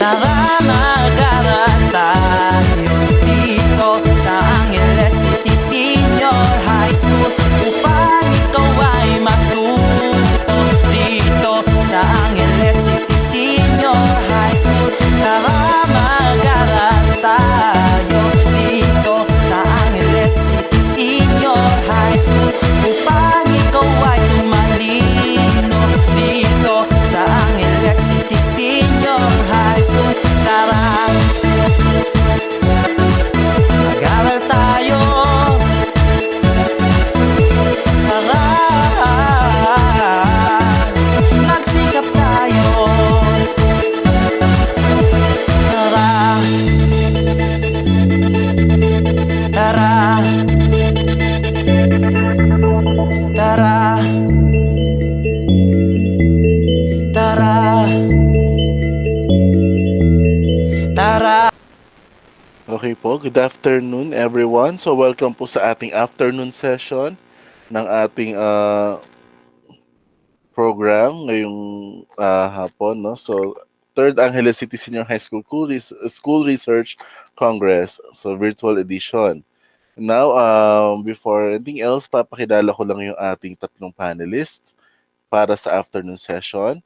Tara mag-aral tayo dito sa Angeles City Senior High School upang ikaw ay matuto dito sa Angeles City Senior High School. Tara mag-aral tayo dito sa Angeles City Senior High School upang ikaw ay tumalino dito sa Angeles City Senior High School. Tara, mag-aral tayo. Tara, magsikap tayo. Tara, tara, tara, tara, tara. Okay po, good afternoon everyone. So welcome po sa ating afternoon session ng ating program ngayong hapon, no? So Third Angeles City Senior High School School Research Congress, so virtual edition. Now, before anything else, papakilala ko lang yung ating tatlong panelists para sa afternoon session.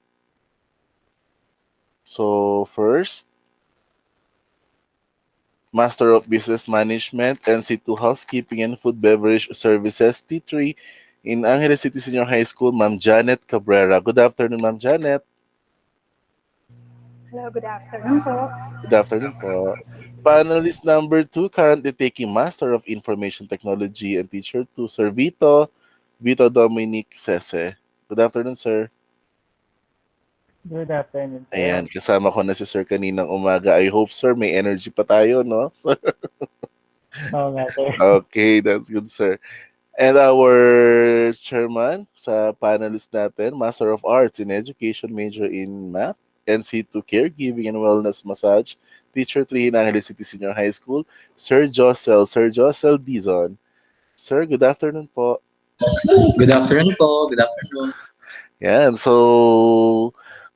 So first, Master of Business Management, NC2 Housekeeping and Food Beverage Services, T3 in Angeles City Senior High School, Ma'am Janet Cabrera. Good afternoon, Ma'am Janet. Hello, good afternoon po. Good afternoon po. Panelist number 2, currently taking Master of Information Technology and Teacher 2, Sir Vito Dominic Sese. Good afternoon, sir. Good afternoon. Ayan, kasama ko na si Sir kaninang umaga. I hope, sir, may energy pa tayo, no? Oo nga, sir. Okay, that's good, sir. And our chairman sa panelist natin, Master of Arts in Education, major in Math, NC2 Caregiving and Wellness Massage, Teacher 3 in Angeles City Senior High School, Sir Josel Dizon. Sir, good afternoon po. Good afternoon po. Good afternoon. Yan, so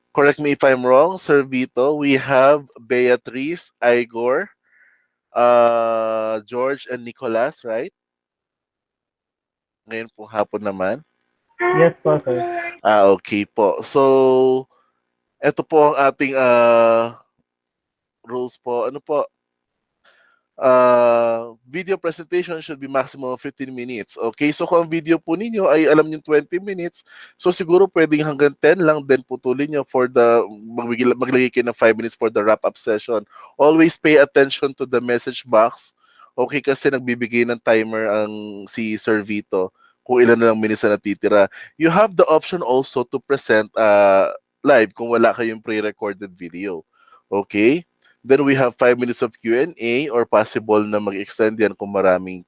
correct me if I'm wrong, Sir Vito, we have Beatrice, Igor, George, and Nicolas, right? Ngayon po hapon naman. Yes po, sir. Okay po. So, ito po ang ating rules po. Ano po? Video presentation should be maximum of 15 minutes. Okay, so kung ang video po ninyo ay alam niyo 20 minutes, so siguro pwedeng hanggang 10 lang din putulin nyo for the, maglagay kayo ng 5 minutes for the wrap-up session. Always pay attention to the message box. Okay, kasi nagbibigay ng timer ang si Sir Vito kung ilan na lang minutes na natitira. You have the option also to present live kung wala kayong pre-recorded video. Okay? Then we have 5 minutes of Q&A or possible na mag-extend yan kung maraming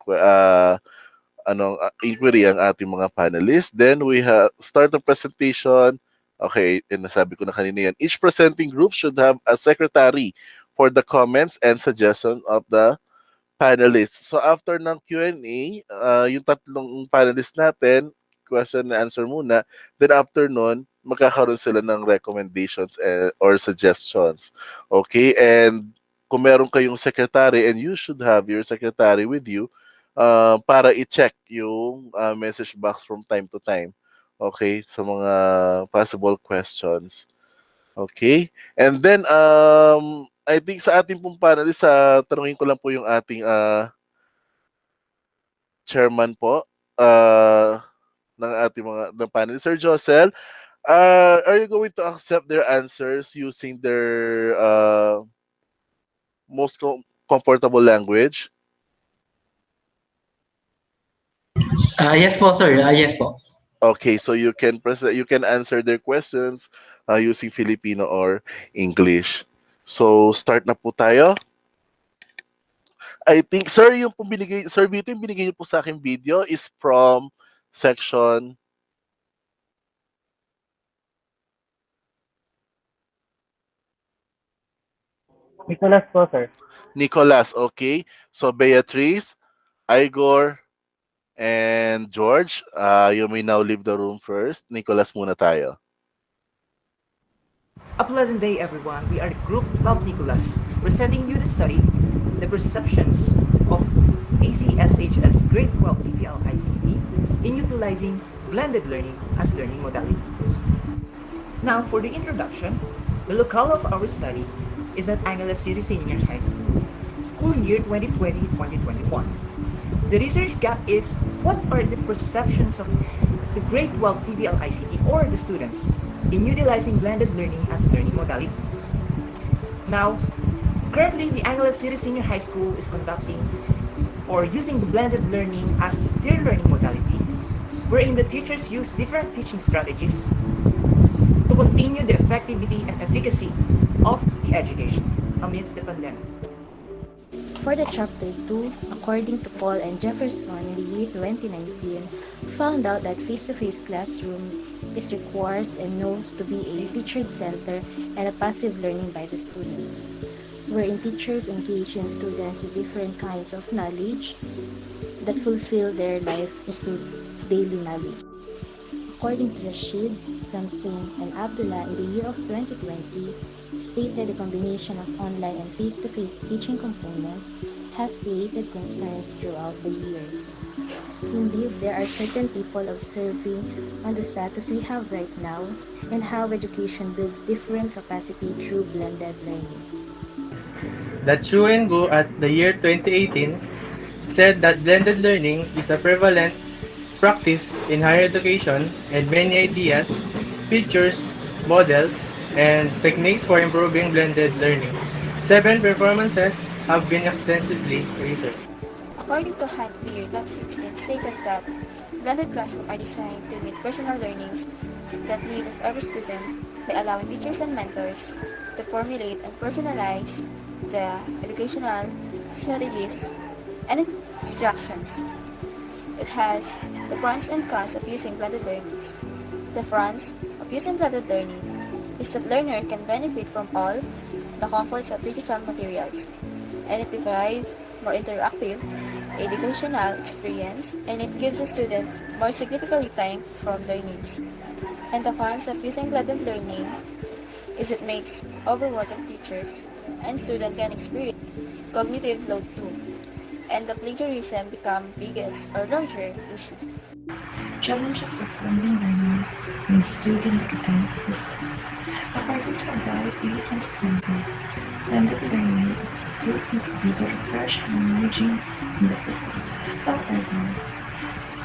inquiry ang ating mga panelists. Then we have start the presentation. Okay, and nasabi ko na kanina yan. Each presenting group should have a secretary for the comments and suggestion of the panelists. So after ng Q&A, yung tatlong panelists natin, question and answer muna. Then after nun, magkakaroon sila ng recommendations or suggestions. Okay? And kung meron kayong secretary, and you should have your secretary with you para i-check yung message box from time to time. Okay? Sa mga possible questions. Okay? And then, I think sa ating pong panelist, tanungin ko lang po yung ating chairman po ng ating mga panelist. Sir Josel, are you going to accept their answers using their most comfortable language? Yes po, sir. Yes po. Okay, so you can answer their questions using Filipino or English. So start na po tayo. I think, sir, Sir Vito, yung binigay niyo po sa aking video is from section Nicolas po, sir. Nicolas, okay. So Beatrice, Igor, and George, you may now leave the room first. Nicolas muna tayo. A pleasant day, everyone. We are the group of Nicholas, presenting you the study, the perceptions of ACSHS Grade 12 TVL ICT in utilizing blended learning as learning modality. Now, for the introduction, the locale of our study is at Angeles City Senior High School, school year 2020-2021. The research gap is what are the perceptions of the grade 12 TVL ICT or the students in utilizing blended learning as learning modality. Now, currently the Angeles City Senior High School is conducting or using the blended learning as their learning modality, wherein the teachers use different teaching strategies to continue the effectivity and efficacy of the education amidst the pandemic. For the chapter 2, according to Paul and Jefferson in the year 2019, found out that face-to-face classroom is requires and knows to be a teacher-centered and a passive learning by the students, wherein teachers engage in students with different kinds of knowledge that fulfill their life into daily knowledge. According to Rashid, Damsin, and Abdullah in the year of 2020, stated the combination of online and face-to-face teaching components has created concerns throughout the years. Indeed, there are certain people observing on the status we have right now and how education builds different capacity through blended learning. That Chu and Gu at the year 2018 said that blended learning is a prevalent practice in higher education and many ideas, features, models, and techniques for improving blended learning. 7 performances have been extensively researched. According to Hunt, the year 2016 stated that blended classrooms are designed to meet personal learnings that need of every student by allowing teachers and mentors to formulate and personalize the educational strategies and instructions. It has the pros and cons of using blended learning. The pros of using blended learning is that learner can benefit from all the comforts of digital materials, and it provides more interactive educational experience, and it gives the student more significantly time from learnings. And the cons of using blended learning is it makes overwork of teachers, and students can experience cognitive load too, and the plagiarism become biggest or larger issue. Challenges of blended learning in student academic performance. According to Evaluate 2020, blended learning is still considered fresh and emerging in the province. However,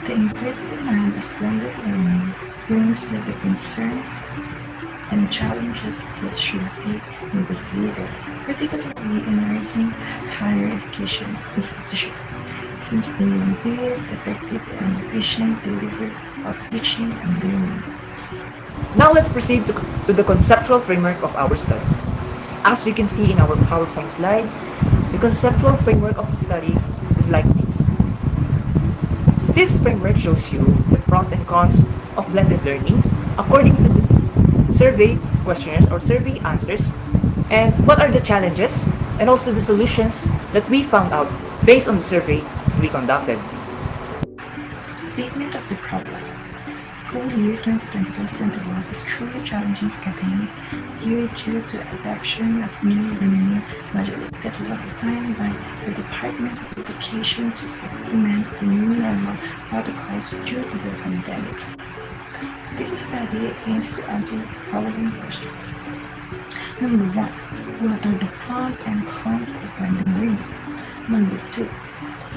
the increased demand of blended learning brings with the concern and challenges that should be investigated, particularly in rising higher education institutions, since they impede effective and efficient delivery of teaching and learning. Now let's proceed to the conceptual framework of our study. As you can see in our PowerPoint slide, the conceptual framework of the study is like this. This framework shows you the pros and cons of blended learnings according to this survey questionnaires or survey answers, and what are the challenges and also the solutions that we found out based on the survey we conducted. Statement of the problem. School year 2020-2021 is truly challenging academic year due to adoption of new learning modules that was assigned by the Department of Education to implement the new normal protocols due to the pandemic. This study aims to answer the following questions. Number 1. What are the pros and cons of blended learning? Number 2.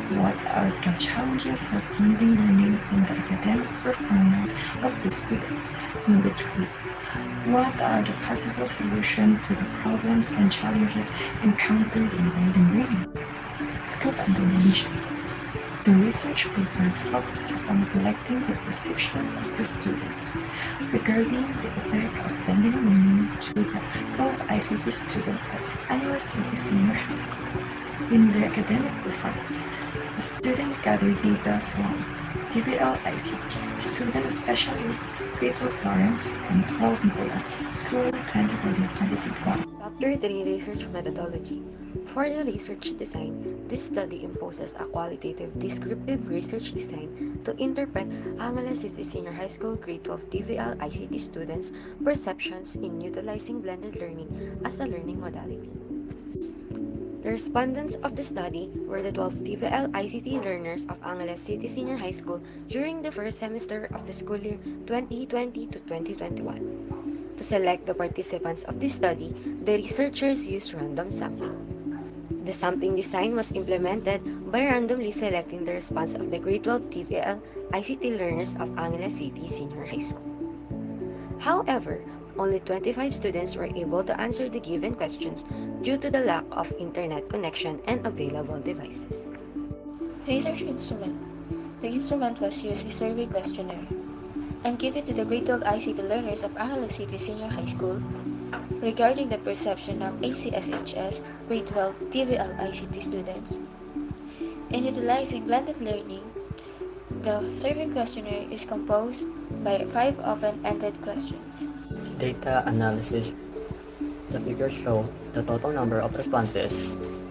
What are the challenges of blended learning in the academic performance of the student? Number 3. What are the possible solutions to the problems and challenges encountered in blended learning? Scope and dimension. The research paper focused on collecting the perception of the students regarding the effect of blended learning to the 12 ICT students at Angeles City Senior High School in their academic performance. The student gathered data from TVL ICT students, especially grade 12 Lawrence and 12 Nicholas, School 2020-2021. Chapter 3 Research Methodology. For the research design, this study imposes a qualitative descriptive research design to interpret Angeles City Senior High School Grade 12 TVL ICT students' perceptions in utilizing blended learning as a learning modality. The respondents of the study were the 12 TVL ICT learners of Angeles City Senior High School during the first semester of the school year 2020 to 2021. To select the participants of this study, the researchers used random sampling. The sampling design was implemented by randomly selecting the response of the grade 12 TVL ICT learners of Angeles City Senior High School. However, only 25 students were able to answer the given questions due to the lack of internet connection and available devices. Research instrument. The instrument was used a survey questionnaire and given to the grade 12 ICT learners of Angeles City Senior High School regarding the perception of ACSHS grade 12 TVL ICT students. In utilizing blended learning, the survey questionnaire is composed by 5 open-ended questions. Data analysis. The figures show the total number of responses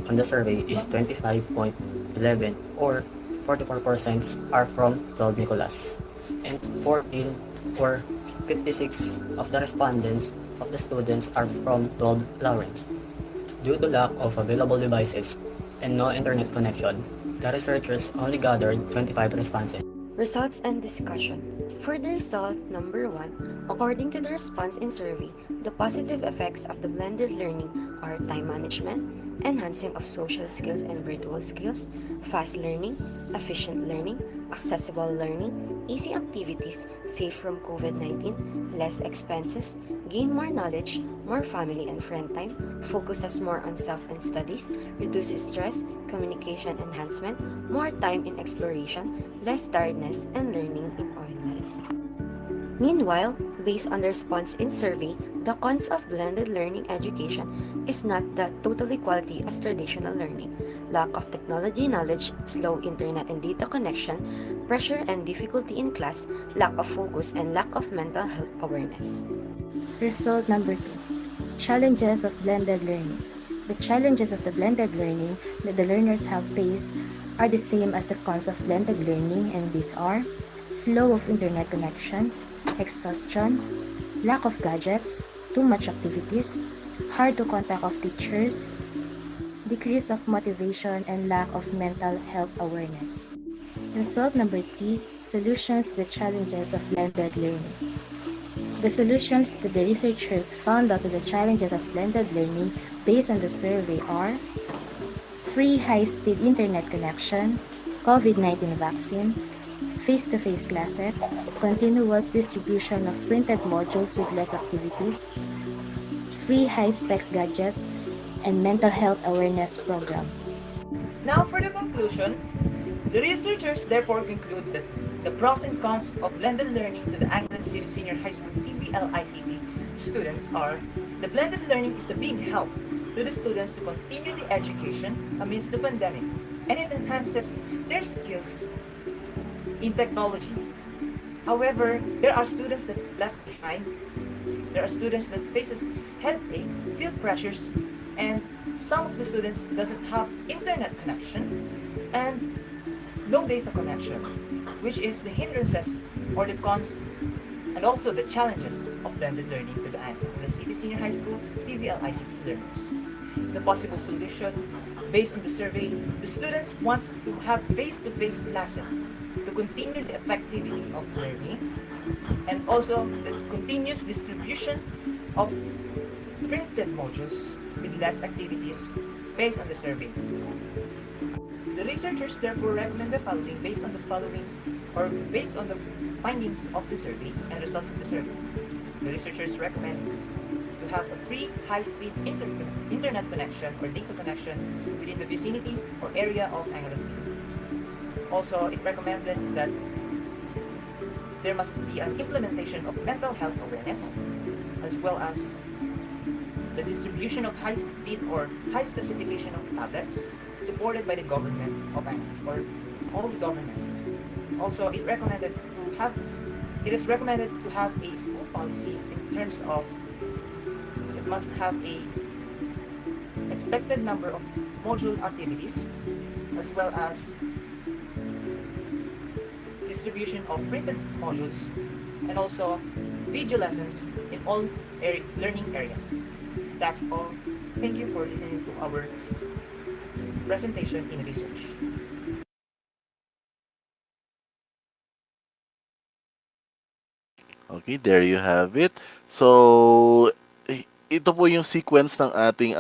on the survey is 25.11 or 44% are from 12 Nicolas and 14 or 56 of the respondents of the students are from 12 Lawrence. Due to lack of available devices and no internet connection, the researchers only gathered 25 responses. Results and discussion. For the result number 1, according to the response in survey, the positive effects of the blended learning are time management, enhancing of social skills and virtual skills, fast learning, efficient learning, accessible learning, easy activities, safe from COVID-19, less expenses, gain more knowledge, more family and friend time, focuses more on self and studies, reduces stress, communication enhancement, more time in exploration, less tiredness, and learning in all life. Meanwhile, based on the response in survey, the cons of blended learning education is not that totally quality as traditional learning, lack of technology knowledge, slow internet and data connection, pressure and difficulty in class, lack of focus, and lack of mental health awareness. Result number 2. Challenges of blended learning. The challenges of the blended learning that the learners have faced are the same as the cons of blended learning, and these are slow of internet connections, exhaustion, lack of gadgets, too much activities, hard to contact of teachers, decrease of motivation, and lack of mental health awareness. Result number 3. Solutions to the challenges of blended learning. The solutions that the researchers found out to the challenges of blended learning based on the survey are free high-speed internet connection, COVID-19 vaccine, face-to-face classes, continuous distribution of printed modules with less activities, free high-specs gadgets, and mental health awareness program. Now for the conclusion, the researchers therefore conclude that the pros and cons of blended learning to the Angeles City Senior High School TVL ICT students are the blended learning is a big help to the students to continue the education amidst the pandemic, and it enhances their skills in technology. However, there are students that left behind. There are students that faces headache, feel pressures, and some of the students doesn't have internet connection and no data connection, which is the hindrances or the cons and also the challenges of blended learning to the City Senior High School TVL ICT learners. The possible solution, based on the survey, the students wants to have face-to-face classes to continue the effectivity of learning and also the continuous distribution of printed modules with less activities based on the survey. The researchers therefore recommend the following based on the findings of the survey and results of the survey. The researchers recommend to have a free high-speed internet connection or data connection within the vicinity or area of Angeles City. Also, it recommended that there must be an implementation of mental health awareness as well as the distribution of high-speed or high specification of tablets supported by the government of Angeles or all the government. Also, it is recommended to have a school policy in terms of it must have a expected number of module activities, as well as distribution of printed modules, and also video lessons in all learning areas. That's all. Thank you for listening to our presentation in research. Okay, there you have it. So, ito po yung sequence ng ating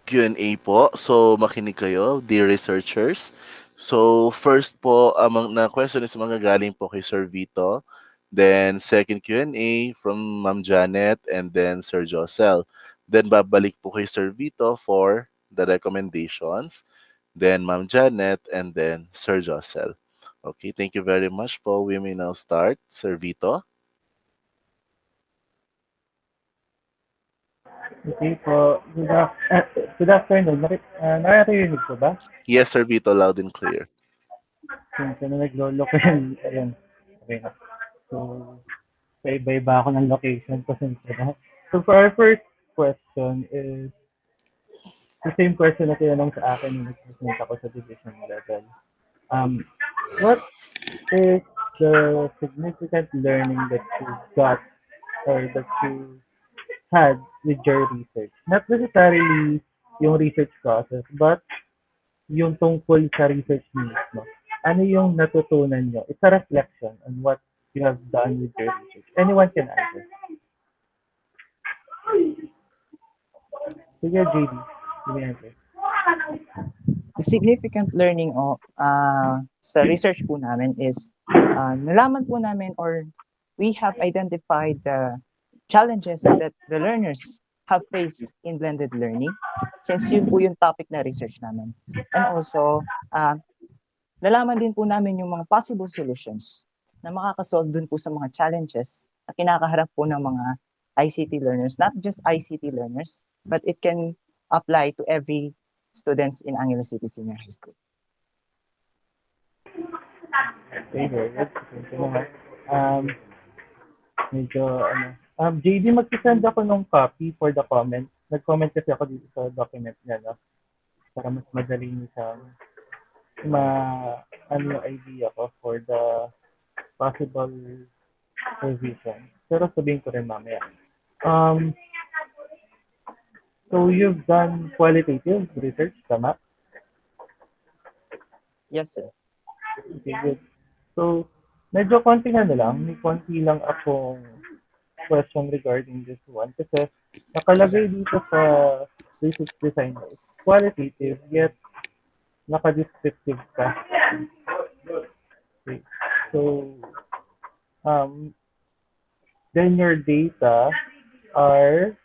Q&A po. So, makinig kayo, dear researchers. So, first po, among na question is mga galing po kay Sir Vito. Then, second Q&A from Ma'am Janet and then Sir Josel. Then, babalik po kay Sir Vito for the recommendations. Then, Ma'am Janet and then Sir Josel. Okay, thank you very much po. We may now start. Sir Vito. Okay po. Good afternoon. Naririnig ko ba? Yes, Sir Vito, loud and clear. Since nagloloko yun. Ayun. Okay na. So, sa iba-iba ako ng location. Pasensya na. So, for our first question is the same question na tinanong sa akin nung nag-present ako sa division level. Um, what is the significant learning that you got or that you had with your research? Not necessarily yung research process, but yung tungkol sa research mismo. Ano yung natutunan nyo? It's a reflection on what you have done with your research. Anyone can answer. Sige, JD. Give me answer. The significant learning sa research po namin is nalaman po namin or we have identified the challenges that the learners have faced in blended learning since yun po yung topic na research namin. And also, nalaman din po namin yung mga possible solutions na makakasolve dun po sa mga challenges na kinakaharap po ng mga ICT learners, not just ICT learners, but it can apply to every students in Angeles City Senior High School. Okay, very good. Thank you naman. JD, mag-send ako ng copy for the comment. Nag-comment kasi ako dito sa document niya, no? Para mas madali niyo siyang yung idea ko for the possible revision. Pero sabihin ko rin mamaya. So you've done qualitative research, tama? Yes, sir. Okay, good. So, medyo konti na lang. May konti lang akong question regarding this one. Kasi nakalagay dito sa research design is qualitative, yet naka-descriptive ka. Okay. So, then your data are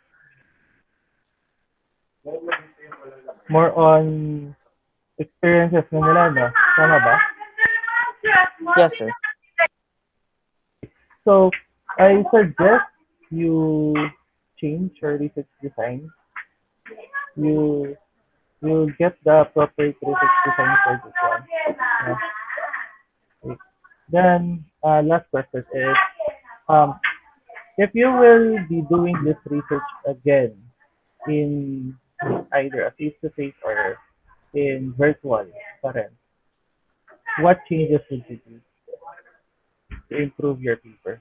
more on experiences na nila, no? Tama ba? Yes, sir. So, I suggest you change your research design. You get the appropriate research design for this one. Yeah. Okay. Then, last question is, if you will be doing this research again in either a face-to-face or in virtual pa rin, what changes would you do to improve your paper?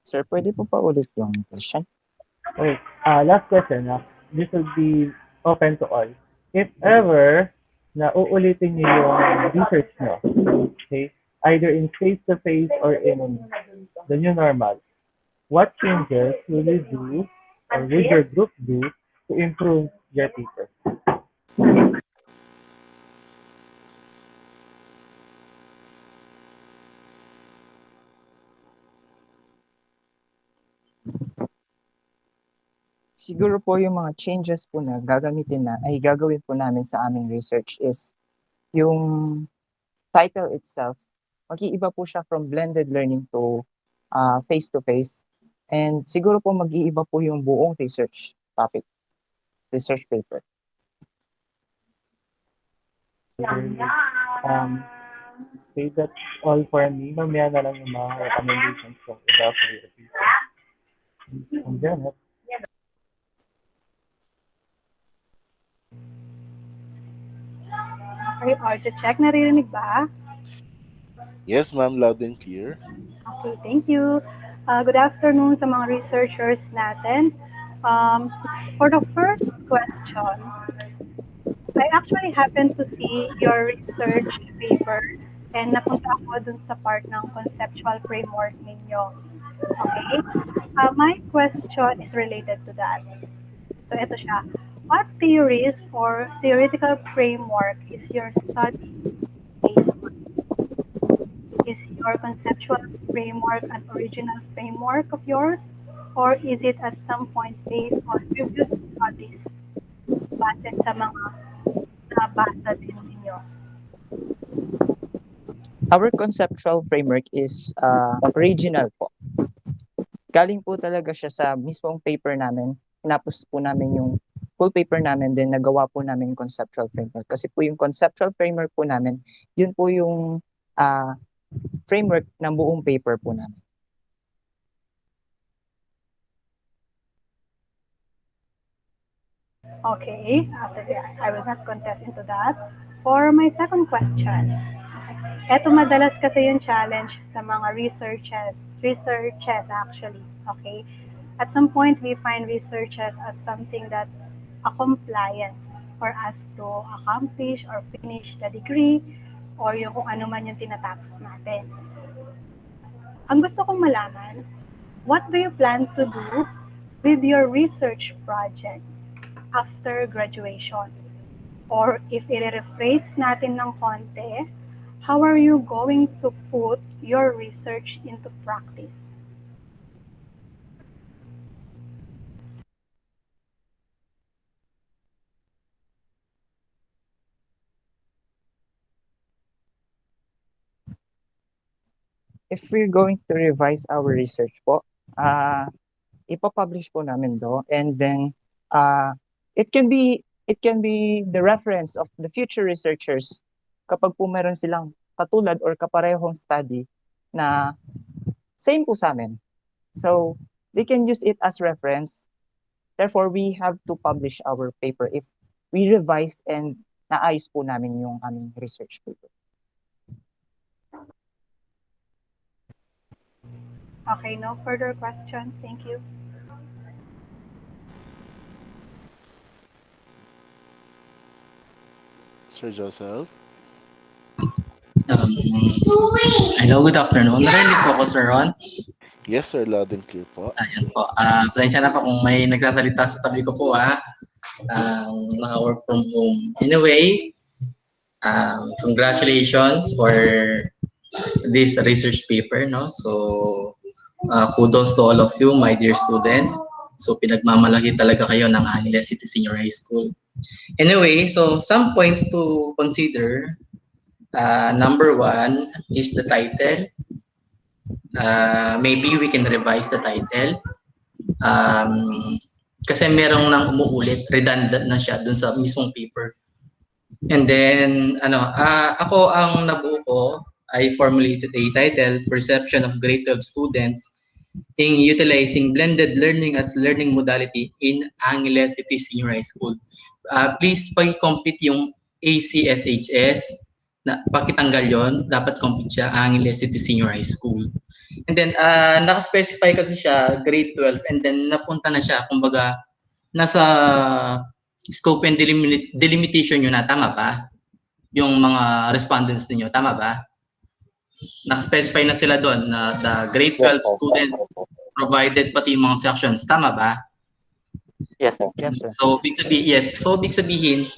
Sir, pwede po pa ulit yung question? Okay, last question. This will be open to all. If ever na uulitin niyo yung research nyo, okay, either in face-to-face or in the new normal, what changes will you do or will your group do to improve your paper? Siguro po yung mga changes po na gagawin po namin sa aming research is yung title itself, mag-iiba po siya from blended learning to face-to-face. And siguro po mag-iiba po yung buong research topic, research paper. Okay, that's all for me. Mamaya na lang yung mga recommendations ko about your paper. From Janet. Okay, audio check. Naririnig ba? Yes, ma'am, loud and clear. Okay, thank you. Good afternoon sa mga researchers natin. Um, for the first question, I actually happened to see your research paper and napunta ako dun sa part ng conceptual framework ninyo. Okay? My question is related to that. So, ito siya. What theories or theoretical framework is your study based on? Is your conceptual framework an original framework of yours, or is it at some point based on previous studies base sa mga nabasa din ninyo? Our conceptual framework is original po. Galing po talaga siya sa mismong paper namin. Tinapos po namin yung full paper namin, then nagawa po namin yung conceptual framework. Kasi po yung conceptual framework po namin, yun po yung framework ng buong paper po namin. Okay, sige, I will not contest into that. For my second question, eto madalas kasi yung challenge sa mga researches actually, okay? At some point, we find researches as something that a compliance for us to accomplish or finish the degree or yung kung ano man yung tinatapos natin. Ang gusto kong malaman, what do you plan to do with your research project after graduation? Or if i-rephrase natin ng konti, how are you going to put your research into practice? If we're going to revise our research po, ipapublish po namin do, and then it can be the reference of the future researchers kapag po meron silang katulad or kaparehong study na same po sa amin. So they can use it as reference. Therefore, we have to publish our paper if we revise and naayos po namin yung aming research paper. Okay, no further questions. Thank you. Sir Joseph? Hello, good afternoon. Narinig po ako, Sir Ron. Yes, sir, loud and clear po. Ayan po. Pasensya na po kung may nagsasalita sa tabi ko po, mga work from home. Anyway, congratulations for this research paper, no? So, kudos to all of you, my dear students. So, pinagmamalaki talaga kayo ng Angeles City Senior High School. Anyway, so some points to consider. Number one is the title. Maybe we can revise the title. Kasi merong nang umuulit, redundant na siya dun sa mismong paper. And then, ako ang nabuo ko, I formulated a title, Perception of Grade 12 Students in Utilizing Blended Learning as Learning Modality in Angeles City Senior High School. Please pag-complete yung ACSHS, na pakitanggal yon, dapat complete siya, Angeles City Senior High School. And then, naka-specify kasi siya, grade 12, and then napunta na siya, kumbaga, nasa scope and delimitation nyo na, tama ba? Yung mga respondents niyo, tama ba? Naka-specify na sila doon na the grade 12 students provided pati yung mga sections, tama ba? Yes, sir. Yes, sir. So, big sabihin,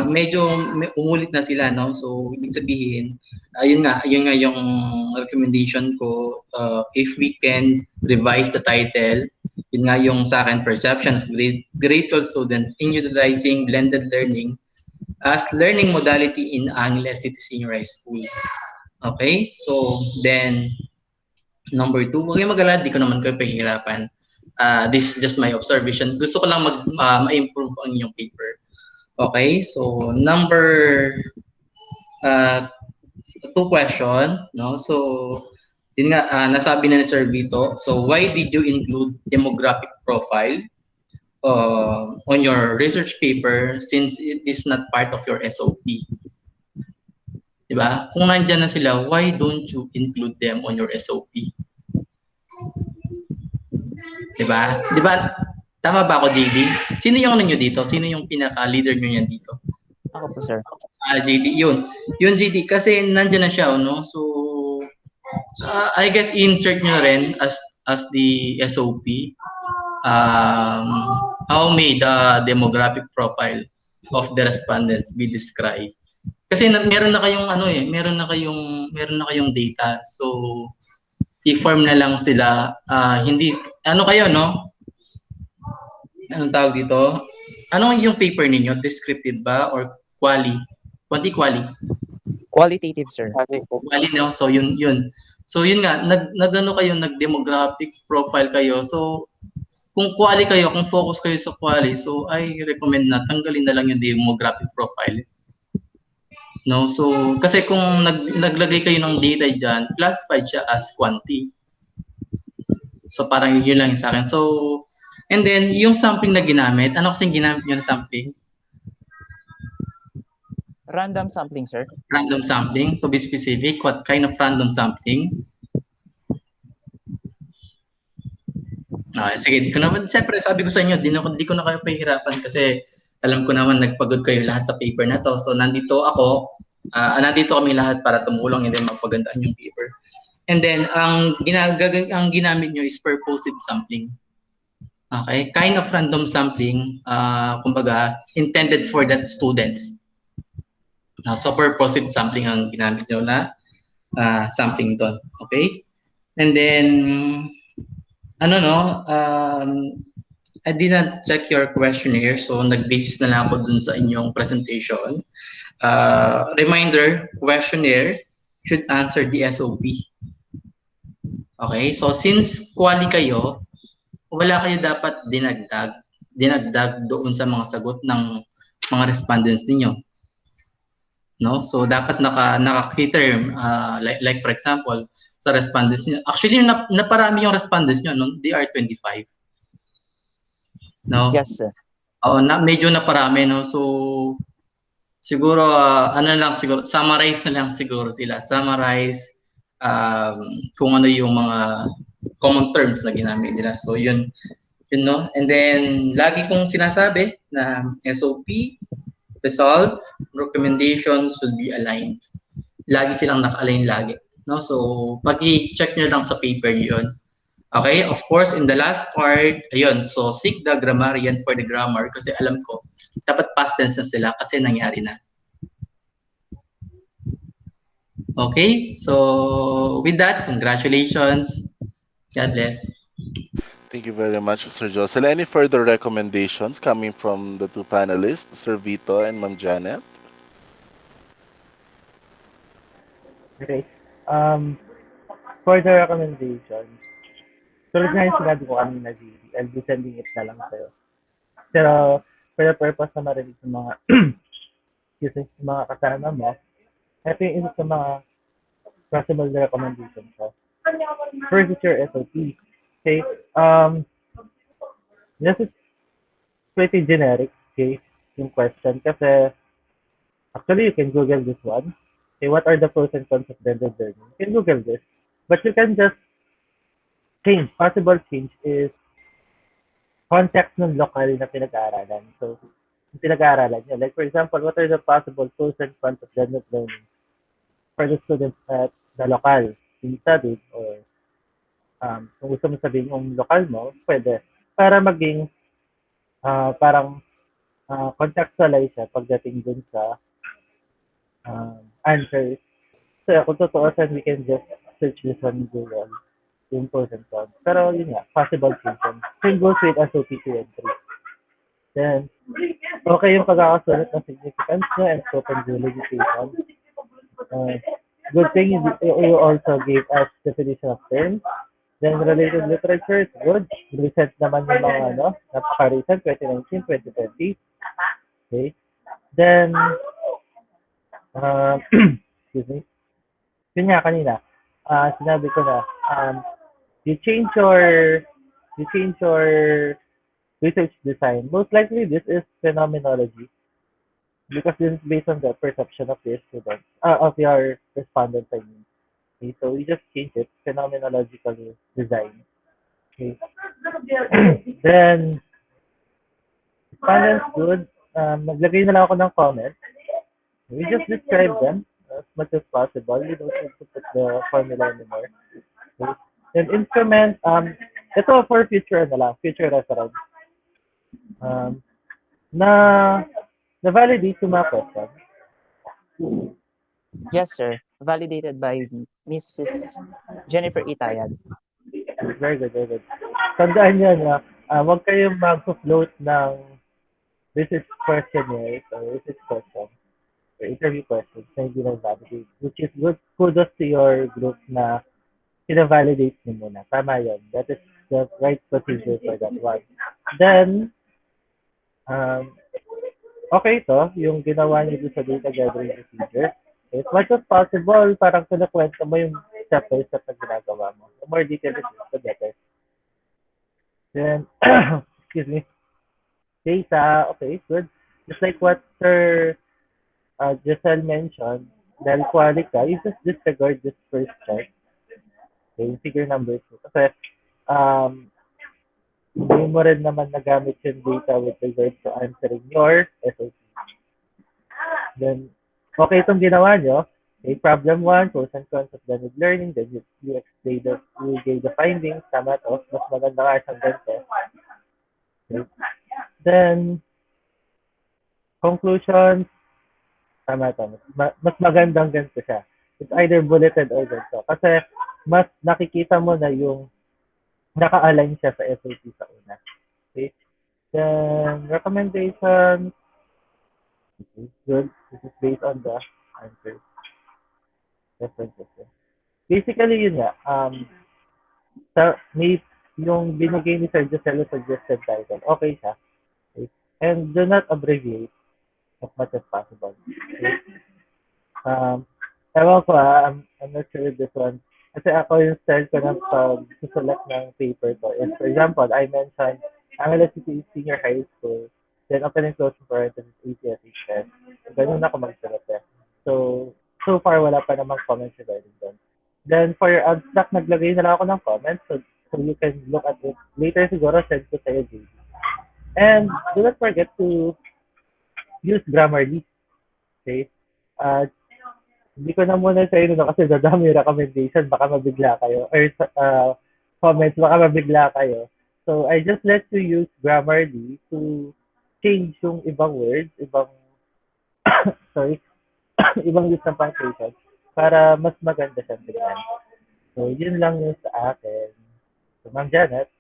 medyo umulit na sila, no? So, ibig sabihin, yun nga yung recommendation ko, if we can revise the title, yun nga yung sa akin, perception of grade 12 students in utilizing blended learning as learning modality in Angeles City Senior High School. Okay? So, then, number 2, huwag kayong mag-alala, di ko naman kayo pahihirapan. This is just my observation. Gusto ko lang ma-improve ang inyong paper. Okay? So, number 2 question, no? So, Yun nga, nasabi na ni Sir Vito. So, why did you include demographic profile on your research paper since it is not part of your SOP? Diba? Kung nandyan na sila, why don't you include them on your SOP? Diba? Diba? Tama ba ako, JD? Sino yung ano nyo dito? Sino yung pinaka-leader nyo yan dito? Ako po, sir. JD, yun. Yun, JD, kasi nandyan na siya, no? So, I guess insert nyo rin as the SOP. How may the demographic profile of the respondents be described? Kasi meron na kayong meron na kayong data. So, i-form na lang sila. Hindi ano kayo, no? Anong tawag dito? Ano yung paper ninyo? Descriptive ba or quali? Quanti-quali? Qualitative, sir. Quali, no? So, yun. So, yun nga, nag-ano kayo, nag-demographic profile kayo. So, kung quali kayo, kung focus kayo sa quali, so I recommend na tanggalin na lang yung demographic profile. No? So, kasi kung naglagay kayo ng data dyan, classified siya as quanti. So, parang yun lang yung sa akin. So, and then, yung sampling na ginamit, ano kasing ginamit nyo na sampling? Random sampling, sir. Random sampling, to be specific, what kind of random sampling? Sige, di ko naman, siyempre sabi ko sa inyo, di ko na kayo pahihirapan kasi alam ko naman nagpagod kayo lahat sa paper na to. So, nandito kami lahat para tumulong and then magpagandaan yung paper. And then, ang ginamit nyo is purposive sampling. Okay? Kind of random sampling, kumbaga, intended for that students. So, purposive sampling ang ginamit nyo na sampling doon. Okay? And then, I did not check your questionnaire, so nag-basis na lang ako dun sa inyong presentation. Reminder, questionnaire should answer the SOP. Okay, so since quali kayo, wala kayo dapat dinagdag doon sa mga sagot ng mga respondents ninyo. No? So dapat naka-term, like for example, sa respondents niyo. Actually, naparami yung respondents niyo, no? They are 25. No? Yes, sir. Medyo naparami, no? So siguro siguro summarize na lang siguro sila. Summarize kung ano yung mga common terms na ginamit nila. So yun no. And then lagi kong sinasabi na SOP, result, recommendations should be aligned. Lagi silang naka-align lagi. No? So pag i-check nyo lang sa paper yun. Okay, of course, in the last part, ayun, so seek the grammarian for the grammar kasi alam ko, dapat past tense na sila kasi nangyari na. Okay, so with that, congratulations. God bless. Thank you very much, Sir Josel. Any further recommendations coming from the two panelists, Sir Vito and Ma'am Janet? Okay. For the recommendations, tulad nga yung sinabi ko kanina, GD, I'll be sending it na lang sa'yo. Pero, for the purpose na marinig ng mga mga kasama mo, ito yung isa sa mga possible recommendations ko. First is your SOP. Okay? This is pretty generic, okay, yung question. Kasi, actually, you can Google this one. Okay, what are the pros and cons of blended learning? You can Google this. But you can just change. Possible change is context ng local na pinag-aaralan. So, yung pinag-aaralan nyo. Like, for example, what are the possible pros and cons of blended learning for the students at the local being studied? Or, kung gusto mo sabihin yung local mo, pwede. Para maging, parang, contextualize siya pagdating dun sa answers. So, kung totoosan, we can just search this on Google, yung pros and cons. Pero yun nga, possible change. Same goes with SOP 2 and 3. Then, okay yung pagkakasulat ng significance niya and scope and delimitation. Good thing you also gave us definition of terms. Then, related literature is good. Recent naman yung mga, napaka-recent, 2019, 2020. Okay. Then, excuse me. Yun nga kanina. sinabi ko na, you change your you change your research design. Most likely, this is phenomenology because this is based on the perception of your students, of your respondents. I mean, okay, so we just change it phenomenological design. Okay. Then respondents good. Naglagay na lang ako ng comment. We just describe them as much as possible. We don't need to put the formula anymore. Okay. Then instrument, ito for future na lang, future reference. Um, na na-validate yung mga question. Yes, sir. Validated by Mrs. Jennifer Itayad. Very good, very good. Tandaan nyo na, huwag kayong mag-float ng research questionnaires or research questions or interview questions na hindi na validate. Which is good. Kudos to your group na pina-validate nyo muna. Tama yun. That is the right procedure for that one. Then, okay to, yung ginawa niyo doon sa data gathering procedure. As much as possible, parang kinakwento mo yung step by step na ginagawa mo. The more detailed it is, the better. Then, excuse me, data, okay, good. Just like what Sir Giselle mentioned, dahil quality ka, you just disregard this first chart. Okay, figure number 2. Kasi, hindi mo rin naman nagamit yung data with regards to answering your SOP. Then, okay itong ginawa nyo. Okay, problem 1, pros and cons of blended learning. Then you explain that you gave the findings. Tama to. Mas maganda nga isang ganito. Okay. Then, conclusions. Tama to. Mas magandang ganito siya. It's either bulleted or ganito. Kasi, mas nakikita mo na yung naka-align siya sa SOP sa una. Okay. Then, recommendations. Okay, good. This is based on the answers. References. Basically, yun nga. May yung binigay ni Sir Giselle suggested title. Okay siya. Okay. And do not abbreviate as much as possible. Okay. Ewan ko I'm not sure with this one. Kasi ako yung style ko ng pag-select ng paper ko. And for example, I mentioned Analysis Senior High School, then open and close parenthesis ACSHS. Ganun ako magsulat eh. So far, wala pa namang comments regarding them. Then, for your abstract, naglagay na lang ako ng comments so you can look at it. Later, siguro, send ko sa'yo, JD. And do not forget to use Grammarly. Okay? Hindi ko na muna sa'yo no, kasi dadami yung recommendation. Baka mabigla kayo. Or comments, baka mabigla kayo. So, I just let you use Grammarly to change yung ibang words, sorry, ibang use ng punctuation para mas maganda siyang tingnan. So, yun lang yung sa akin. So, Ma'am Janet.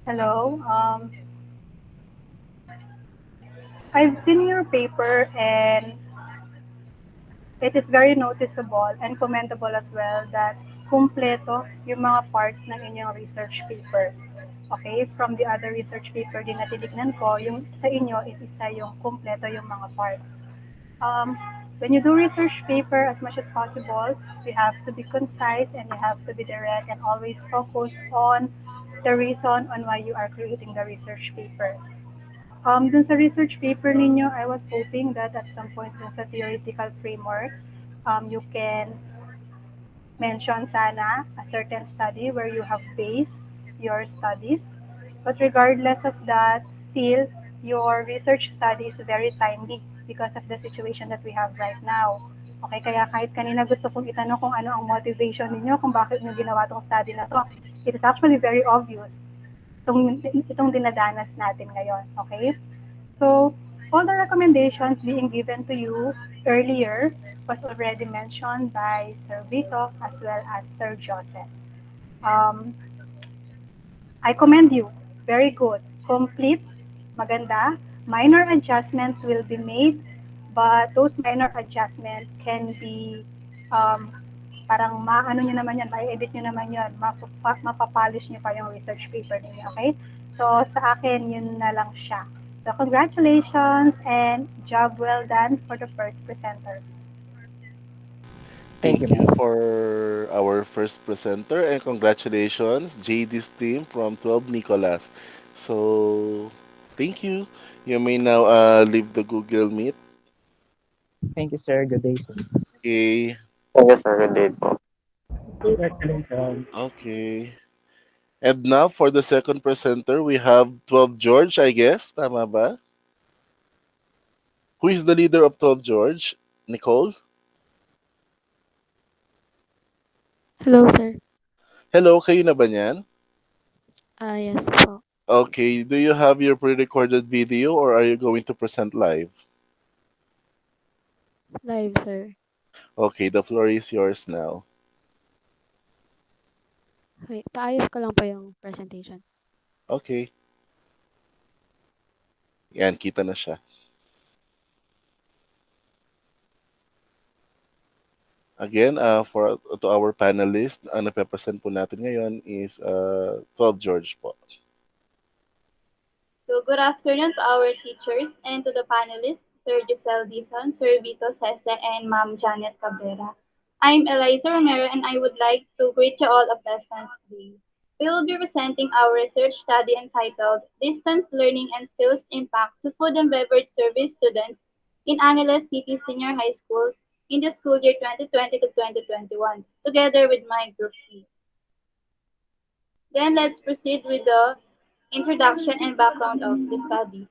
Hello. I've seen your paper and it is very noticeable and commendable as well that kumpleto yung mga parts ng inyong research paper. Okay? From the other research paper din na tinignan ko, yung sa inyo is isa yung kumpleto yung mga parts. When you do research paper, as much as possible, you have to be concise and you have to be direct and always focus on the reason on why you are creating the research paper. Dun sa research paper ninyo, I was hoping that at some point dun sa theoretical framework, you can mention sana a certain study where you have based your studies. But regardless of that, still, your research study is very timely because of the situation that we have right now. Okay, kaya kahit kanina gusto kong itanong kung ano ang motivation ninyo, kung bakit nyo ginawa tong study na to, it is actually very obvious itong dinadanas natin ngayon. Okay? So, all the recommendations being given to you earlier was already mentioned by Sir Vito as well as Sir Joseph. I commend you. Very good. Complete. Maganda. Minor adjustments will be made, but those minor adjustments can be parang maano nyo naman yan, ma-edit nyo naman yan, mapapolish nyo pa yung research paper ninyo, okay? So, sa akin, yun na lang siya. So congratulations and job well done for the first presenter. Thank you, Thank you ma'am. for our first presenter and congratulations, JD's team from 12 Nicolas. So, thank you. You may now leave the Google Meet. Thank you, sir. Good day, sir. Okay. Yes, sir. Good day po. Congratulations. Okay. And now for the second presenter, we have 12 George, I guess. Tama ba? Who is the leader of 12 George? Nicole? Hello, sir. Hello, kayo na ba niyan? Yes po. Okay, do you have your pre-recorded video or are you going to present live? Live, sir. Okay, the floor is yours now. Wait, paayos ko lang po yung presentation. Okay, yan, kita na siya. Again, for to our panelists, ang nape-present po natin ngayon is 12 George po. So good afternoon to our teachers and to the panelists, Sir Giselle Dizon, Sir Vito Sese, and Ma'am Janet Cabrera. I'm Eliza Romero and I would like to greet you all a pleasant day. We will be presenting our research study entitled Distance Learning and Skills Impact to Food and Beverage Service Students in Angeles City Senior High School in the school year 2020 to 2021, together with my group mates. Then let's proceed with the introduction and background of the study.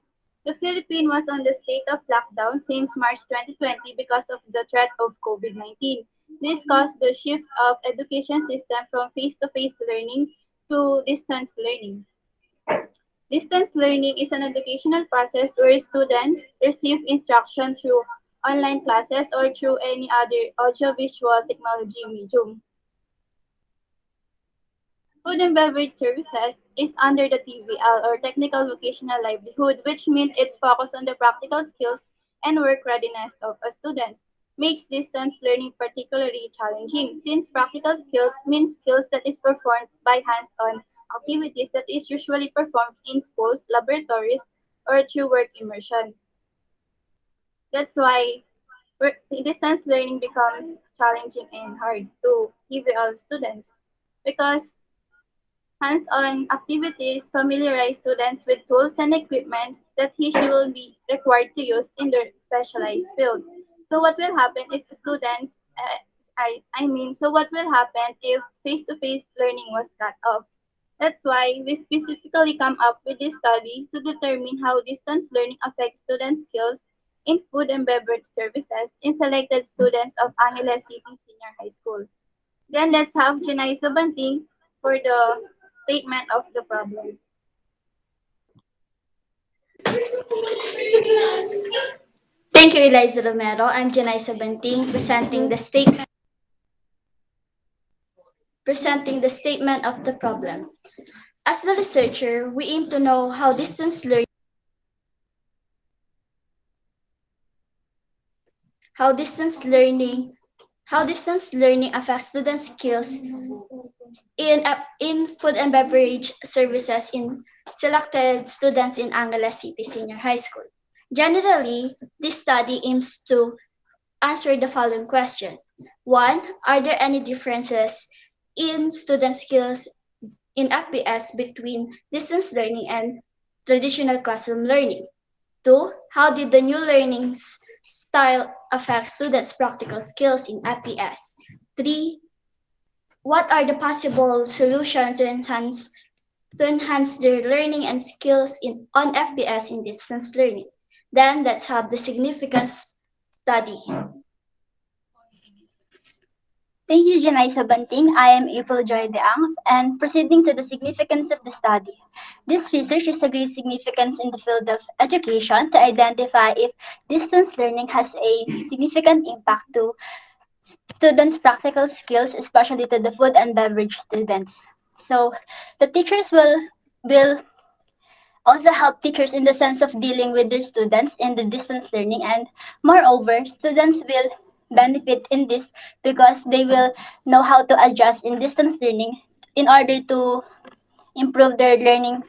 The Philippines was on the state of lockdown since March 2020 because of the threat of COVID-19. This caused the shift of education system from face-to-face learning to distance learning. Distance learning is an educational process where students receive instruction through online classes or through any other audiovisual technology medium. Food and beverage services is under the TVL or Technical Vocational Livelihood, which means it's focused on the practical skills and work readiness of a student. Makes distance learning particularly challenging since practical skills means skills that is performed by hands-on activities that is usually performed in schools, laboratories, or through work immersion. That's why distance learning becomes challenging and hard to TVL students because hands-on activities familiarize students with tools and equipment that he she will be required to use in their specialized field. So what will happen if students, so what will happen if face-to-face learning was cut off? That's why we specifically come up with this study to determine how distance learning affects student skills in food and beverage services in selected students of Angeles City Senior High School. Then let's have Janai Sabanting for the statement of the problem. Thank you, Eliza Romero. I'm Janai Sabanting, presenting the statement of the problem. As the researcher, we aim to know how distance learning how distance learning affects student skills in food and beverage services in selected students in Angeles City Senior High School. Generally, this study aims to answer the following question. One, are there any differences in student skills in FPS between distance learning and traditional classroom learning? Two, how did the new learning style affect students' practical skills in FPS? Three, what are the possible solutions to enhance their learning and skills on FPS in distance learning? Then let's have the significance study. Thank you, Janai Sabanting. I am April Joy Deang, and proceeding to the significance of the study. This research is of great significance in the field of education to identify if distance learning has a significant impact to students' practical skills, especially to the food and beverage students. So the teachers will also help teachers in the sense of dealing with their students in the distance learning, and moreover students will benefit in this because they will know how to adjust in distance learning in order to improve their learning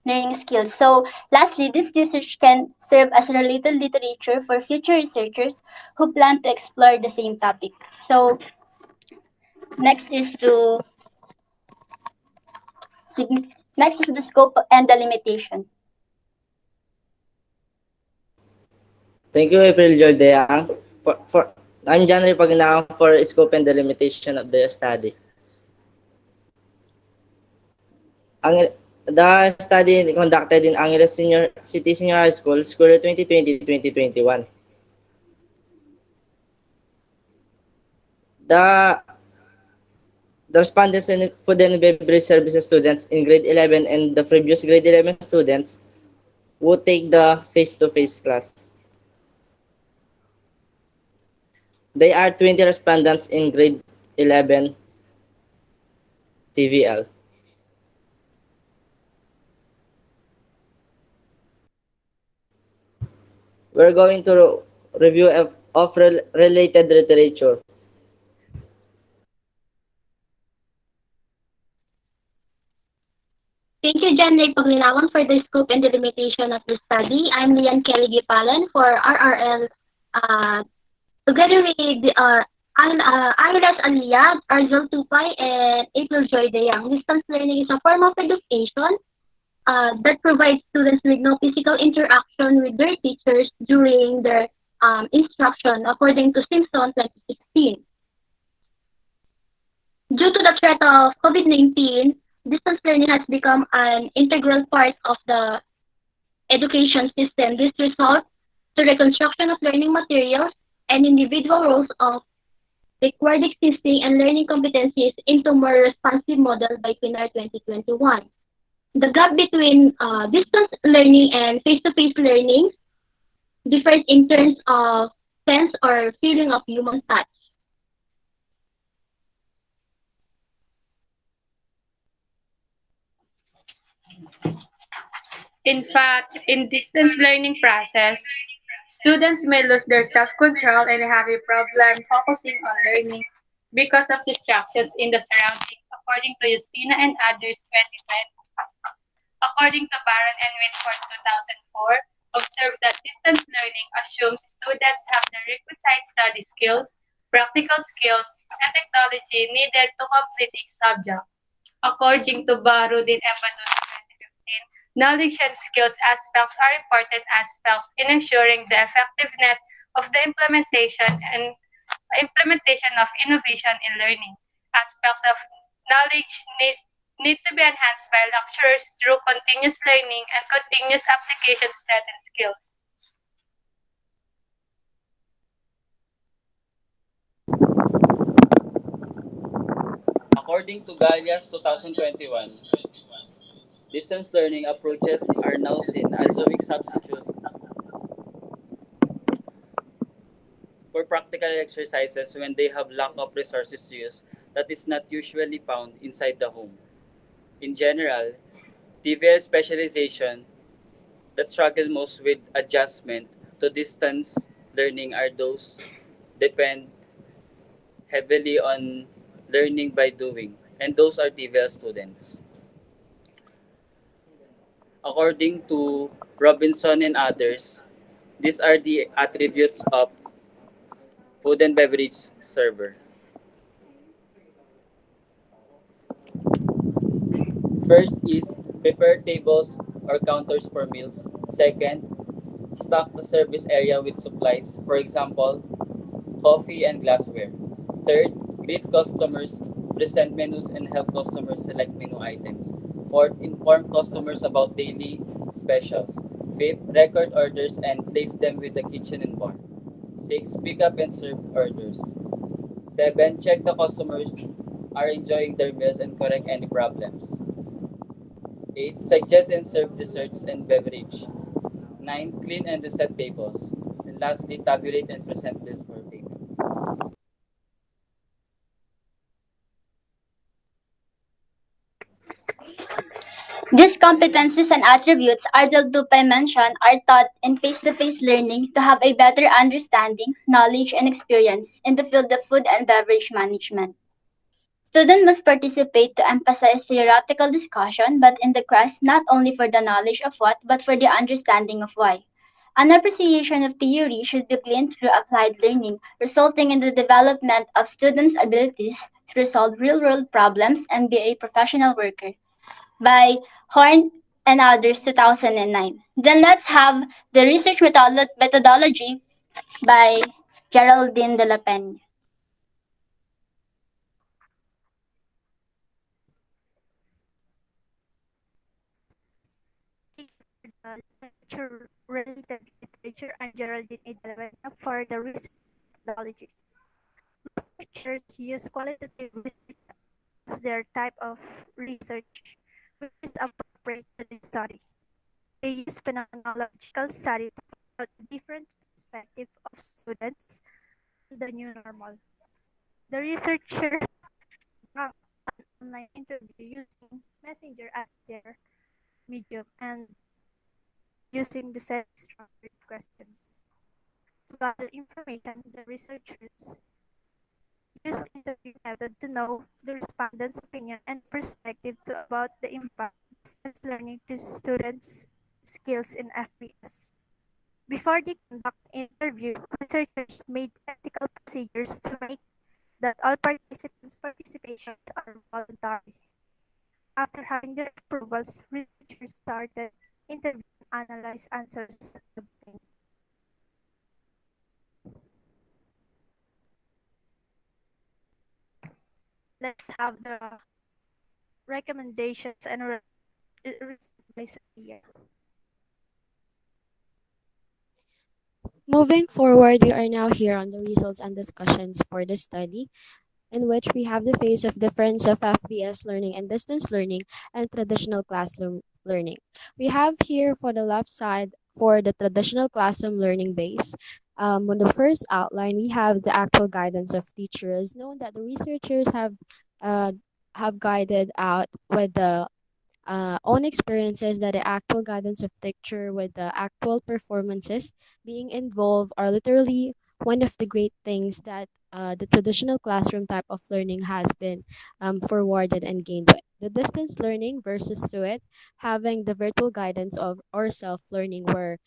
learning skills. So, lastly, this research can serve as related literature for future researchers who plan to explore the same topic. So, next is to next is the scope and the limitation. Thank you, April Jordeang. I'm John Ripagnang for scope and delimitation of the study. Ang, the study conducted in Angeles City Senior High School, school year 2020-2021. The, the respondents in food and beverage services students in grade 11 and the previous grade 11 students who take the face-to-face class. They are 20 respondents in grade 11 TVL. We're going to review of related literature. Thank you, John Ray Paglinawan, for the scope and delimitation of the study. I'm Lian Kelly Gipalan for RRL, together with Angeles Aliyah, Arjel Tupay, and April Joy Deyang. Distance learning is a form of education that provides students with no physical interaction with their teachers during their instruction, according to Simpson 2016. Due to the threat of COVID-19, distance learning has become an integral part of the education system. This results to reconstruction of learning materials and individual roles of required existing and learning competencies into more responsive model by PINAR 2021. The gap between distance learning and face-to-face learning differs in terms of sense or feeling of human touch. In fact, in distance learning process, students may lose their self-control and have a problem focusing on learning because of distractions in the surroundings, according to Justina and others 2020. According to Baron and Whitford 2004, observed that distance learning assumes students have the requisite study skills, practical skills, and technology needed to complete each subject. According to Barud in Epadon 2015, knowledge and skills aspects are important aspects in ensuring the effectiveness of the implementation of innovation in learning. Aspects of knowledge need to be enhanced by lecturers through continuous learning and continuous application strengthen skills. According to Gallias 2021, distance learning approaches are now seen as a weak substitute for practical exercises when they have lack of resources to use that is not usually found inside the home. In general, TVL specialization that struggle most with adjustment to distance learning are those depend heavily on learning by doing, and those are TVL students. According to Robinson and others, these are the attributes of food and beverage server. First is prepare tables or counters for meals. Second, stock the service area with supplies, for example, coffee and glassware. Third, greet customers, present menus, and help customers select menu items. Fourth, inform customers about daily specials. Fifth, record orders and place them with the kitchen and bar. Six, pick up and serve orders. Seven, check the customers are enjoying their meals and correct any problems. 8. Suggest and serve desserts and beverage. 9. Clean and reset tables. And lastly, tabulate and present bills for payment. These competencies and attributes Ardel Dupay mentioned are taught in face-to-face learning to have a better understanding, knowledge, and experience in the field of food and beverage management. Students must participate to emphasize theoretical discussion, but in the quest not only for the knowledge of what, but for the understanding of why. An appreciation of theory should be gleaned through applied learning, resulting in the development of students' abilities to resolve real world problems and be a professional worker. By Horn and others, 2009. Then let's have the research methodology by Geraldine de la Peña. Lecture-related literature and Geraldine A. Delavena for the research methodology. Researchers use qualitative research as their type of research, which is appropriate to this study. They use phenomenological study to find out the different perspective of students on the new normal. The researcher conduct an online interview using Messenger as their medium and using the set structured questions. To gather information, the researchers use interview method to know the respondents' opinion and perspective to about the impact of distance learning to students' skills in FBS. Before they conduct an interview, researchers made ethical procedures to make that all participants' participations are voluntary. After having their approvals, researchers started interview and analyze answers obtained. Let's have the recommendations and responsibilities here. Moving forward, we are now here on the results and discussions for the study, in which we have the phase of difference of FBS learning and distance learning and traditional classroom learning. We have here for the left side for the traditional classroom learning base. On the first outline, we have the actual guidance of teachers, known that the researchers uh, have guided out with the own experiences that the actual guidance of teacher with the actual performances being involved are literally one of the great things that the traditional classroom type of learning has been forwarded and gained with. The distance learning versus to it, having the virtual guidance of or self learning where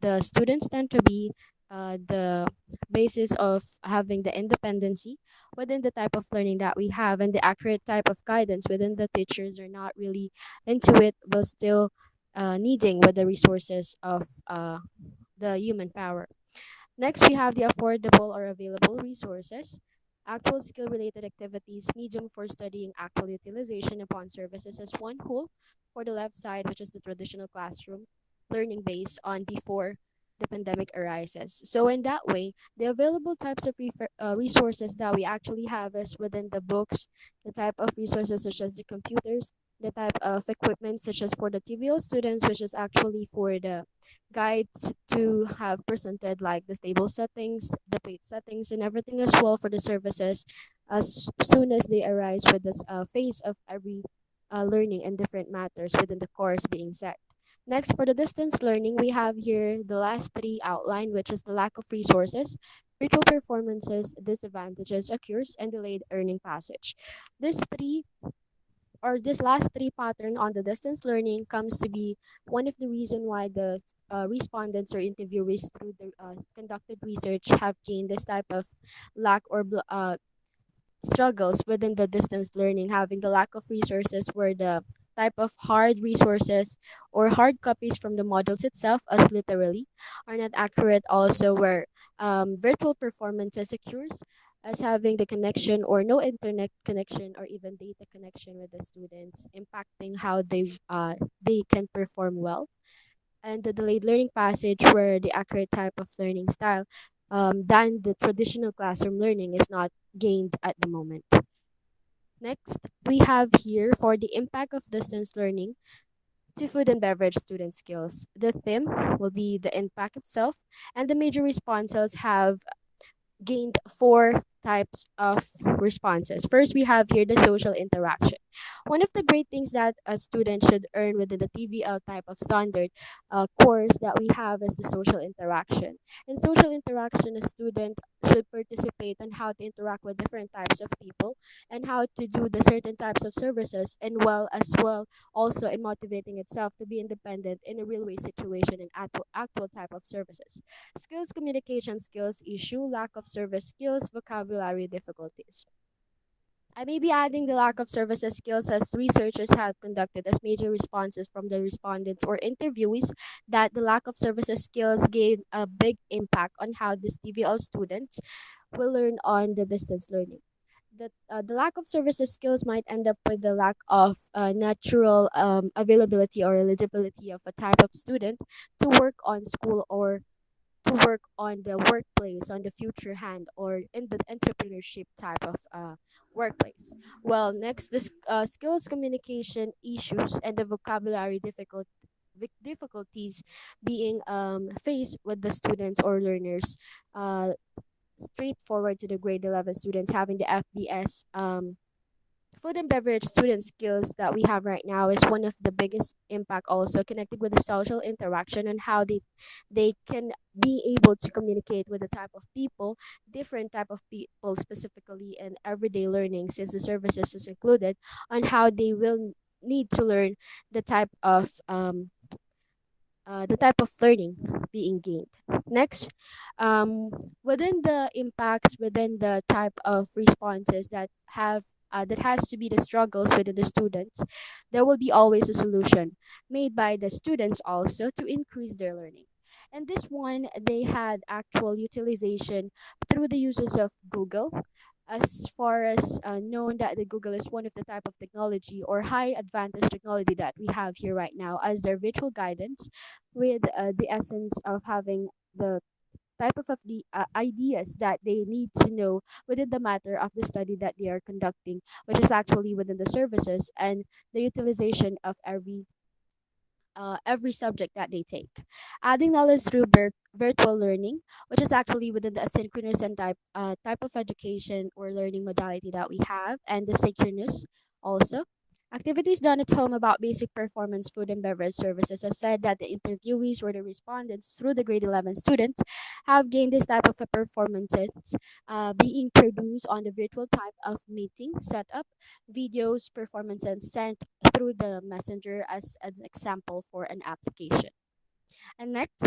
the students tend to be the basis of having the independency within the type of learning that we have and the accurate type of guidance within the teachers are not really into it but still needing with the resources of the human power. Next, we have the affordable or available resources, actual skill related activities, medium for studying actual utilization upon services as one whole for the left side, which is the traditional classroom learning based on before the pandemic arises. So, in that way, the available types of resources that we actually have is within the books, the type of resources such as the computers, the type of equipment such as for the TVO students, which is actually for the guides to have presented like the stable settings, the plate settings, and everything as well for the services as soon as they arise with this phase of every learning and different matters within the course being set. Next, for the distance learning, we have here the last three outline, which is the lack of resources, virtual performances, disadvantages occurs, and delayed earning passage. This three or this last three pattern on the distance learning comes to be one of the reason why the respondents or interviewees through the conducted research have gained this type of lack or struggles within the distance learning, having the lack of resources where the type of hard resources or hard copies from the models itself as literally are not accurate also where virtual performances occurs as having the connection or no internet connection or even data connection with the students impacting how they can perform well, and the delayed learning passage where the accurate type of learning style than the traditional classroom learning is not gained at the moment. Next, we have here for the impact of distance learning to food and beverage student skills. The theme will be the impact itself, and the major responses have gained four types of responses. First, we have here the social interaction. One of the great things that a student should earn within the TVL type of standard course that we have is the social interaction. In social interaction, a student should participate on how to interact with different types of people and how to do the certain types of services, and well also in motivating itself to be independent in a real way situation and actual type of services. Skills, communication skills issue, lack of service skills, vocabulary difficulties. I may be adding the lack of services skills as researchers have conducted as major responses from the respondents or interviewees that the lack of services skills gave a big impact on how these TVL students will learn on the distance learning. The lack of services skills might end up with the lack of natural availability or eligibility of a type of student to work on school or to work on the workplace, on the future hand, or in the entrepreneurship type of workplace. Well, next, the skills, communication issues, and the vocabulary difficulties being faced with the students or learners. Straightforward to the grade 11 students having the FBS food and beverage student skills that we have right now is one of the biggest impact also connected with the social interaction and how they can be able to communicate with the type of people, different type of people specifically in everyday learning since the services is included on how they will need to learn the type of learning being gained. Next, um, within the impacts, within the type of responses that has to be the struggles within the students, there will be always a solution made by the students also to increase their learning. And this one, they had actual utilization through the uses of Google, as far as known that the Google is one of the type of technology or high advantage technology that we have here right now as their virtual guidance with the essence of having the type of the ideas that they need to know within the matter of the study that they are conducting, which is actually within the services and the utilization of every subject that they take. Adding knowledge through virtual learning, which is actually within the asynchronous and type of education or learning modality that we have, and the synchronous also. Activities done at home about basic performance food and beverage services has said that the interviewees or the respondents through the grade 11 students have gained this type of a performances being produced on the virtual type of meeting setup, videos, performances sent through the messenger as an example for an application. And next,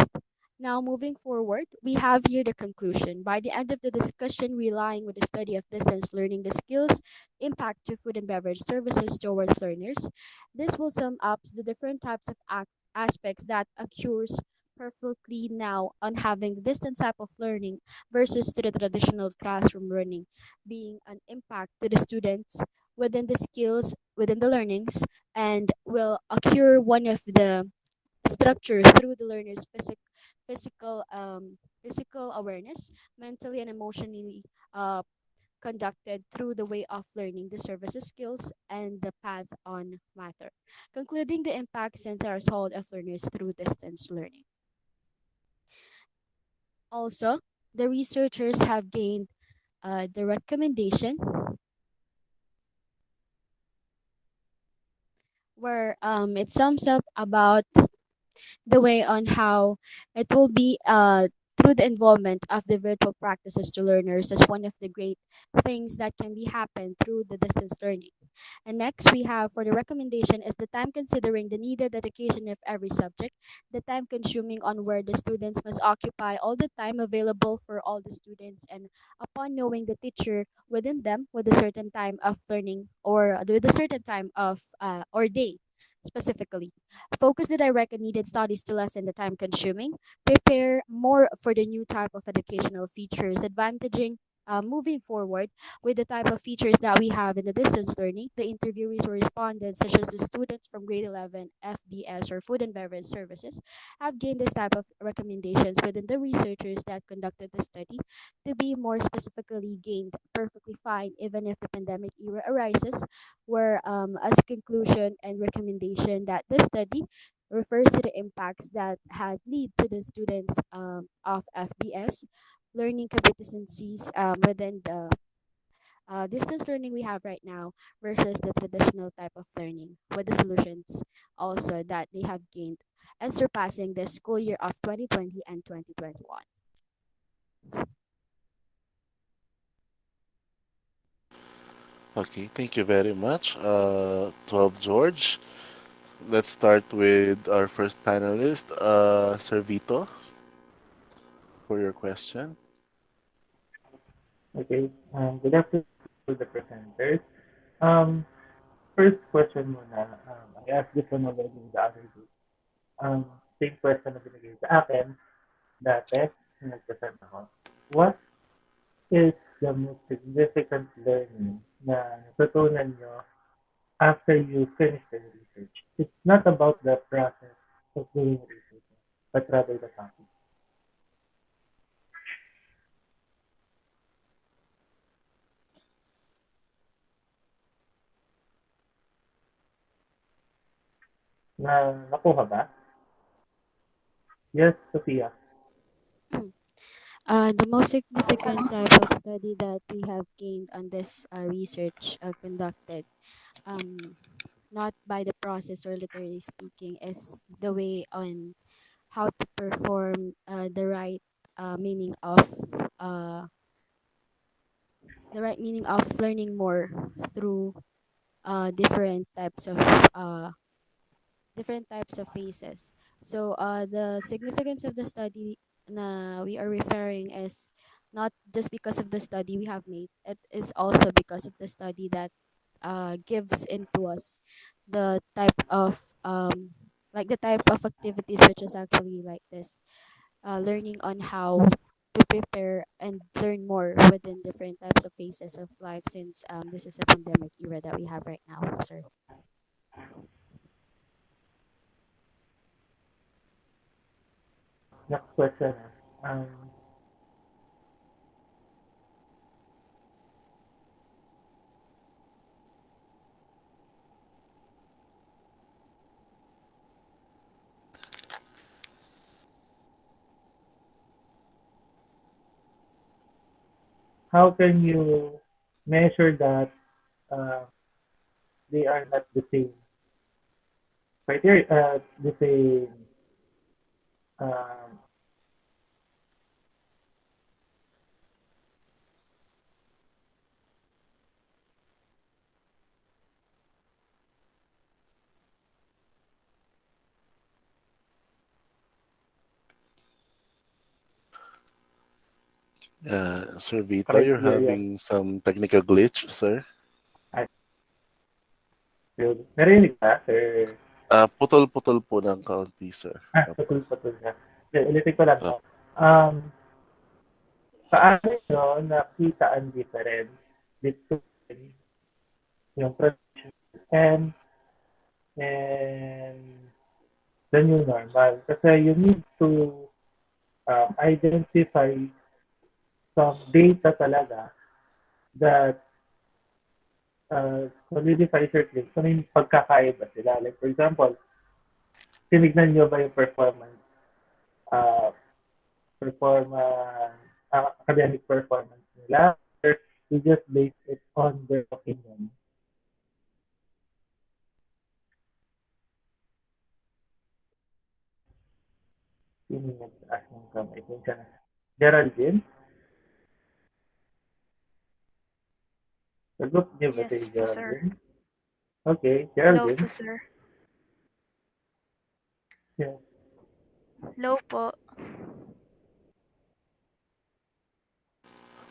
now moving forward, we have here the conclusion. By the end of the discussion, relying with the study of distance learning, the skills impact to food and beverage services towards learners. This will sum up the different types of aspects that occurs perfectly now on having the distance type of learning versus to the traditional classroom learning, being an impact to the students within the skills, within the learnings, and will occur one of the structure through the learner's physical physical awareness, mentally and emotionally uh, conducted through the way of learning the services skills and the path on matter. Concluding the impacts and threshold of learners through distance learning. Also, the researchers have gained the recommendation where it sums up about the way on how it will be through the involvement of the virtual practices to learners as one of the great things that can be happen through the distance learning. And next we have for the recommendation is the time considering the needed dedication of every subject, the time consuming on where the students must occupy all the time available for all the students, and upon knowing the teacher within them with a certain time of learning or with a certain time of or day specifically. Focus the direct and needed studies to lessen the time consuming. Prepare more for the new type of educational features, advantaging moving forward with the type of features that we have in the distance learning. The interviewees or respondents, such as the students from grade 11, FBS, or food and beverage services, have gained this type of recommendations within the researchers that conducted the study to be more specifically gained perfectly fine, even if the pandemic era arises, where as conclusion and recommendation that this study refers to the impacts that had lead to the students of FBS learning competencies within the distance learning we have right now versus the traditional type of learning, with the solutions also that they have gained and surpassing the school year of 2020 and 2021. Okay, thank you very much, 12 George. Let's start with our first panelist, Sir Vito, for your question. Okay. Good afternoon to the presenters. Um, First question muna. I asked this one already in the other group. Same question na binigay sa akin dati nung nag-present ako. What is the most significant learning na natutunan nyo after you finish the research? It's not about the process of doing research, but rather the topic. Nakuha ba? Yes, Sophia. The most significant type of study that we have gained on this research conducted, um, not by the process or literally speaking, is the way on how to perform meaning of uh, the right meaning of learning more through uh, different types of phases. So the significance of the study na we are referring is not just because of the study we have made. It is also because of the study that gives into us the type of the type of activities which is actually like this, learning on how to prepare and learn more within different types of phases of life, since this is a pandemic era that we have right now, sir. Next question. How can you measure that uh, they are not the same criteria, the same um, Sir Vito, you're criteria? having some technical glitch, sir. At narinig ba, sir? Putol-putol po ng kaunti, sir. Opo. Patul-patul na. Ulitin ko lang. Opo. Paano nyo nakita ang difference between yung traditional and the new normal? Kasi you need to identify some data talaga that solidifies your claim kung yung pagkakaiba sila. Like for example, tinignan nyo ba yung uh, performance, academic performance nila, or you just base it on their opinion? Sino nag-ask ng kamay? Kung siya na. Geraldine? Sagot niyo ba Yes si po, sir. Geraldine? Okay, Hello Geraldine. po, sir. Yes. Hello po.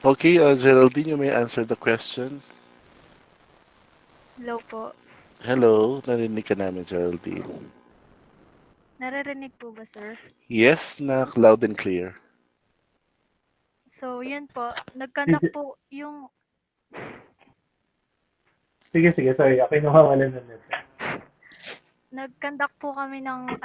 Okay, Geraldine, you may answer the question. Hello po. Hello, narinig ka namin, Geraldine. Naririnig po ba, sir? Yes, na loud and clear. So, yun po. Nagkanak po yung... Sige, sorry. Ako yung nawawalan ng net. Nag-conduct po kami ng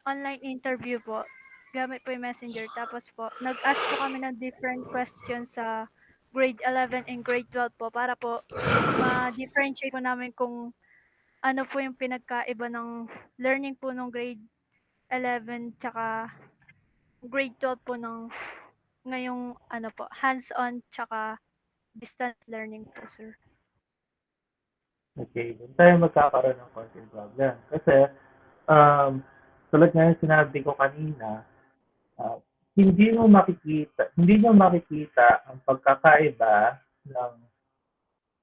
online interview po. Gamit po yung messenger. Tapos po, nag-ask po kami ng different questions sa grade 11 and grade 12 po para po ma-differentiate po namin kung ano po yung pinagkaiba ng learning po ng grade 11 tsaka grade 12 po ng ngayong hands-on tsaka distance learning po, sir. Okay, doon tayo magkakaroon ng konting problem. Kasi, tulad nga yung sinabi ko kanina, ah, hindi mo makikita ang pagkakaiba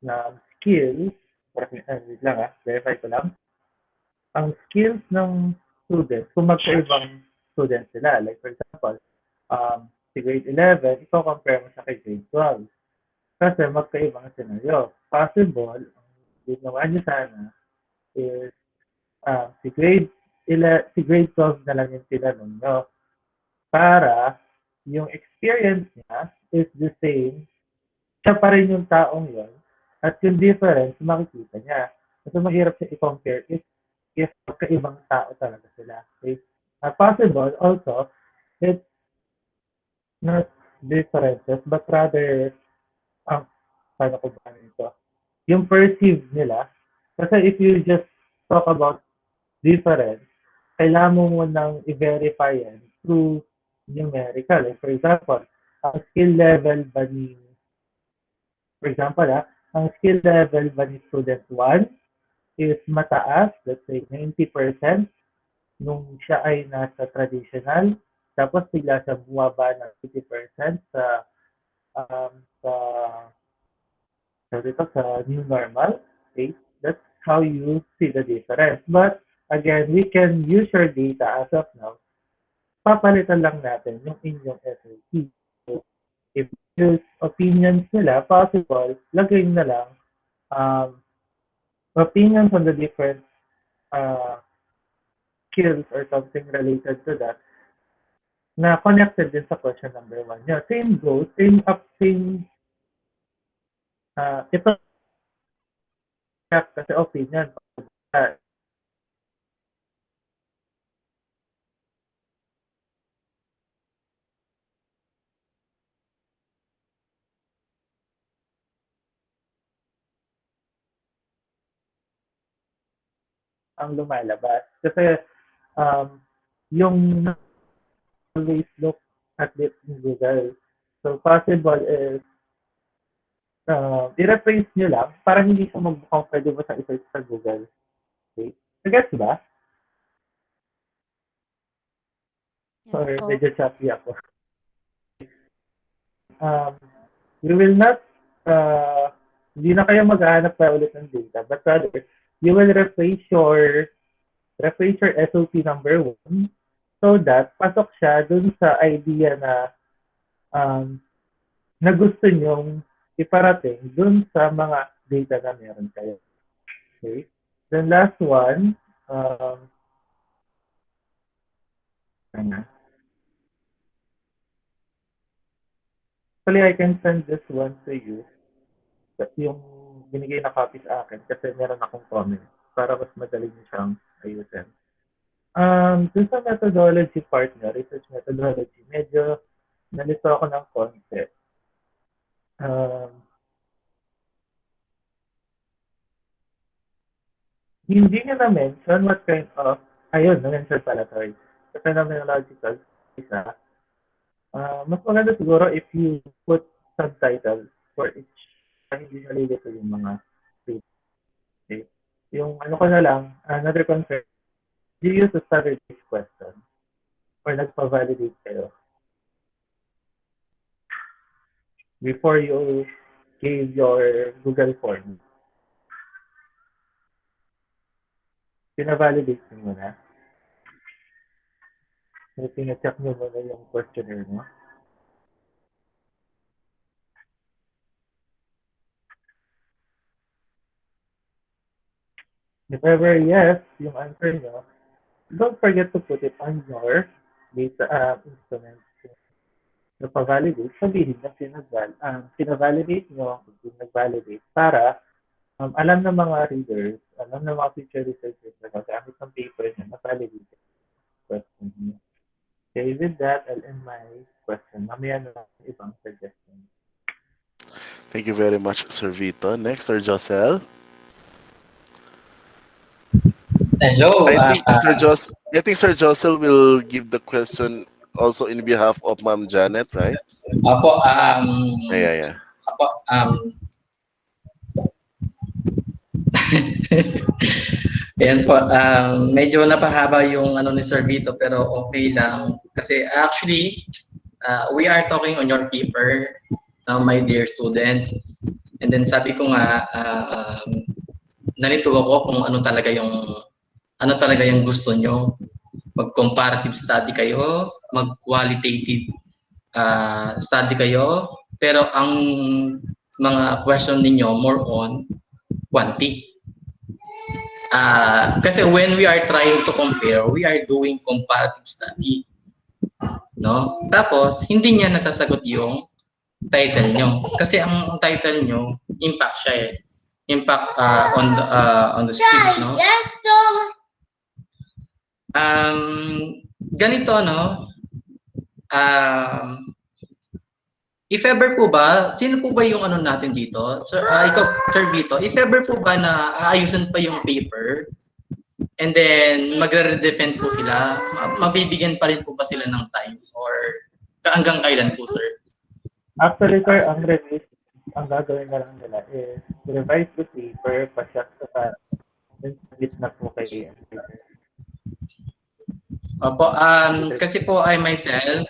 ng skills. Wait lang verify ko lang. Ang skills ng students, kung magkaibang students sila. Like for example, si grade 11, ito compare mo sa kay grade 12. Kasi magkaibang scenario. Possible, ang ginawa niyo sana is si grade 12 na lang yung tinanong nyo para yung experience niya is the same, siya pa rin yung taong yon at yung difference makikita niya. Kasi mahirap siya i-compare if magkaibang tao talaga sila. Okay? Possible also, it's not differences but rather paano ko ba ito? Yung perceive nila. Kasi if you just talk about difference, kailangan mo munang i-verify yan through numerical. Like for example, ang skill level ba ni, for example, ang skill level ba ni student 1 is mataas, let's say 90%, nung siya ay nasa traditional, tapos bigla siya bumaba ng 80% um, sa sa new normal. Okay? That's how you see the difference. But again, we can use your data as of now. Papalitan lang natin yung inyong SAT. So, if use opinions nila, possible, lagay na lang um, opinions on the different uh, skills or something related to that na connected din sa question number 1 nyo. Same goes, ito kasi opinion. Uh, ang lumalabas. Kasi yung always look at it in Google. So possible is i-replace nyo lang para hindi siya mag-mukhang pwede mo sa i-search sa Google. Okay? Nagets ba? Yes Or po. medyo choppy ako. Um, you will not, hindi na kayo maghahanap pa ulit ng data, but rather, you will replace your SOP number 1 so that pasok siya dun sa idea um, na gusto nyong iparating dun sa mga data na meron kayo. Okay? Then last one, ano? Actually, I can send this one to you. Yung binigay na copy sa akin kasi meron akong comment para mas madali niyo siyang ayusin. Dun sa methodology part niya, research methodology, medyo nalito ako ng konti. Hindi niya na-mention what kind of, ayun, na-mention pala, sorry. Sa phenomenological, isa, mas maganda siguro if you put subtitles for each, hindi nalilito yung mga states. Okay? Yung ano ko na lang, another concern, you use a standard-based question or nagpa-validate kayo before you gave your Google form. Pina-validate nyo muna. Pina-check nyo muna yung questionnaire mo. If ever yes, yung answer nyo, don't forget to put it on your data instrument. So, pa-validate, sabihin na pina-validate nyo kung nag-validate para alam ng mga readers, alam ng mga future researchers na magamit ng paper nyo na validate question nyo. Okay, with that, I'll end my question. Mamaya na lang ibang suggestion. Thank you very much, Sir Vito. Next, Sir Josel. Hello. I think Sir Josel will give the question also in behalf of Ma'am Janet, right? Apo, Yeah. Apo, Ayan po, medyo napahaba yung ano ni Sir Vito pero okay lang. Kasi actually, we are talking on your paper, my dear students. And then sabi ko nga, nalito ako kung ano talaga yung gusto nyo. Mag-comparative study kayo, mag-qualitative study kayo, pero ang mga question ninyo more on quanti. Kasi when we are trying to compare, we are doing comparative study. No? Tapos, hindi niya nasasagot yung title nyo. Kasi ang title nyo, impact siya eh. Impact on the skills, no? Ganito, no? If ever po ba, sino po ba yung ano natin dito? Sir, ikaw, Sir Vito, if ever po ba na aayusin pa yung paper, and then magre-redefend po sila, mabibigyan pa rin po ba sila ng time? Or hanggang kailan po, sir? Actually, sir, ang gagawin na lang nila is revise the paper, pa-check sa then submit na po kay editor. Opo, kasi po I myself,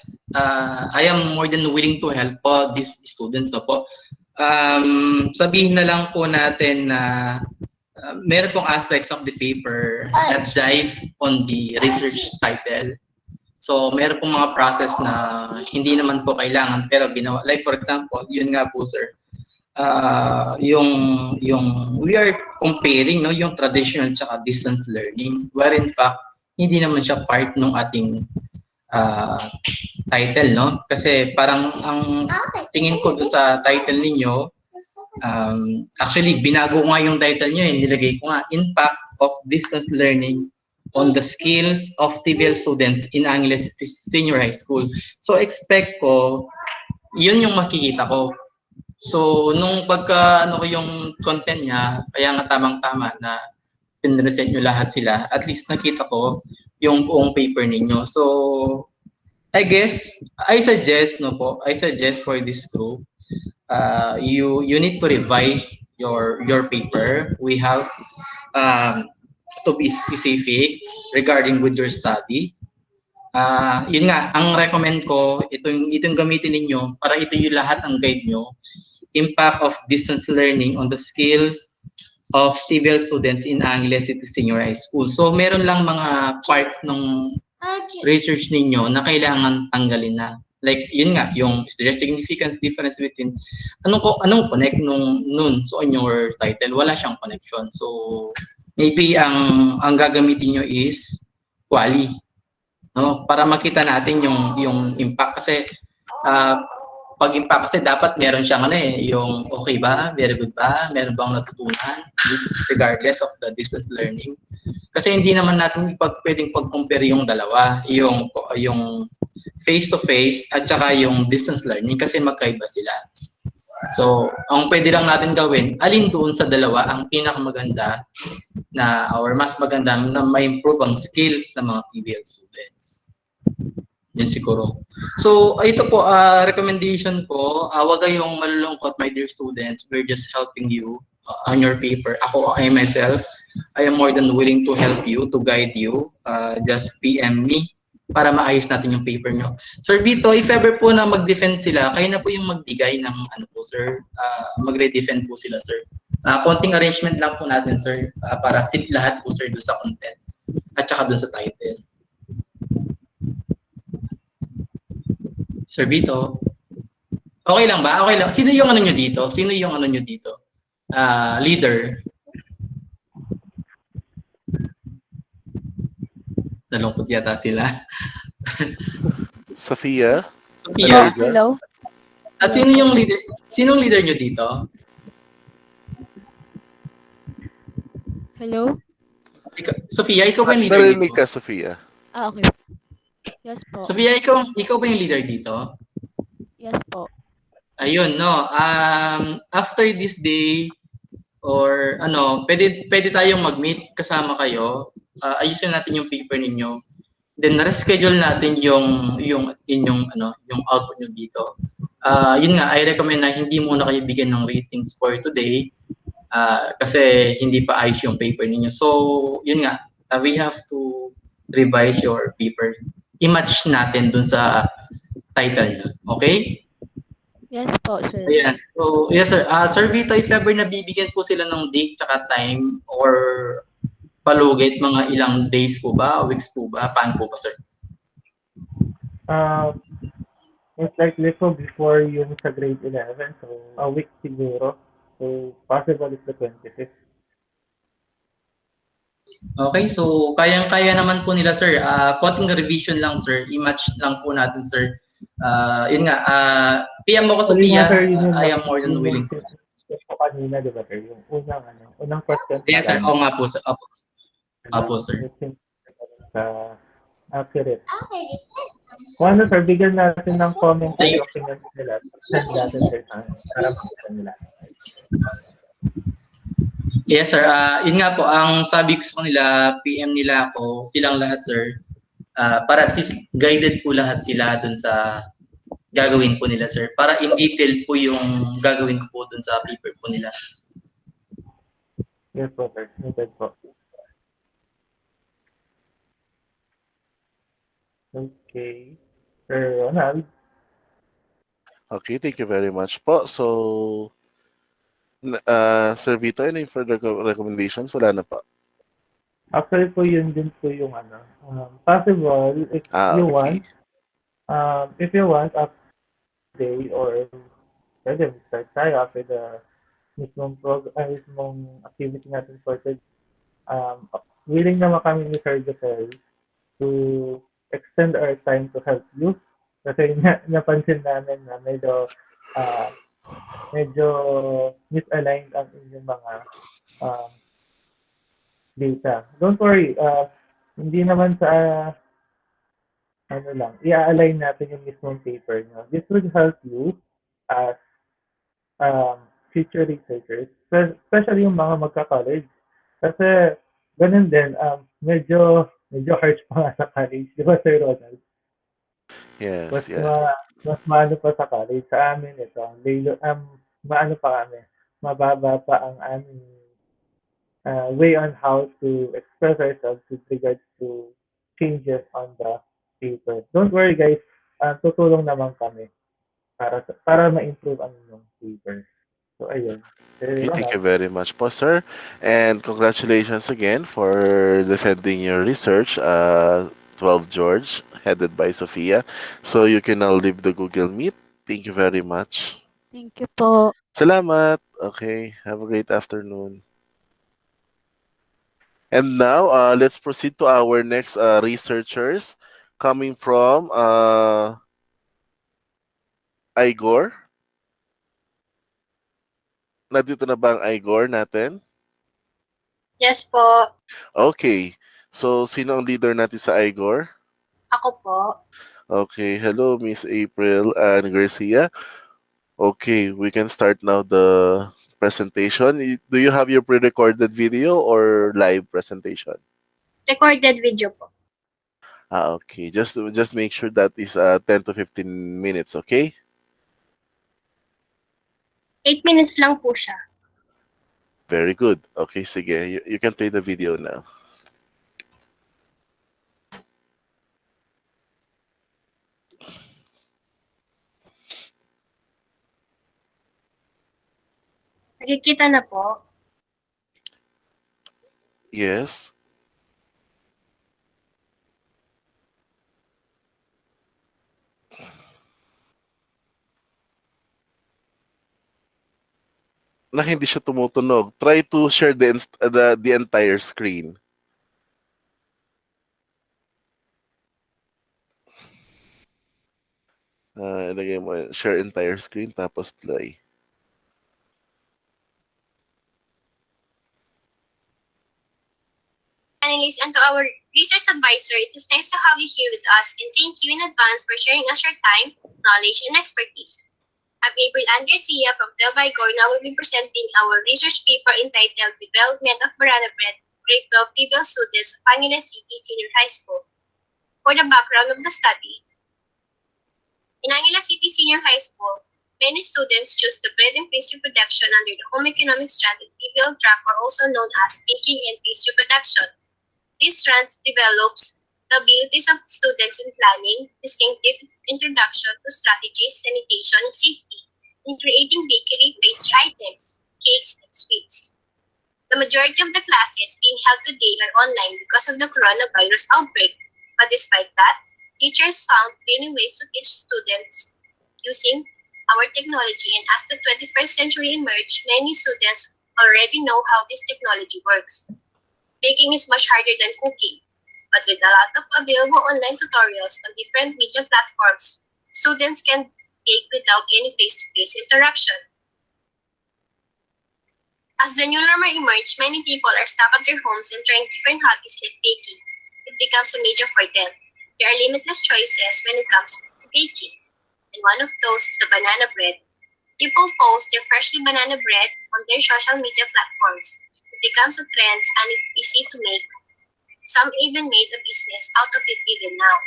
I am more than willing to help po these students no po. Sabihin na lang po natin na meron pong aspects of the paper that dive on the research title. So meron pong mga process na hindi naman po kailangan pero ginawa. Like for example, yun nga po sir, yung we are comparing no yung traditional tsaka distance learning where in fact hindi naman siya part ng ating title, no? Kasi parang ang tingin ko doon sa title ninyo, actually binago ko nga yung title nyo, nilagay ko nga, Impact of Distance Learning on the Skills of TVL Students in Angeles Senior High School. So expect ko, yun yung makikita ko. So nung pagka ano ko yung content niya, kaya nga tamang-tama na pinresent nyo lahat sila, at least nakita ko yung buong paper ninyo. So, I guess, I suggest for this group, you need to revise your paper. We have to be specific regarding with your study. Yun nga, ang recommend ko, itong gamitin ninyo para ito yung lahat ang guide nyo. Impact of distance learning on the skills of TVL students in Angeles City Senior High School. So meron lang mga parts ng research ninyo na kailangan tanggalin na. Like yun nga, yung is there a significant difference between anong connect nun so on your title, wala siyang connection. So maybe ang gagamitin nyo is quali. No? Para makita natin yung impact kasi pag-impact kasi dapat meron siyang yung okay ba, very good ba, meron bang natutunan regardless of the distance learning. Kasi hindi naman natin pwedeng pag-compare yung dalawa, yung face-to-face at saka yung distance learning kasi magkaiba sila. So, ang pwede lang natin gawin, alin doon sa dalawa ang pinakamaganda na or mas maganda na ma-improve ang skills ng mga PBL students. Yan siguro. So, ito po, recommendation ko, wag kayong malulungkot, my dear students. We're just helping you on your paper. I myself, I am more than willing to help you, to guide you. Just PM me para maayos natin yung paper nyo. Sir Vito, if ever po na mag-defend sila, kayo na po yung magbigay ng sir. Magre-defend po sila, sir. Konting arrangement lang po natin, sir, para fit lahat po, sir, doon sa content at saka doon sa title. Sir Vito. Okay lang ba? Okay lang. Sino yung ano nyo dito? Leader. Nalungkot yata sila. Sophia? Hello? Sino yung leader? Sinong leader nyo dito? Hello? Sophia, ikaw ba yung leader Narinig dito? ka, Sophia. Okay. Yes po. Sophia, ikaw ba yung leader dito? Yes po. Ayun, no. After this day, or pwede tayong mag-meet kasama kayo. Ayusin natin yung paper ninyo. Then reschedule natin yung inyong yung output nyo dito. Yun nga, I recommend na hindi muna kayo bigyan ng ratings for today kasi hindi pa ayos yung paper ninyo. So, yun nga, we have to revise your paper. I-match natin dun sa title niya. Okay? Yes po, sir. Ayan. So, yes sir. Sir Vito, if ever nabibigyan po sila ng date tsaka time or palugit, mga ilang days po ba? Weeks po ba? Paano po ba, sir? Most likely po before yung sa grade 11, so a week siguro. So, possible is the 25th. Okay, so kayang-kaya naman po nila, sir. Konting revision lang, sir. I-match lang po natin, sir. Yun nga, PM mo ko, Actually nga, Sophia. sir, yun yung I am more than yun yung willing to. tip ko kanina, di ba, sir? Yung unang question pa Yes, sir. lang. Oo nga po, sir. Opo, sir. Sa accurate. Kung ano, sir, bigyan natin ng commentary opinions nila. Send natin, sir, para makita nila. Yes, sir. Yun nga po, ang sabi ko sa kanila, PM nila ako, silang lahat, sir. Para at least guided po lahat sila dun sa gagawin po nila, sir. Para in detail po yung gagawin ko po dun sa paper po nila. Yes po, sir. Noted po. Okay. Sir Ronald? Okay, thank you very much po. So, Sir Vito, any further recommendations? Wala na po. Actually po, yun din po yung possible if you Okay. if you want after day or pwede start tayo after the mismong activity natin for today. Willing naman kami ni Sir Giselle to extend our time to help you kasi napansin namin na medyo misaligned ang inyong mga data. Don't worry, hindi naman sa i-align natin yung mismong paper nyo. This would help you as future researchers, especially yung mga magka-college. Kasi ganun din, medyo harsh pa nga sa college, di ba, Sir Ronald? Yes, yeah. Mas maano pa sa college. Sa amin ito, maano pa kami, mababa pa ang aming way on how to express ourselves with regards to changes on the paper. Don't worry guys, tutulong naman kami para ma-improve ang inyong paper. So ayun. Okay, thank you very much po, sir. And congratulations again for defending your research, 12 George, headed by Sophia. So you can now leave the Google Meet. Thank you very much. Thank you po. Salamat. Okay, have a great afternoon. And now, let's proceed to our next researchers coming from Igor. Nandito na ba ang Igor natin? Yes po. Okay. So, sino ang leader natin sa Igor? Ako po. Okay. Hello, Miss April and Garcia. Okay, we can start now the presentation. Do you have your pre-recorded video or live presentation? Recorded video po. Okay. Just make sure that is 10 to 15 minutes, okay? 8 minutes lang po siya. Very good. Okay, sige. You can play the video now. Nakikita na po. Yes. Na hindi siya tumutunog. Try to share the entire screen. Ilagay mo, share entire screen, tapos play. Analysts and to our research advisor, it is nice to have you here with us and thank you in advance for sharing us your time, knowledge, and expertise. I'm April Ann Garcia from Telbigor. Now will be presenting our research paper entitled Development of Banana Bread, Grade 12 TVL Students of Angeles City Senior High School. For the background of the study, in Angeles City Senior High School, Many students choose the bread and pastry production under the home economics strand and trivial track, or also known as baking and pastry production. This strand develops the abilities of students in planning, distinctive introduction to strategies, sanitation, and safety, in creating bakery pastry items, cakes, and sweets. The majority of the classes being held today are online because of the coronavirus outbreak. But despite that, teachers found many ways to teach students using our technology, and as the 21st century emerged, many students already know how this technology works. Baking is much harder than cooking, but with a lot of available online tutorials on different media platforms, students can bake without any face-to-face interaction. As the new normal emerged, many people are stuck at their homes and trying different hobbies like baking. It becomes a major for them. There are limitless choices when it comes to baking, and one of those is the banana bread. People post their freshly banana bread on their social media platforms. It becomes a trend and it's easy to make. Some even made a business out of it even now.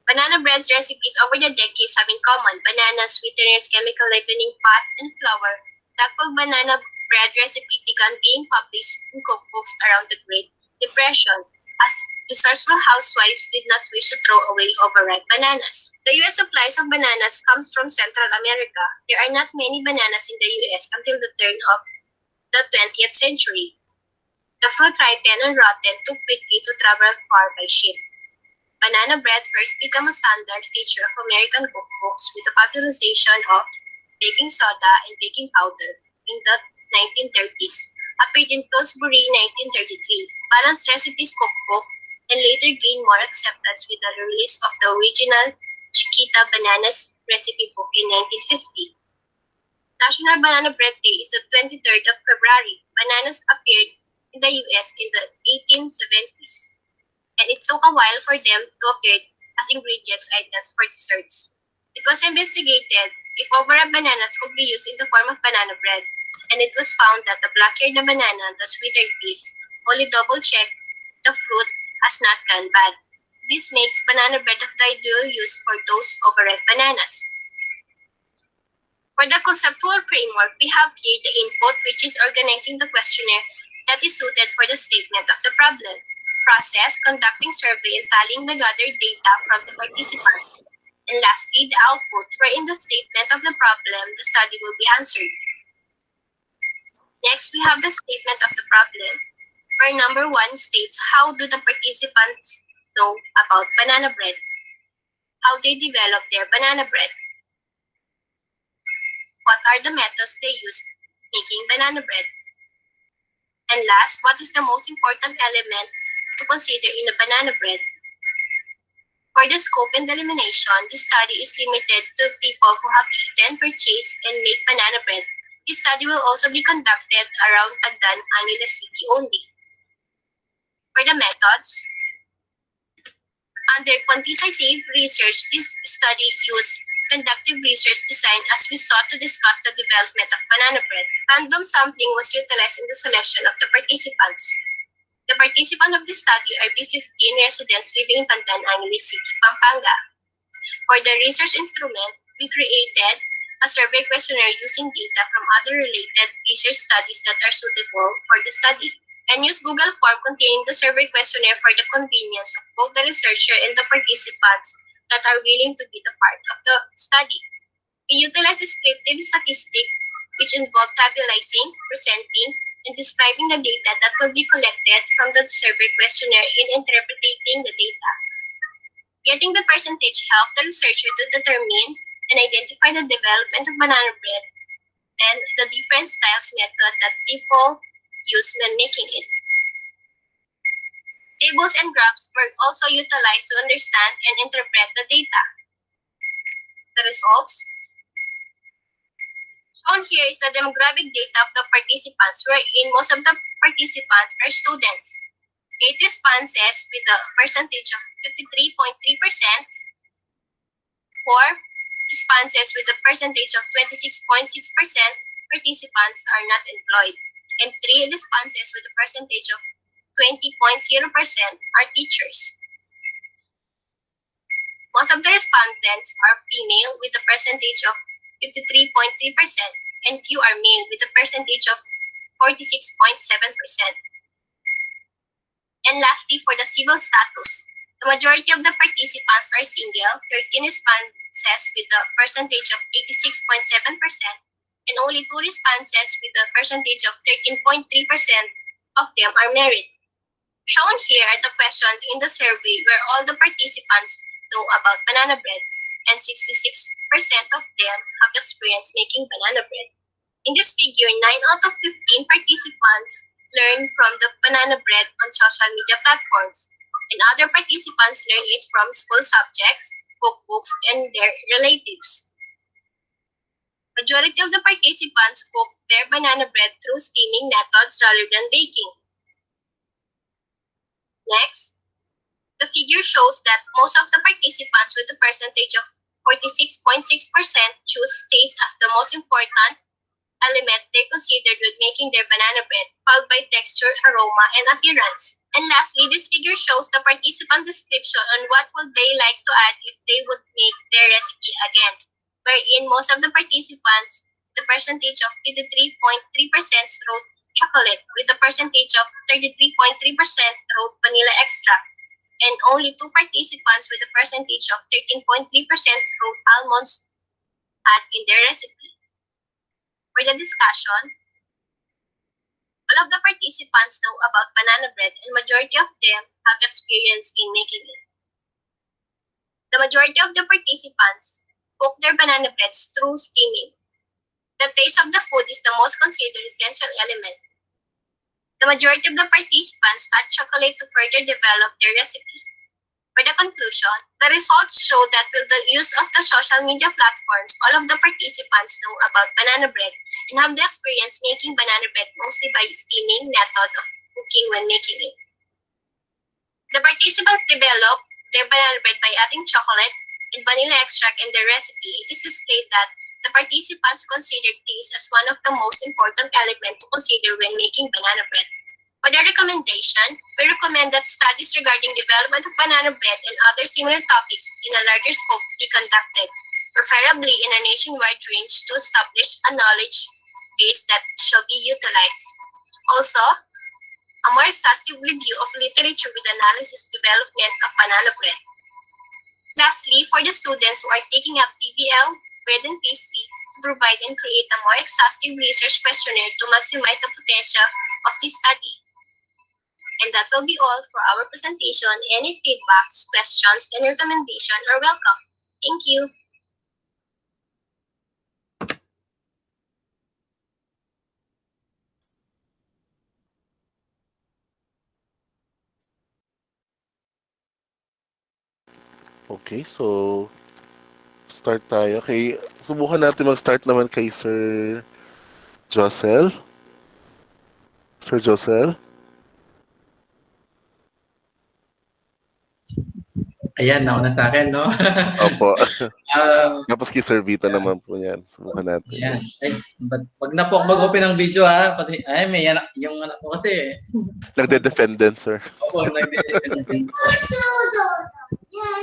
Banana bread's recipes over the decades have in common bananas, sweeteners, chemical leavening, fat, and flour. Tackle banana bread recipe began being published in cookbooks around the Great Depression, as resourceful housewives did not wish to throw away overripe bananas. The U.S. supplies of bananas comes from Central America. There are not many bananas in the U.S. until the turn of the 20th century. The fruit ripened and rotten too quickly to travel far by ship. Banana bread first became a standard feature of American cookbooks with the popularization of baking soda and baking powder in the 1930s, appeared in Pillsbury 1933, Balanced Recipes Cookbook, and later gained more acceptance with the release of the original Chiquita Bananas recipe book in 1950. National Banana Bread Day is the 23rd of February. Bananas appeared in the US in the 1870s, and it took a while for them to appear as ingredients items for desserts. It was investigated if overripe bananas could be used in the form of banana bread, and it was found that the blacker the banana, the sweeter it is. Only double-check the fruit as not gone bad. This makes banana bread of the ideal use for those overripe bananas. For the conceptual framework, we have here the input, which is organizing the questionnaire that is suited for the statement of the problem. Process, conducting survey and tallying the gathered data from the participants. And lastly, the output, wherein the statement of the problem, the study will be answered. Next, we have the statement of the problem, where number 1 states how do the participants know about banana bread, how they develop their banana bread, what are the methods they use making banana bread, and last, what is the most important element to consider in a banana bread. For the scope and elimination, this study is limited to people who have eaten, purchased, and make banana bread. This study will also be conducted around Tagdan, Angeles City only. For the methods, under quantitative research, this study used conductive research design as we sought to discuss the development of banana bread. Random sampling was utilized in the selection of the participants. The participants of the study are B15 residents living in Pandan, Angeles City, Pampanga. For the research instrument, we created a survey questionnaire using data from other related research studies that are suitable for the study, and use Google form containing the survey questionnaire for the convenience of both the researcher and the participants that are willing to be the part of the study. We utilize descriptive statistics, which involve tabulating, presenting, and describing the data that will be collected from the survey questionnaire in interpreting the data. Getting the percentage helped the researcher to determine and identify the development of banana bread and the different styles method that people use when making it. Tables and graphs were also utilized to understand and interpret the data. The results shown here is the demographic data of the participants, wherein most of the participants are students. 8 responses with a percentage of 53.3%, 4 responses with a percentage of 26.6%, participants are not employed, and 3 responses with a percentage of 20.0% are teachers. Most of the respondents are female with a percentage of 53.3%, and few are male with a percentage of 46.7%. And lastly, for the civil status, the majority of the participants are single, 13 responses with a percentage of 86.7%, and only 2 responses with a percentage of 13.3% of them are married. Shown here are the questions in the survey where all the participants know about banana bread, and 66% of them have experience making banana bread. In this figure, 9 out of 15 participants learn from the banana bread on social media platforms, and other participants learn it from school subjects, cookbooks, and their relatives. Majority of the participants cook their banana bread through steaming methods rather than baking. Next, the figure shows that most of the participants with a percentage of 46.6% choose taste as the most important element they considered when making their banana bread, followed by texture, aroma, and appearance. And lastly, this figure shows the participants' description on what would they like to add if they would make their recipe again, wherein most of the participants, the percentage of 53.3% wrote chocolate, with a percentage of 33.3% wrote vanilla extract, and only 2 participants with a percentage of 13.3% wrote almonds add in their recipe. For the discussion, all of the participants know about banana bread and majority of them have experience in making it. The majority of the participants cook their banana breads through steaming. The taste of the food is the most considered essential element. The majority of the participants add chocolate to further develop their recipe. For the conclusion, the results show that with the use of the social media platforms, all of the participants know about banana bread and have the experience making banana bread mostly by steaming method of cooking when making it. The participants develop their banana bread by adding chocolate and vanilla extract in their recipe. It is displayed that the participants considered taste as one of the most important elements to consider when making banana bread. For the recommendation, we recommend that studies regarding development of banana bread and other similar topics in a larger scope be conducted, preferably in a nationwide range to establish a knowledge base that shall be utilized. Also, a more exhaustive review of literature with analysis development of banana bread. Lastly, for the students who are taking up TVL, bread and pastry, to provide and create a more exhaustive research questionnaire to maximize the potential of this study. And that will be all for our presentation. Any feedbacks, questions, and recommendations are welcome. Thank you. Okay, so start tayo. Okay, subukan natin mag-start naman kay Sir Josel. Sir Josel? Ayan, nauna sa akin, no? Opo. Um, Tapos kay Sir Vita naman po yan. Subukan natin. Ayan. Ay, wag na po ako mag-open ng video ha. Kasi, may anak, yung anak ko kasi. Nagde-defend din, sir. Opo, nagde-defend din.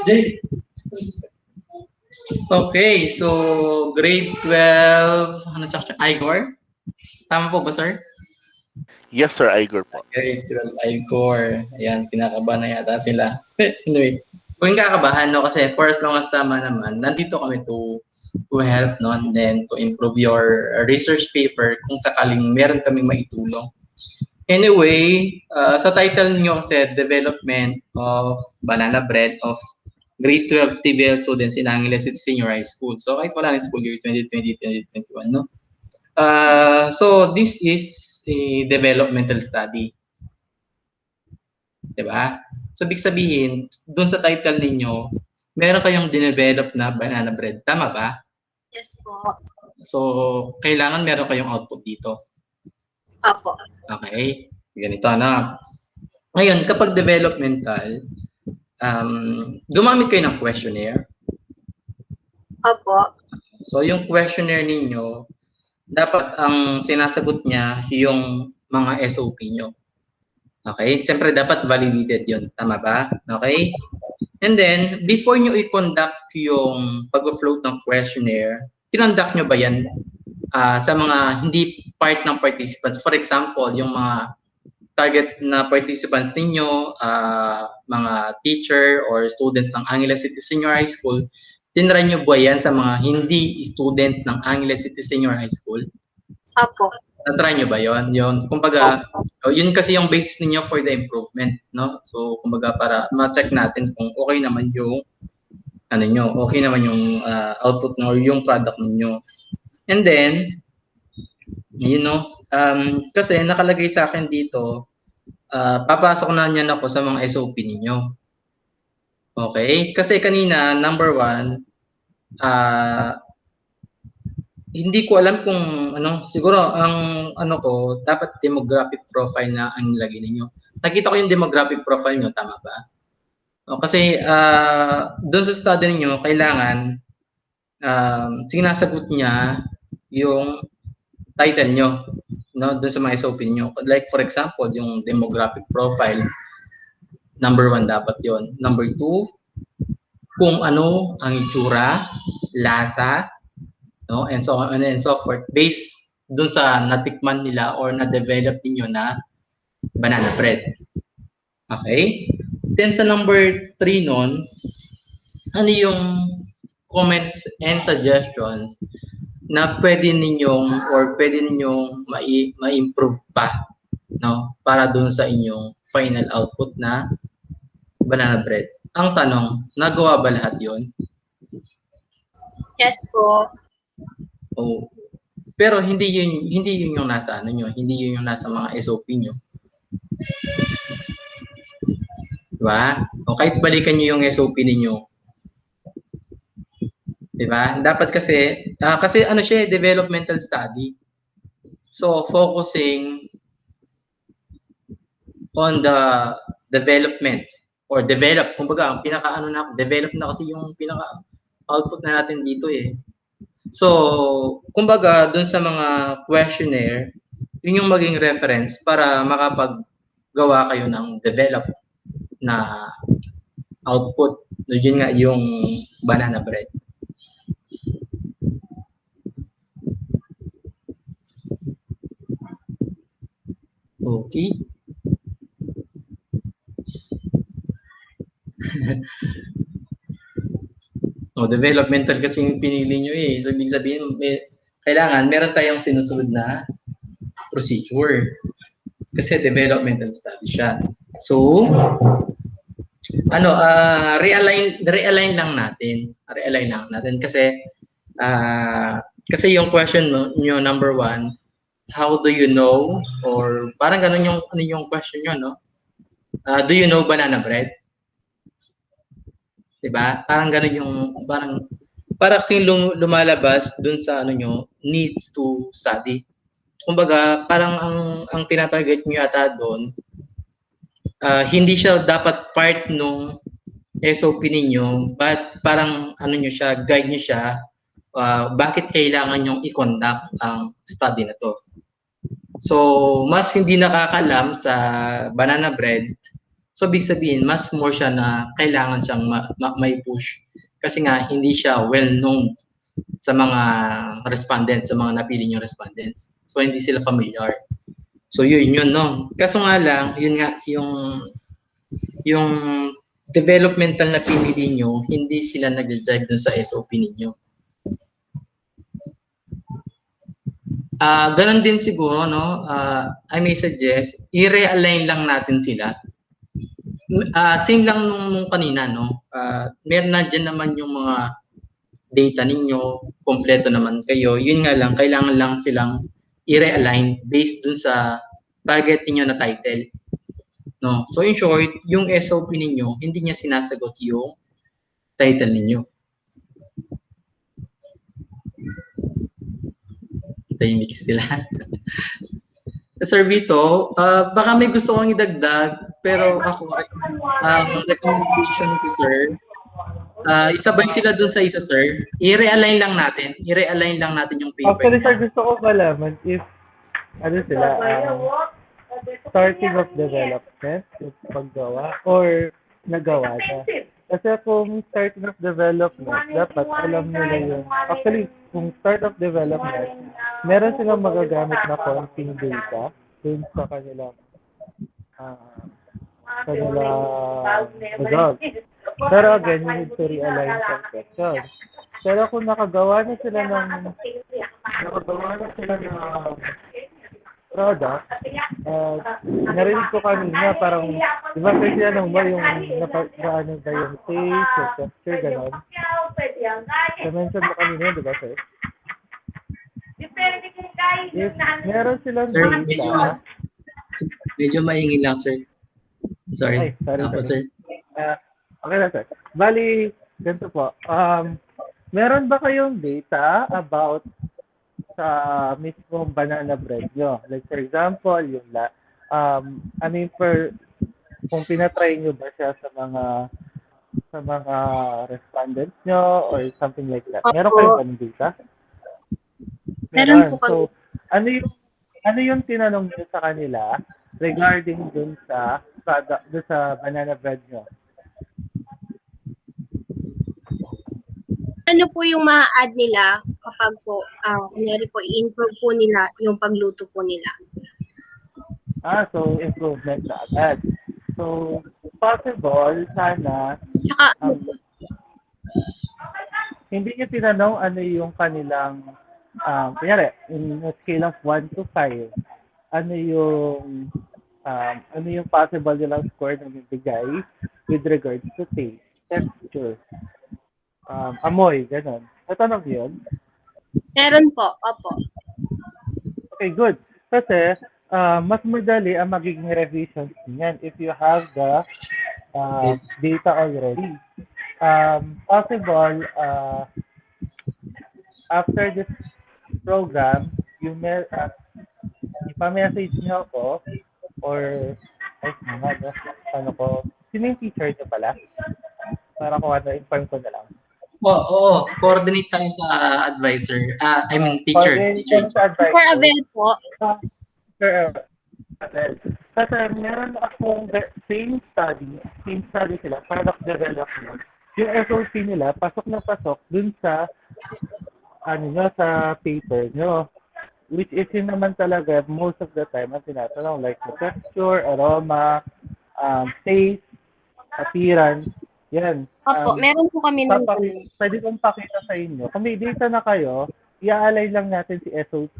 Jay! Okay, so grade 12, ano sa Igor? Tama po ba, sir? Yes, sir. Igor po. Grade 12, Igor. Ayan, kinakabahan na yata sila. Anyway, kung yung kakabahan, no, kasi for as long as tama naman, nandito kami to help, no, and then to improve your research paper kung sakaling meron kaming maitulong. Anyway, sa title niyo kasi, Development of Banana Bread of Grade 12 TVL students in Angeles City Senior High School. So, kahit wala na school year 2020-2021, no? So, this is a developmental study. Diba? So, ibig sabihin, dun sa title ninyo, meron kayong dinevelop na banana bread. Tama ba? Yes po. So, kailangan meron kayong output dito. Opo. Okay. Ganito na. Ngayon, kapag developmental, gumamit kayo ng questionnaire. Opo. So, yung questionnaire ninyo, dapat ang sinasagot niya yung mga SOP nyo. Okay? Siyempre, dapat validated yun. Tama ba? Okay? And then, before nyo i-conduct yung pag-float ng questionnaire, kinonduct nyo ba yan sa mga hindi part ng participants? For example, yung mga target na participants ninyo, mga teacher or students ng Angeles City Senior High School, tinry nyo ba yan sa mga hindi students ng Angeles City Senior High School? Apo. Na-try nyo ba yon? Yun, kumbaga, yun kasi yung basis ninyo for the improvement, no? So, kumbaga, para ma-check natin kung okay naman yung okay naman yung output nyo or yung product ninyo. And then, kasi nakalagay sa akin dito, papasok na niyan ako sa mga SOP ninyo. Okay? Kasi kanina, number 1, hindi ko alam kung siguro ang ko, dapat demographic profile na ang nilagay ninyo. Nakita ko yung demographic profile nyo, tama ba? Kasi doon sa study niyo kailangan sinasagot niya yung title nyo, no, doon sa mga SOP nyo. Like for example, yung demographic profile, number 1 dapat yon. Number 2, kung ano ang itsura, lasa, no, and so on and so forth, based doon sa natikman nila or na-develop niyo na banana bread. Okay? Then sa number 3 nun, ano yung comments and suggestions na pwede ninyong ma-improve pa, no, para doon sa inyong final output na banana bread. Ang tanong, nagawa ba lahat yon? Yes po. Oh. Pero hindi yun yung nasa hindi yun yung nasa mga SOP nyo. Diba? O kahit balikan nyo yung SOP ninyo. Diba? Dapat kasi siya, developmental study. So, focusing on the development or develop. Kumbaga, ang develop na kasi yung pinaka-output na natin dito eh. So, kumbaga, dun sa mga questionnaire, yun yung maging reference para makapaggawa kayo ng develop na output. Yun nga yung banana bread. Okay. Developmental kasi yung pinili nyo eh. So, ibig sabihin, kailangan meron tayong sinusunod na procedure. Kasi developmental study siya. So, realign lang natin. Realign lang natin kasi yung question nyo, number 1, how do you know, or parang ganun yung question nyo, no? Do you know banana bread? Diba? Parang ganun yung, parang kasing lumalabas dun sa needs to study. Kumbaga, parang ang tinatarget nyo yata doon, hindi siya dapat part nung SOP ninyo, but parang guide nyo siya, bakit kailangan nyong i-conduct ang study na to. So, mas hindi nakakalam sa banana bread. So, big sabihin, mas more siya na kailangan siyang may push. Kasi nga, hindi siya well-known sa mga respondents, sa mga napili niyong respondents. So, hindi sila familiar. So, yun, no? Kaso nga lang, yun nga, yung developmental na pinili nyo, hindi sila nag-jive dun sa SOP ninyo. Ganon din siguro, no? I may suggest, i-realign lang natin sila. Same lang nung kanina, no? Meron na dyan naman yung mga data ninyo, kompleto naman kayo. Yun nga lang, kailangan lang silang i-realign based dun sa target ninyo na title. No? So in short, yung SOP ninyo, hindi niya sinasagot yung title ninyo. Tahimik sila. Sir Vito, baka may gusto kong idagdag, pero ako, recommendation ko, sir, isabay sila dun sa isa, sir. I-realign lang natin yung paper. Actually, sir, gusto ko malaman if, starting of development, yung paggawa, or nagawa na. Kasi kung start of development, dapat alam nila yun. Actually, kung start of development, meron silang magagamit na konting data dun sa kanilang uh, result. Pero again, you need to realign some questions. Pero kung nakagawa na sila ng product, narinig ko kanina, parang, di ba kasi ano mo, yung ano ba yung taste, yung texture, gano'n. Na-mention mo kanina, di ba, sir? If meron silang Sir, medyo data, medyo maingin lang, sir. Sorry. ay, sorry, Ako, sorry. sir. Okay lang, sir. Bali, ganito po. Meron ba kayong data about sa mismong banana bread nyo? Like, for example, yung I mean, kung pinatry nyo ba siya sa mga respondents nyo or something like that. Meron Opo, kayong ganung data? meron po Meron. kami. So, ano yung tinanong nyo sa kanila regarding dun sa product, dun sa banana bread nyo? Ano po yung ma-add nila kapag po, kunyari po, i-improve po nila yung pagluto po nila. So improvement na agad. So, possible, sana, Tsaka, hindi niyo tinanong ano yung kanilang, kunyari, in a scale of 1 to 5, ano yung possible nilang score na bibigay with regards to taste, texture, amoy, gano'n. Natanong niyo yun? meron po, opo. Okay, good. Kasi, mas madali ang magiging revisions niyan if you have the data already. Possible, after this program, ipa-message niyo ako or, ay, mga, no? Ano ko, sino yung teacher niyo pala? Para ko inform ko na lang. Oo, coordinate tayo sa advisor. I mean, teacher. Coordinate sa advisor. Sir Abel po. Sir Abel. Kasi meron akong same study sila, product development. Yung SOP nila, pasok na pasok dun sa sa paper nyo. Which is yun naman talaga, most of the time, ang tinatanong, like the texture, aroma, taste, appearance, yan. Opo, meron po kami ng Pwede kong pakita sa inyo. Kung may data na kayo, i-align lang natin si SOP.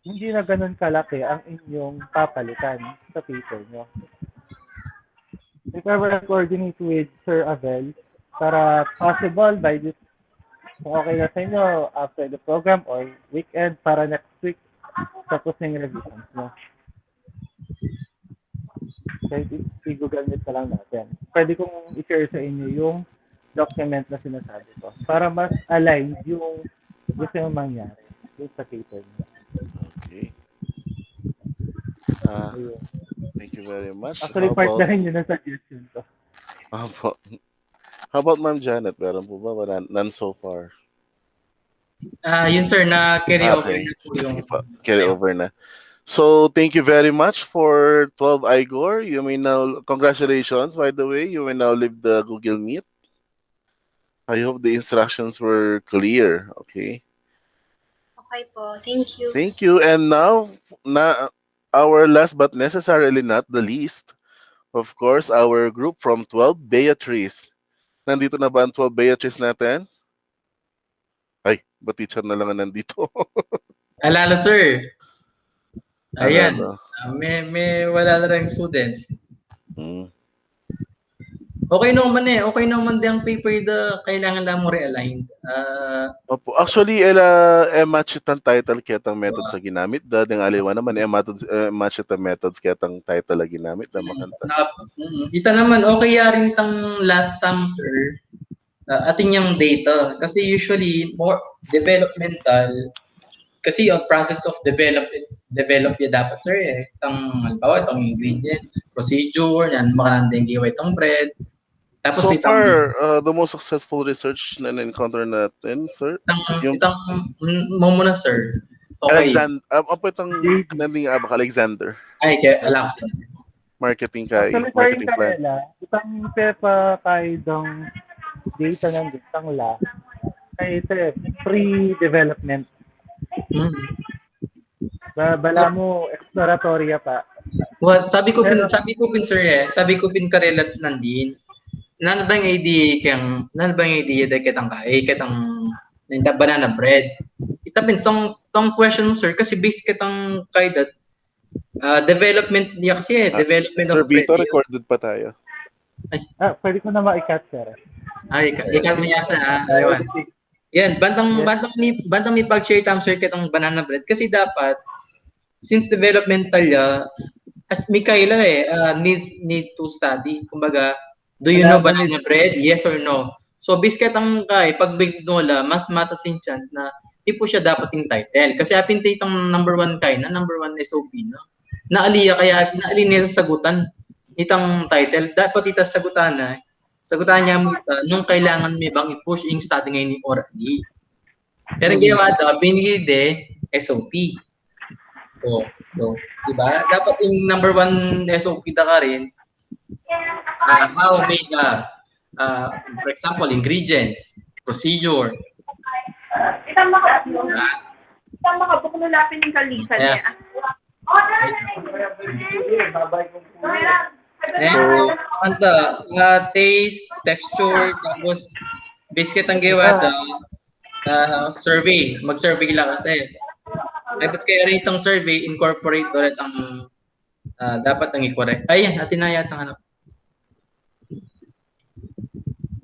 Hindi na ganun kalaki ang inyong papalitan sa paper nyo. If I will coordinate with Sir Abel, para possible by this, kung okay na sa inyo, after the program or weekend, para next week, tapos na yung revisions mo. Kahit i-google meet na lang natin. Pwede kong i-share sa inyo yung document na sinasabi ko para mas aligned yung gusto yung mangyari yung sa paper niyo. Okay. Thank you very much. Actually, part na rin yun ang suggestion ko. How about Ma'am Janet? Meron po ba? None so far. Yun sir, na carry over na po yung... Carry over na. So, thank you very much for 12 Igor. You may now, congratulations, by the way. You may now leave the Google Meet. I hope the instructions were clear. Okay. Okay po, thank you. Thank you. And now, our last but necessarily not the least, of course, our group from 12 Beatrice. Nandito na ba ang 12 Beatrice natin? Ay, ba teacher na lang ang nandito? Alala, sir. Ayan. Alala. May wala na rin students. Okay naman din ang paper kailangan lang mo realign. Opo. Actually, match it ang title kaya methods sa ginamit. Dadang aliwa naman, match it ang methods kaya title na ginamit na makanta. Ita naman, okay rin itang last time, sir. Atin yung data. Kasi usually, more developmental, kasi yung process of develop ya dapat, sir, eh. Halimbawa, itong ingredients, procedure, yan, makandang giwa itong bread. Tapos So far, the most successful research na na-encounter natin, sir? Itang muna, sir. Okay. Apa itong nanding Alexander? Ay, kaya Alexander. Actually, sorry marketing plan. Karela, itang PEPA kaidang data nandun, itang la, ay ito pre-development. Mm. Bala mo, exploratoria pa. Well, Pero, sabi ko pin sir sabi ko pin karelat nandin. Nan bang idea kang nan bang idea da kitang kai kitang ninda banana bread. Itapin tong question mo sir kasi based kitang kay that development niya kasi development Sir of bread Vito, yun. recorded pa tayo. pwede ko na ma-cut, sir. Ay, Ayan. ikat mo niya sa ayun. Yan, bantang may pag-share tam sir kitang banana bread kasi dapat since developmental ya at may kailan needs to study. Kumbaga, do you know Kailangan banana bread? Yes or no? So, biscuit ang kay, pag bignola, mas matas yung chance na di po siya dapat yung title. Kasi apin ang number one kay na, number one SOP, no? Naaliya, kaya naali niya sa sagutan. Itang title, dapat ita sagutan na, sagutan niya mo ita, nung kailangan may bang i-push yung study ngayon ni orally. Pero ang ginawa daw, binigay SOP. So, di ba? Dapat yung number one SOP da ka rin, how made for example, ingredients, procedure. Itang makabuklulapin yung kalisan Yeah. niya. Taste, texture, tapos biscuit ang gawa survey. Mag-survey lang kasi. Dapat kaya rin itong survey, incorporate ulit ang dapat ang i-correct. Ayan, atin na yata hanap.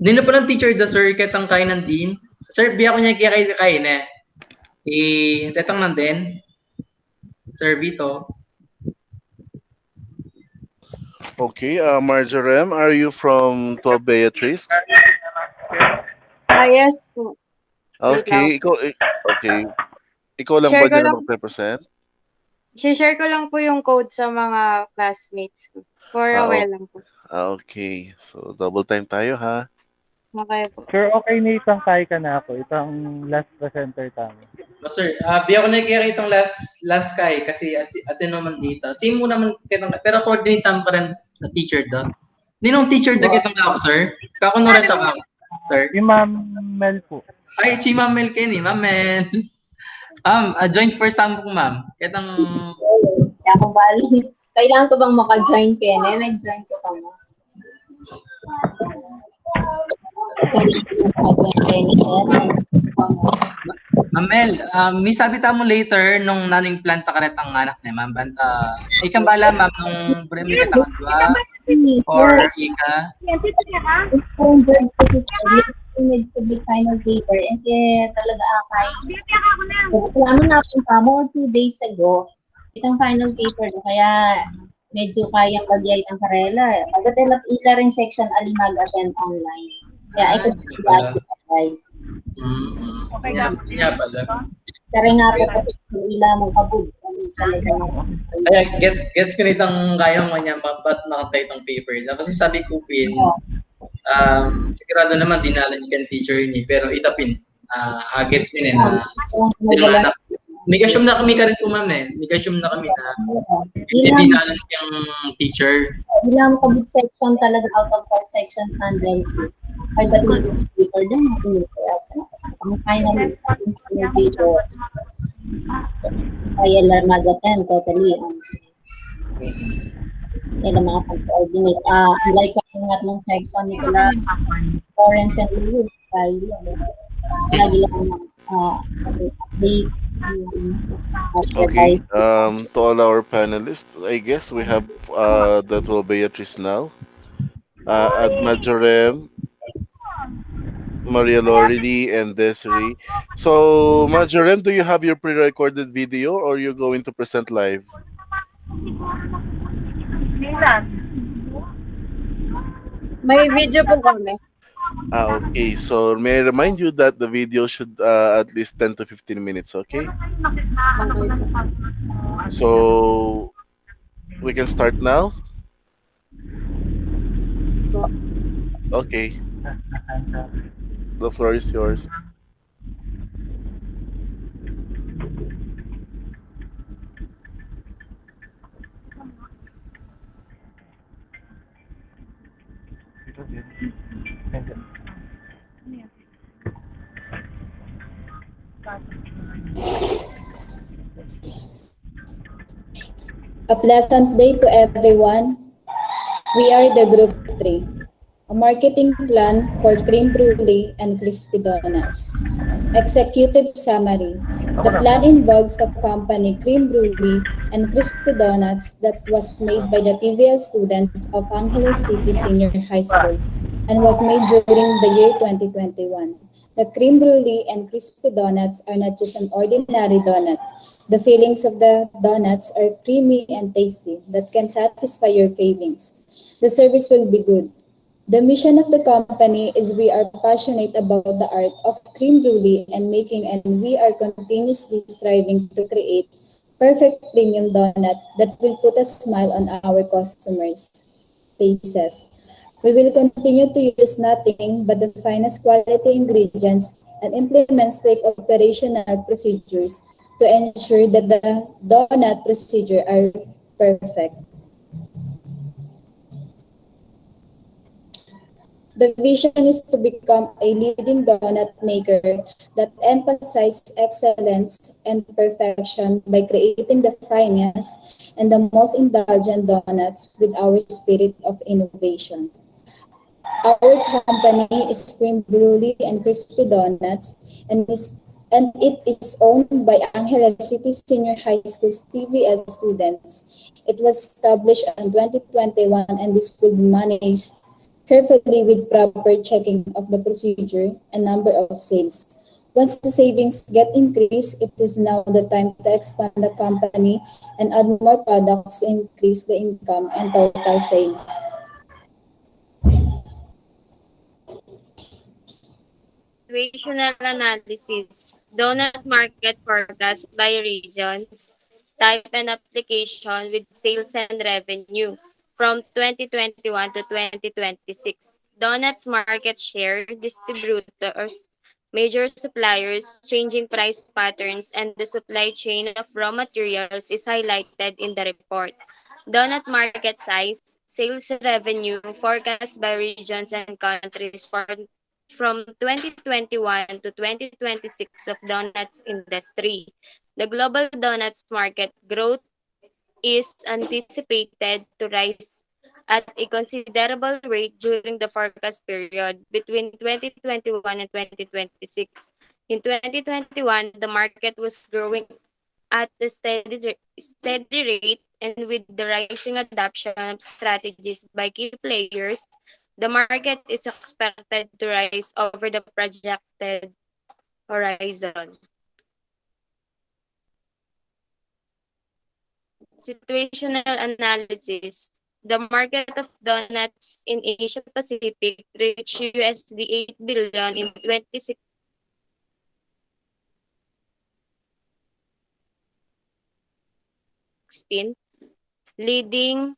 Din na palang teacher da sir, katang kain ng din. Sir, biya ko niya kaya kain eh. Retang nandin. Sir Vito. Okay, Marjoram, are you from 12 Beatrice? Yes po. Okay, ikaw lang ba Share ko dyan na lang. magpe-present? Share ko lang po yung code sa mga classmates ko. For a while lang po. Okay, so double time tayo ha. Okay po. Sir, okay na itang kaya ka na ako. Itang last presenter tayo. Sir, biya ko na kaya itong last kay kasi atin naman dito. Same mo naman kitang pero coordinate pa rin na teacher da. Ninong teacher da kitang ako, sir? Kako no reta ka, sir? Si Ma'am Mel po. Ay, si Ma'am Mel kayo ni Ma'am Mel. Join first time po, ma'am. Kitang Kaya kung bali, kailangan ko bang maka-join Ken? Nag-join ko pa mo. Ma'am Mel, may sabi ta mo later nung naning planta ka retang anak ni Ma'am Banta. Ikaw bala ma'am nung bremi ka tang ba? Or ika? Kung birds kasi needs to be final paper and talaga akay. Alam na mo 2 days ago itong final paper kaya medyo kayang magyay ang karela. Agatelap ila rin section ali mag-attend online. Kaya I could ask you guys. Okay nga pala. Tara nga po kasi ila mong kabud. Ay, gets ko nitong kaya mo niya ba't nakatay itong paper na kasi sabi ko pin sigurado naman dinalan yung teacher ni pero itapin gets mo na dinalan may kasyum na kami ka rin po ma'am may kasyum na kami na dinalan yung teacher bilang kabud section talaga out of 4 sections handle ay dati paper din ang final paper kaya lang mag-attend totally yan ang mga pag-coordinate. Like ang ng section ni Kala, Florence and Lewis, lagi lang update. Okay, to all our panelists, I guess we have the 12 Beatrice now. Majorem, Maria Lorelei, and Desiree. So, Majorem, do you have your pre-recorded video or you're going to present live? May video po kami. Okay. So, may I remind you that the video should at least 10 to 15 minutes, okay? So, we can start now? Okay. The floor is yours. A pleasant day to everyone. We are the Group 3, a marketing plan for cream brulee and crispy donuts. Executive summary. The plan involves the company cream brulee and crispy donuts that was made by the TVL students of Angeles City Senior High School and was made during the year 2021. The cream brulee and crispy donuts are not just an ordinary donut. The fillings of the donuts are creamy and tasty that can satisfy your cravings. The service will be good. The mission of the company is we are passionate about the art of cream brulee and making, and we are continuously striving to create perfect premium donut that will put a smile on our customers' faces. We will continue to use nothing but the finest quality ingredients and implement strict operational procedures to ensure that the donut procedure are perfect. The vision is to become a leading donut maker that emphasizes excellence and perfection by creating the finest and the most indulgent donuts with our spirit of innovation. Our company is Cream Brulee and Crispy Donuts and it is owned by Angeles City Senior High School's TVS students. It was established in 2021 and this will be managed carefully with proper checking of the procedure and number of sales. Once the savings get increased, it is now the time to expand the company and add more products to increase the income and total sales. Situational analysis, donut market forecast by regions, type and application with sales and revenue from 2021 to 2026. Donuts market share, distributors, major suppliers, changing price patterns, and the supply chain of raw materials is highlighted in the report. Donut market size, sales revenue, forecast by regions and countries for from 2021 to 2026 of donuts industry. The global donuts market growth is anticipated to rise at a considerable rate during the forecast period between 2021 and 2026. In 2021, the market was growing at a steady rate, and with the rising adoption of strategies by key players, the market is expected to rise over the projected horizon. Situational analysis. The market of donuts in Asia Pacific reached USD 8 billion in 2016, leading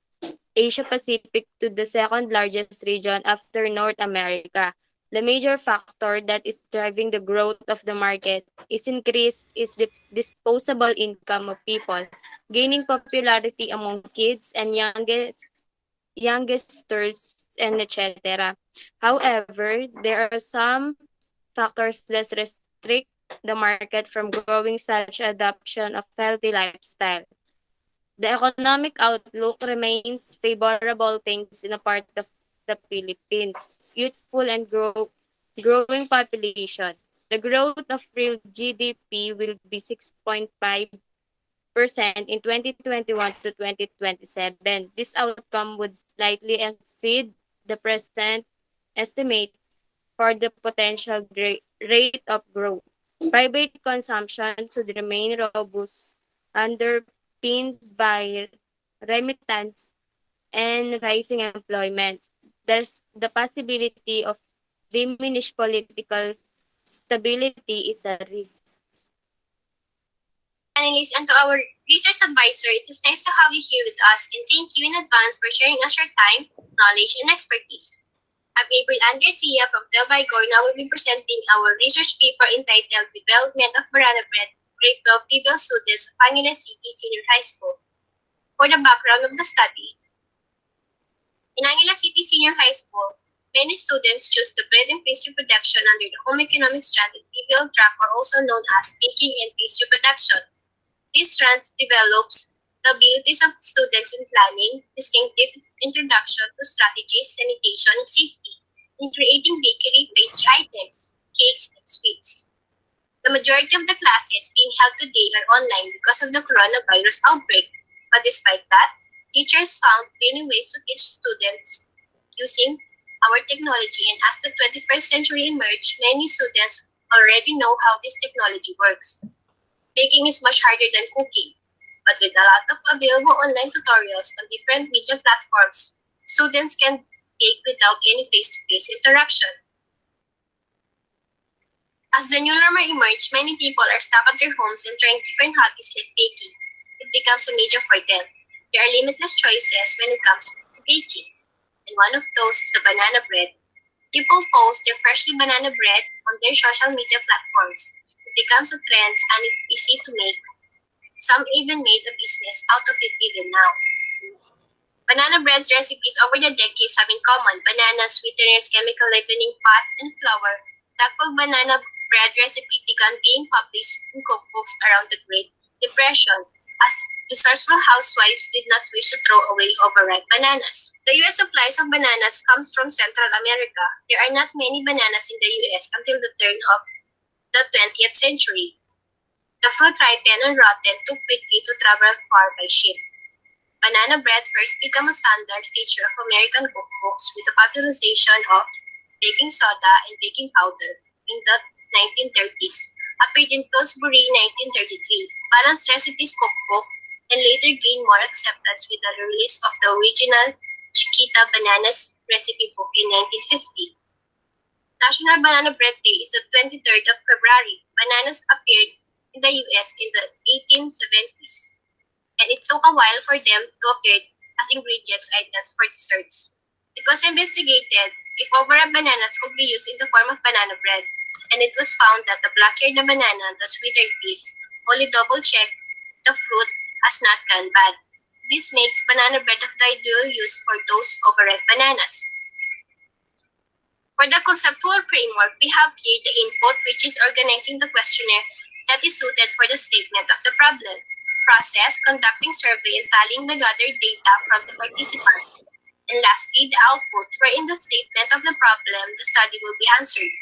Asia Pacific to the second largest region after North America. The major factor that is driving the growth of the market is the disposable income of people, gaining popularity among kids and youngsters and etc. However, there are some factors that restrict the market from growing such adoption of healthy lifestyle. The economic outlook remains favorable thanks in a part of the Philippines, youthful and growing population. The growth of real GDP will be 6.5% in 2021 to 2027. This outcome would slightly exceed the present estimate for the potential rate of growth. Private consumption should remain robust, underpinned by remittance and rising employment. There's the possibility of diminished political stability is a risk. Panelists, and to our research advisor, it is nice to have you here with us, and thank you in advance for sharing us your time, knowledge, and expertise. I'm April Ann Garcia from Del Vigor. Now we'll be presenting our research paper entitled Development of Banana Bread, Grade 12 TVL Students of Angeles City Senior High School. For the background of the study, in Angeles City Senior High School, many students choose the bread and pastry production under the home economic strategy trivial track or also known as baking and pastry production. This trend develops the abilities of students in planning, distinctive introduction to strategies, sanitation, and safety, in creating bakery pastry items, cakes, and sweets. The majority of the classes being held today are online because of the coronavirus outbreak, but despite that, teachers found many ways to teach students using our technology, and as the 21st century emerged, many students already know how this technology works. Baking is much harder than cooking, but with a lot of available online tutorials on different media platforms, students can bake without any face-to-face interaction. As the new normal emerged, many people are stuck at their homes and trying different hobbies like baking. It becomes a major for them. There are limitless choices when it comes to baking, and one of those is the banana bread. People post their freshly banana bread on their social media platforms. It becomes a trend and it's easy to make. Some even made a business out of it even now. Banana bread's recipes over the decades have in common banana, sweeteners, chemical leavening, fat, and flour. Tackle banana bread recipe began being published in cookbooks around the Great Depression, as resourceful housewives did not wish to throw away overripe bananas. The U.S. supplies of bananas comes from Central America. There are not many bananas in the U.S. until the turn of the 20th century. The fruit ripened and rotten too quickly to travel far by ship. Banana bread first became a standard feature of American cookbooks with the popularization of baking soda and baking powder in the 1930s, appeared in Pillsbury 1933, Balanced Recipes Cookbook, and later gained more acceptance with the release of the original Chiquita Bananas recipe book in 1950. National Banana Bread Day is the 23rd of February. Bananas appeared in the US in the 1870s, and it took a while for them to appear as ingredients items for desserts. It was investigated if overripe bananas could be used in the form of banana bread, and it was found that the blackier the banana, the sweeter it is. Only double-check the fruit as not gone bad. This makes banana bread of the ideal use for those overripe bananas. For the conceptual framework, we have here the input, which is organizing the questionnaire that is suited for the statement of the problem. Process, conducting survey and tallying the gathered data from the participants. And lastly, the output, wherein the statement of the problem, the study will be answered.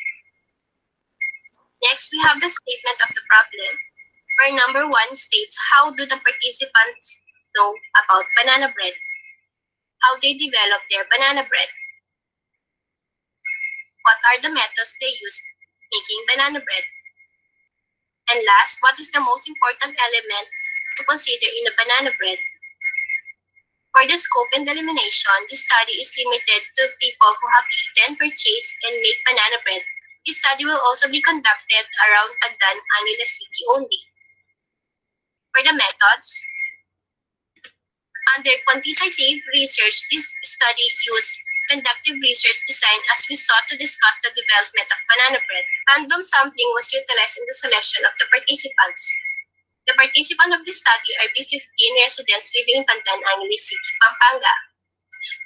Next, we have the statement of the problem, where number 1 states how do the participants know about banana bread, how they develop their banana bread, what are the methods they use making banana bread, and last, what is the most important element to consider in a banana bread. For the scope and elimination, this study is limited to people who have eaten, purchased, and made banana bread. This study will also be conducted around Tagdan, Angeles City only. For the methods, under quantitative research, this study used conductive research design as we sought to discuss the development of banana bread. Random sampling was utilized in the selection of the participants. The participants of the study are B15 residents living in Pandan, Angeles City, Pampanga.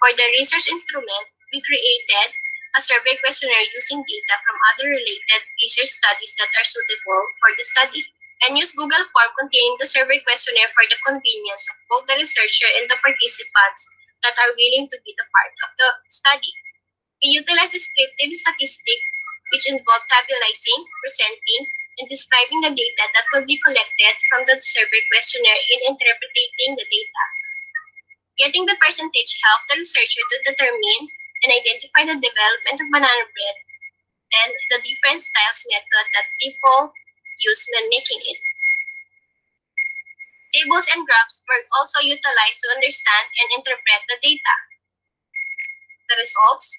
For the research instrument, we created a survey questionnaire using data from other related research studies that are suitable for the study, and use Google form containing the survey questionnaire for the convenience of both the researcher and the participants that are willing to be the part of the study. We utilize descriptive statistics, which involve tabulating, presenting, and describing the data that will be collected from the survey questionnaire in interpreting the data. Getting the percentage helped the researcher to determine and identify the development of banana bread and the different styles method that people use when making it. Tables and graphs were also utilized to understand and interpret the data. The results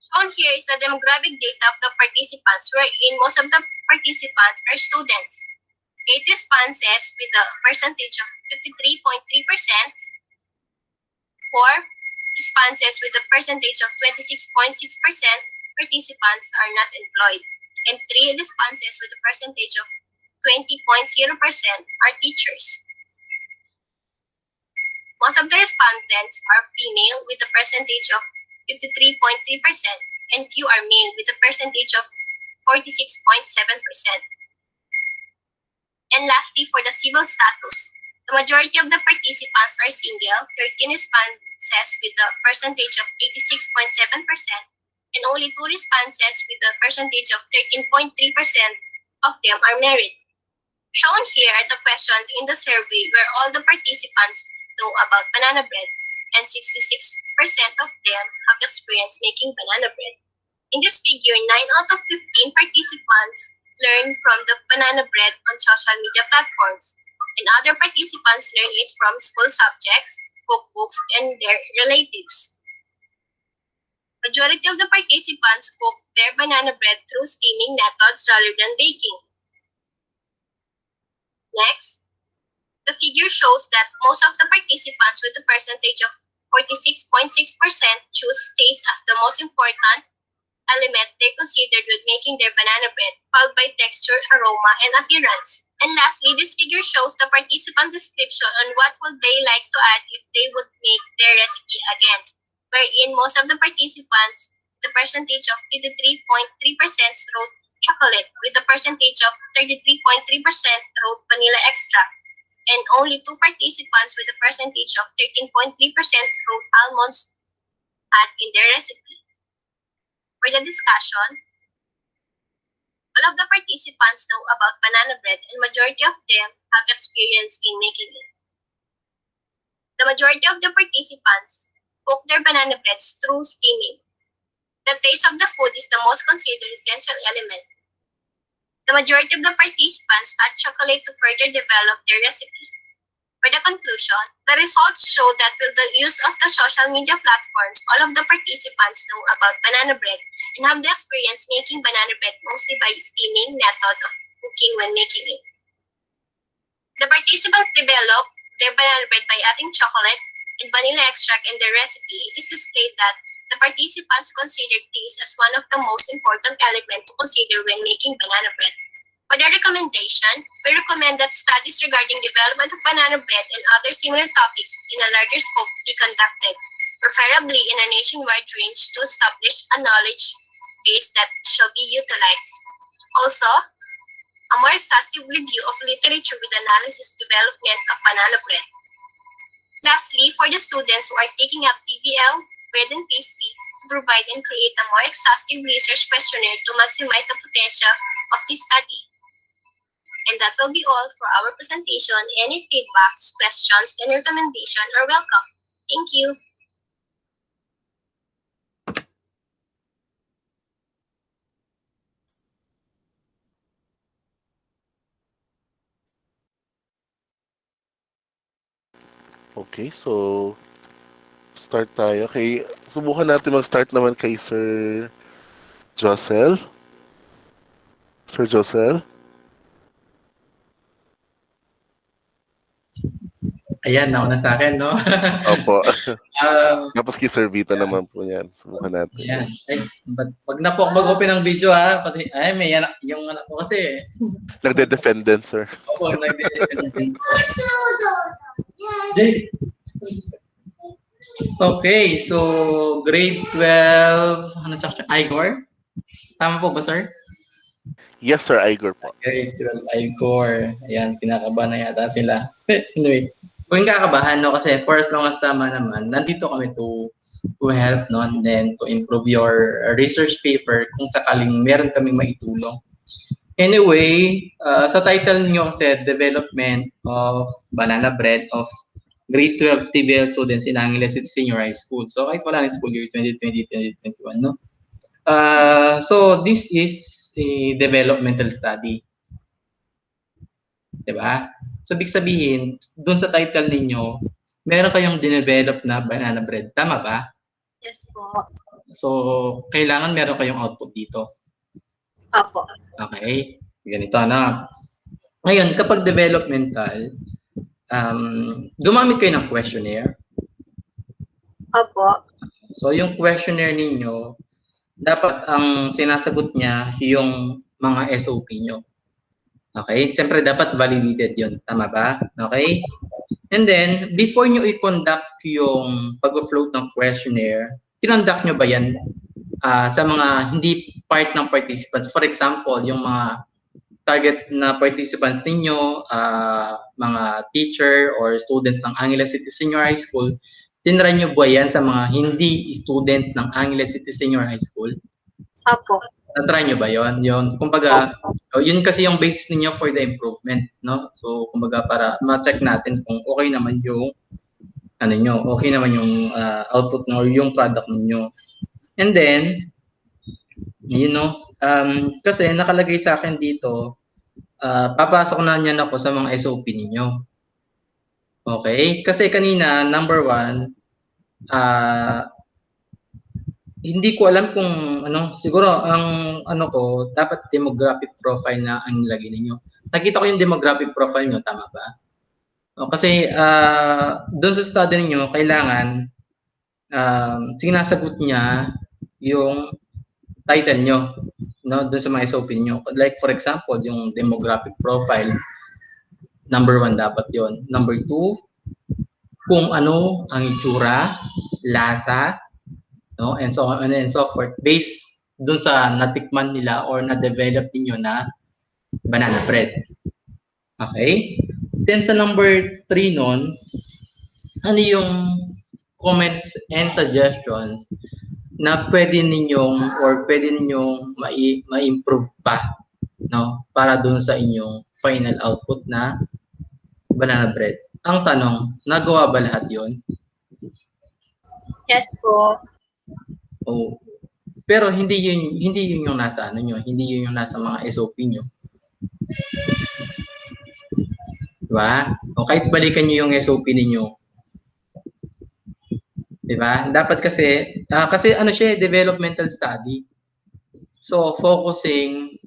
shown here is the demographic data of the participants, wherein most of the participants are students. 8 responses with a percentage of 53.3%, 4 responses with a percentage of 26.6%, participants are not employed, and 3 responses with a percentage of 20.0% are teachers. Most of the respondents are female with a percentage of 53.3%, and few are male with a percentage of 46.7%. And lastly, for the civil status, the majority of the participants are single, 13 responses with a percentage of 86.7%, and only 2 responses with a percentage of 13.3% of them are married. Shown here are the questions in the survey where all the participants know about banana bread, and 66% of them have experience making banana bread. In this figure, 9 out of 15 participants learn from the banana bread on social media platforms, and other participants learn it from school subjects, cookbooks, and their relatives. Majority of the participants cook their banana bread through steaming methods rather than baking. Next, the figure shows that most of the participants with a percentage of 46.6% choose taste as the most important element they considered when making their banana bread, followed by texture, aroma, and appearance. And lastly, this figure shows the participants' description on what would they like to add if they would make their recipe again, wherein most of the participants, the percentage of 83.3% wrote chocolate, with the percentage of 33.3% wrote vanilla extract, and only 2 participants with a percentage of 13.3% wrote almonds add in their recipe. For the discussion, all of the participants know about banana bread and majority of them have experience in making it. The majority of the participants cook their banana breads through steaming. The taste of the food is the most considered essential element. The majority of the participants add chocolate to further develop their recipe. For the conclusion, the results show that with the use of the social media platforms, all of the participants know about banana bread and have the experience making banana bread mostly by steaming method of cooking when making it. The participants develop their banana bread by adding chocolate and vanilla extract in their recipe. It is displayed that the participants consider taste as one of the most important elements to consider when making banana bread. For the recommendation, we recommend that studies regarding development of banana bread and other similar topics in a larger scope be conducted, preferably in a nationwide range to establish a knowledge base that shall be utilized. Also, a more exhaustive review of literature with analysis development of banana bread. Lastly, for the students who are taking up PBL, bread and pastry, to provide and create a more exhaustive research questionnaire to maximize the potential of this study. And that will be all for our presentation. Any feedbacks, questions, and recommendations are welcome. Thank you. Okay, so start tayo. Okay, subukan natin mag-start naman kay Sir Josel. Sir Josel? Ayan, nauna sa akin, no? Opo. Ah, Tapos kay Sir Vito naman po yan. Subukan natin. Ayan. Ay, wag na po ako mag-open ng video ha. Kasi, ay, may anak, yung anak ko kasi. Nagde-defend din, sir. Opo, nagde-defend din. Jay. Okay, so grade 12, ano section? Igor? Tama po ba, sir? Yes, sir. Igor po. Grade 12, Igor. Ayan, kinakabahan na yata sila. Anyway, kung kakabahan, no, kasi for as long as tama naman, nandito kami to help, no, and then to improve your research paper kung sakaling meron kaming maitulong. Anyway, sa title niyo kasi, Development of Banana Bread of Grade 12 TVL students in Angeles City Senior High School. So, kahit wala na school year 2020-2021, no? So, this is a developmental study. Diba? So, ibig sabihin, dun sa title ninyo, meron kayong dinevelop na banana bread. Tama ba? Yes po. So, kailangan meron kayong output dito. Opo. Okay? Ganito na. Ngayon, kapag developmental, gumamit kayo ng questionnaire. Opo. So, yung questionnaire ninyo, dapat ang sinasagot niya yung mga SOP nyo. Okay? Siyempre, dapat validated yun. Tama ba? Okay? And then, before nyo i-conduct yung pag-float ng questionnaire, kinonduct nyo ba yan sa mga hindi part ng participants. For example, yung mga target na participants ninyo, mga teacher or students ng Angeles City Senior High School, tinry nyo ba yan sa mga hindi students ng Angeles City Senior High School? Opo. Na-try nyo ba yon? Yun, kumbaga, yun kasi yung basis ninyo for the improvement, no? So, kumbaga, para ma-check natin kung okay naman yung ano nyo, okay naman yung output nyo or yung product ninyo. And then, you know, kasi nakalagay sa akin dito, papasok na niyan ako sa mga SOP ninyo. Okay? Kasi kanina, number 1, hindi ko alam kung ano, siguro ang ano ko, dapat demographic profile na ang nilagay ninyo. Nakita ko yung demographic profile nyo, tama ba? Kasi doon sa study ninyo, kailangan sinasagot niya yung title nyo, no, doon sa mga SOP nyo. Like for example, yung demographic profile, number 1 dapat yon. Number 2, kung ano ang itsura, lasa, no, and so on and so forth, based doon sa natikman nila or na-develop niyo na banana bread. Okay? Then sa number 3 nun, ano yung comments and suggestions na pwede ninyong or pwede ninyong ma-improve pa, no, para doon sa inyong final output na banana bread. Ang tanong, nagawa ba lahat yon? Yes po. Oh. Pero hindi yun yung nasa ano nyo, hindi yun yung nasa mga SOP nyo. Diba? O kahit balikan nyo yung SOP ninyo. Diba? Dapat kasi ano siya, developmental study. So, focusing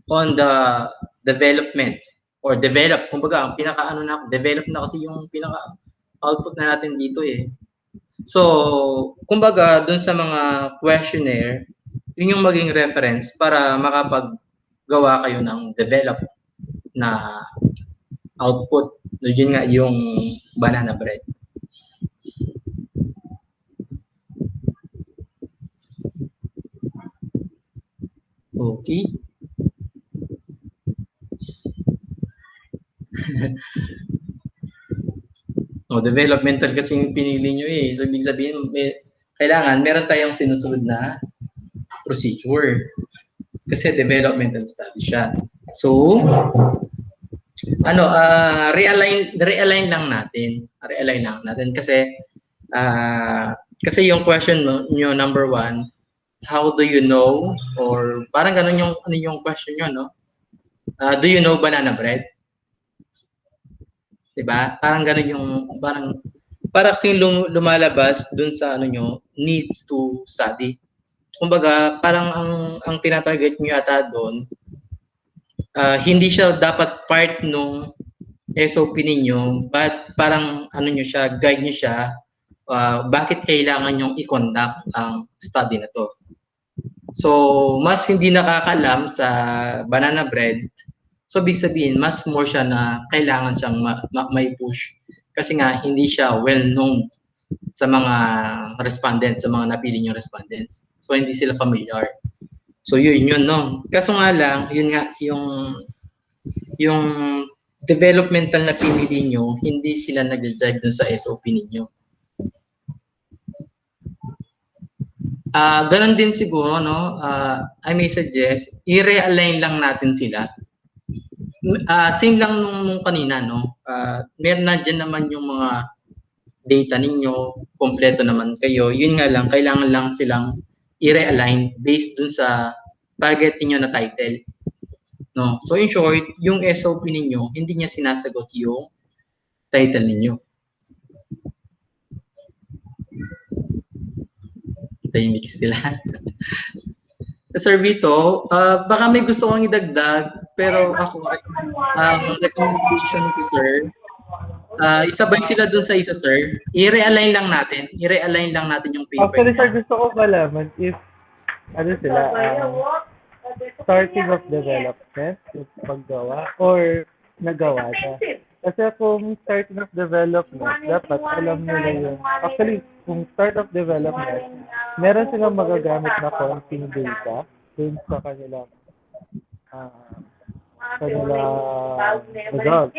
on the development or develop. Kumbaga, ang pinaka-ano na, develop na kasi yung pinaka-output na natin dito eh. So, kumbaga, dun sa mga questionnaire, yun yung maging reference para makapaggawa kayo ng develop na output. Yun nga yung banana bread. Okay. Developmental kasi yung pinili nyo eh. So, ibig sabihin, kailangan meron tayong sinusunod na procedure. Kasi developmental study siya. So, realign lang natin. Realign lang natin kasi yung question nyo, number 1, how do you know, or parang ganun yung ano yung question nyo, no? Do you know banana bread? Diba? Parang ganun yung parang kasing lumalabas dun sa ano nyo, needs to study. Kumbaga, parang ang tinatarget nyo yata doon, hindi siya dapat part nung SOP ninyo, but parang ano nyo siya, guide nyo siya, bakit kailangan nyong i-conduct ang study na to. So, mas hindi nakakalam sa banana bread. So, big sabihin, mas more siya na kailangan siyang may push. Kasi nga, hindi siya well-known sa mga respondents, sa mga napili nyo respondents. So, hindi sila familiar. So, yun, no? Kaso nga lang, yun nga, yung developmental na pinili nyo, hindi sila nag-jive dun sa SOP ninyo. Ganon din siguro, no? I may suggest, i-realign lang natin sila. Same lang nung kanina, no? Meron na dyan naman yung mga data ninyo, kompleto naman kayo. Yun nga lang, kailangan lang silang i-realign based dun sa target niyo na title. No? So in short, yung SOP ninyo, hindi niya sinasagot yung title ninyo. Tahimik sila. Sir Vito, baka may gusto kong idagdag, pero ako, ang recommendation ko, sir, isabay sila dun sa isa, sir. I-realign lang natin yung paper. Actually, sir, gusto ko malaman if, ano sila, starting of development, yung paggawa, or nagawa siya. Kasi kung starting of development, dapat alam nila yung, actually, kung start of development, meron silang magagamit na konting data dun sa kanilang results.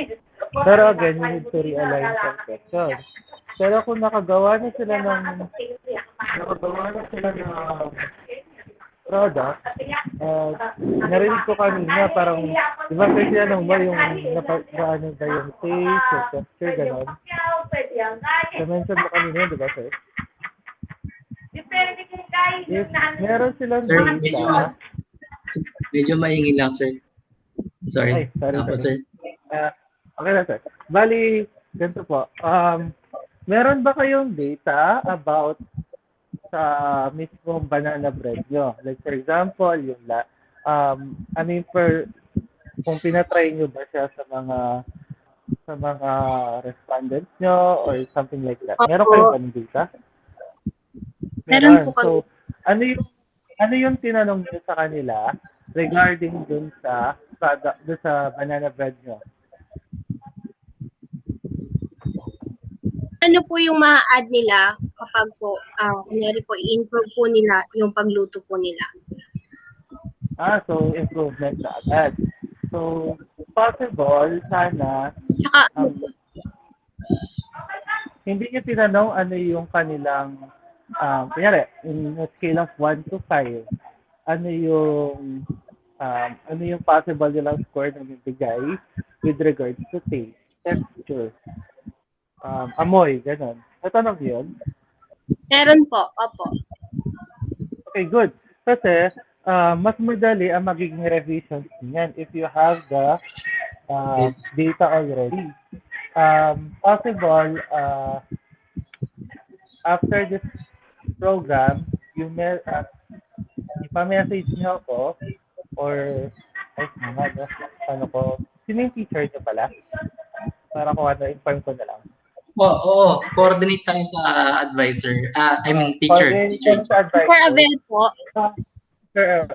Pero again, you need to realign some questions. Pero kung nakagawa na sila ng product, narinig ko kanina, parang, di ba kasi ano mo yung gaano ba yung taste, yung texture, gano'n. Na-mention mo kanina, di ba, sir? If meron silang Sir, data, medyo maingin lang, sir. Sorry. ay, sorry, Ako, sorry. sir. Okay na, sir. Bali, ganito po. Meron ba kayong data about sa mismong banana bread nyo? Like, for example, yung kung pinatry nyo ba siya sa mga respondents nyo or something like that. Meron kayong Opo, ganung data? meron po Meron. kami. So, ano yung tinanong nyo sa kanila regarding dun sa product, dun sa banana bread nyo? Ano po yung ma-add nila kapag po, kunyari po, i-improve po nila yung pagluto po nila? So improvement na agad. So, possible, sana, Tsaka, hindi niyo tinanong ano yung kanilang, kunyari, in a scale of 1 to 5, ano yung possible nilang score na bibigay with regards to taste, texture, amoy, gano'n. Natanong yun? meron po, opo. Okay, good. Kasi, mas madali ang magiging revisions niyan if you have the data already. Possible, after this program, ipa-message niyo ako or, ay, nga, no? Ano ko, sino yung teacher niyo pala? Para ko inform ko na lang. Oo, coordinate tayo sa advisor. I mean, teacher. Coordinate sa advisor. For Abel po. Sir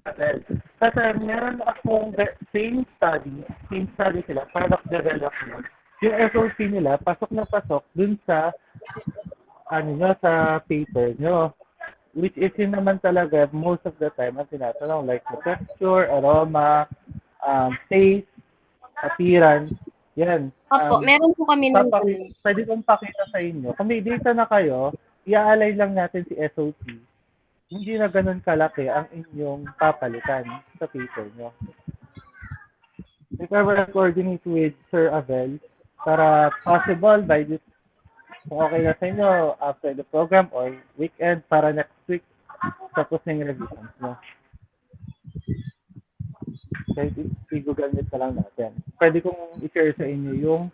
Abel. Kasi meron akong same study sila, product development. Yung SOP nila, pasok na pasok dun sa sa paper nyo. Which is yun naman talaga, most of the time, ang tinatanong, like the texture, aroma, taste, appearance, yan. Opo, meron po kami ng Pwede kong pakita sa inyo. Kung may data na kayo, i-align lang natin si SOP. Hindi na ganun kalaki ang inyong papalitan sa paper nyo. If I will coordinate with Sir Abel, para possible by this, kung okay na sa inyo, after the program or weekend, para next week, tapos na yung revisions nyo. Kahit i-google nyo pa lang natin. Pwede kong i-share sa inyo yung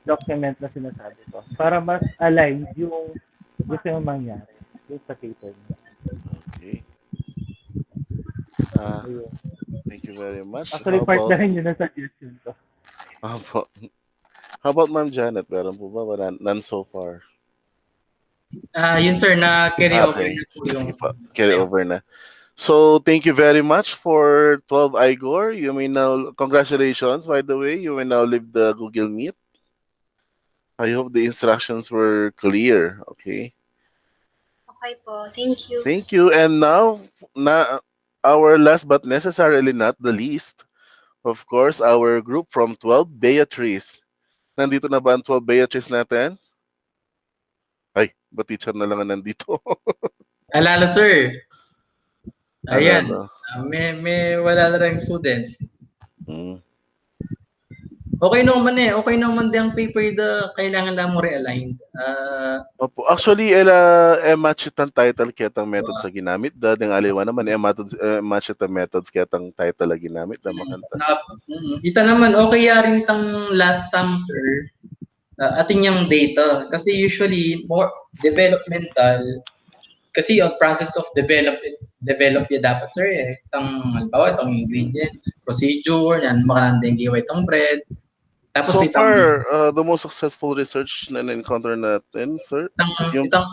document na sinasabi ko para mas align yung gusto yung mangyari yung sa paper nyo. Okay. Thank you very much. Actually, part na rin yun ang suggestion ko. How about Ma'am Janet? Meron po ba? None so far. Yun sir, na carry over na po yung... Sige po. Carry over na. So, thank you very much for 12 Igor. You may now, congratulations, by the way. You may now leave the Google Meet. I hope the instructions were clear. Okay. Okay po, thank you. Thank you. And now, our last but necessarily not the least, of course, our group from 12, Beatrice. Nandito na ba ang 12 Beatrice natin? Ay, ba teacher na lang ang nandito? Alala, sir. Ayan. Alala. May wala na rin students. Hmm. Okay naman din ang paper kailangan lang mo realign. Opo. Actually, match itang title kitang method sa ginamit. Dahil aliwa naman, match itang methods kitang title na ginamit na makanta. Ita naman, okay yarin itang last time, sir. Atin yung data. Kasi usually, more developmental, kasi yung process of develop yung dapat, sir, eh. Halimbawa, itong ingredients, procedure, yan, makandeng giwa itong bread. Tapos So far, the most successful research na na-encounter natin, sir? Itang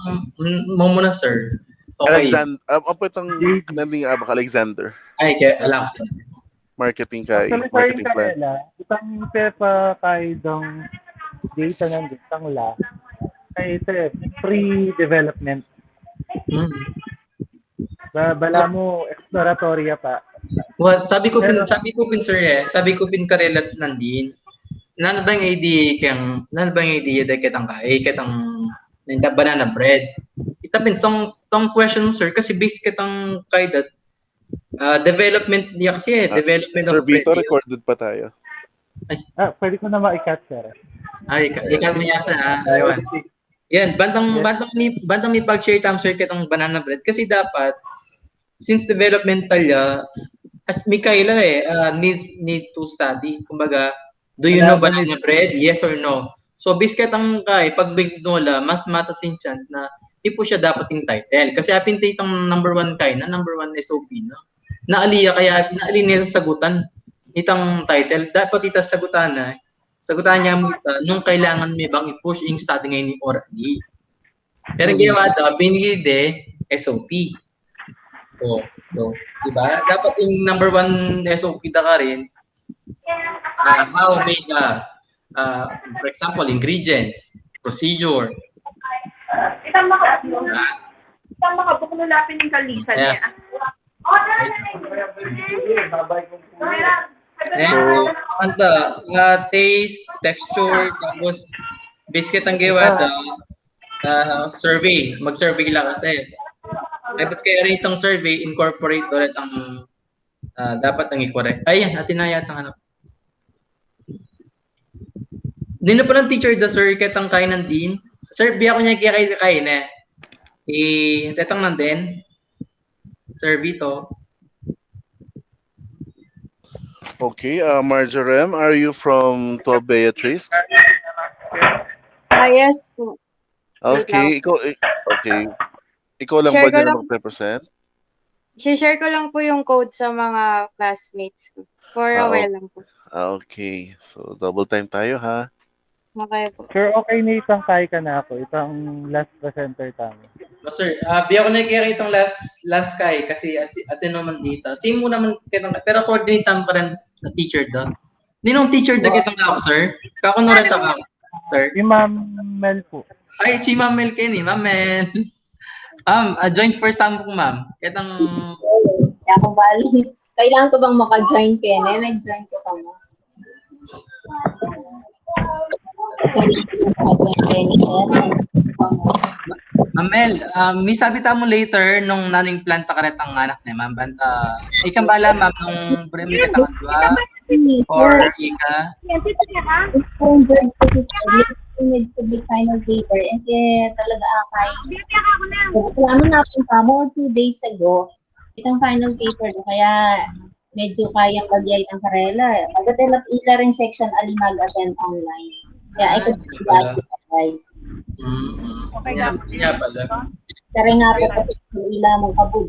mo muna, sir. Okay. Apa itong nanding Alexander? Ay, kaya alam ko. Marketing Actually, marketing plan. Canela, Itang pinapakaidang data ng ditang la ay ito pre-development. Bala mo exploratoria pa. Well, Pero sabi ko pin sir sabi ko pin karelat nandin. Nan bang idea nan bang idea da kitang kai, kitang ninda banana bread. Itapin tong question mo sir kasi based kitang kay that development niya kasi development Sir of bread. Vito, recorded pa tayo. Pwede ko na ma-cut, sir. Ay, ikaw mo niya sir ayun. Yan, bantang may pag-share tam sir kitang banana bread kasi dapat since developmental ya at Mikaela needs to study. Kumbaga, do you know banana bread? Yes or no? So, biscuit ang kay pag bignola, mas matas yung chance na di po siya dapat yung title. Kasi apin itang number 1 kay na number 1 SOP no. Naaliya kaya naalinya sa sagutan itang title. Dapat ita sagutan na sagutan niya mo ita nung kailangan may bang i-push yung study ngayon ni or di. Pero ang ginawa daw, binili SOP. So, diba? Dapat yung number 1 SOP da ka rin, how made for example, ingredients, procedure. Itang makabuklulapin yung kalisan niya. Taste, texture, tapos biscuit ang gawa survey. Mag-survey lang kasi. Ay, ba't kaya rin itong survey, incorporate ulit ang dapat ang i-correct. Ayan, atin na yata ang Di na pa ng teacher da sir, ketang kain ng din. Sir, biya ko niya kaya kain eh. Retang nandin. Sir Vito. Okay, Marjoram, are you from 12 Beatrice? Yes po. Okay, okay. Ikaw lang Share ba ko nila lang. magpe-present? Share ko lang po yung code sa mga classmates ko. For a while lang po. Okay. So, double time tayo, ha? Okay po. Sir, okay na itang kay ka na ako. Itang last presenter tayo. No, sir. Biya ko na kaya itong last kay kasi atin naman dito. Same mo naman kitang pero coordinate pa rin na teacher do. Ninong teacher da kitang ako, sir? Kakunura ta ka, sir? Si Ma'am Mel po. Ay, si Ma'am Mel kayo ni. Ma'am Mel. Joint first time po, ma'am. Kitang... Kaya kung bali, kailangan ko bang maka-join Kene? Nag-join ko pa mo. Ma'am Mel, may sabi ta mo later nung naning planta ka rin ang anak niya, ma'am. Banta, ikang bala, ma'am, nung bremi ka tangan ba? Or ika? Yung birds kasi needs to be final paper. And talaga akay. Kailangan natin pa more 2 days ago. Itong final paper. Kaya medyo kayang bagyay ng karela. Magatelap ila rin section ali mag-attend online. Kaya I could ask you guys. Okay, nga pala. Kaya nga po kasi ila mong kabud.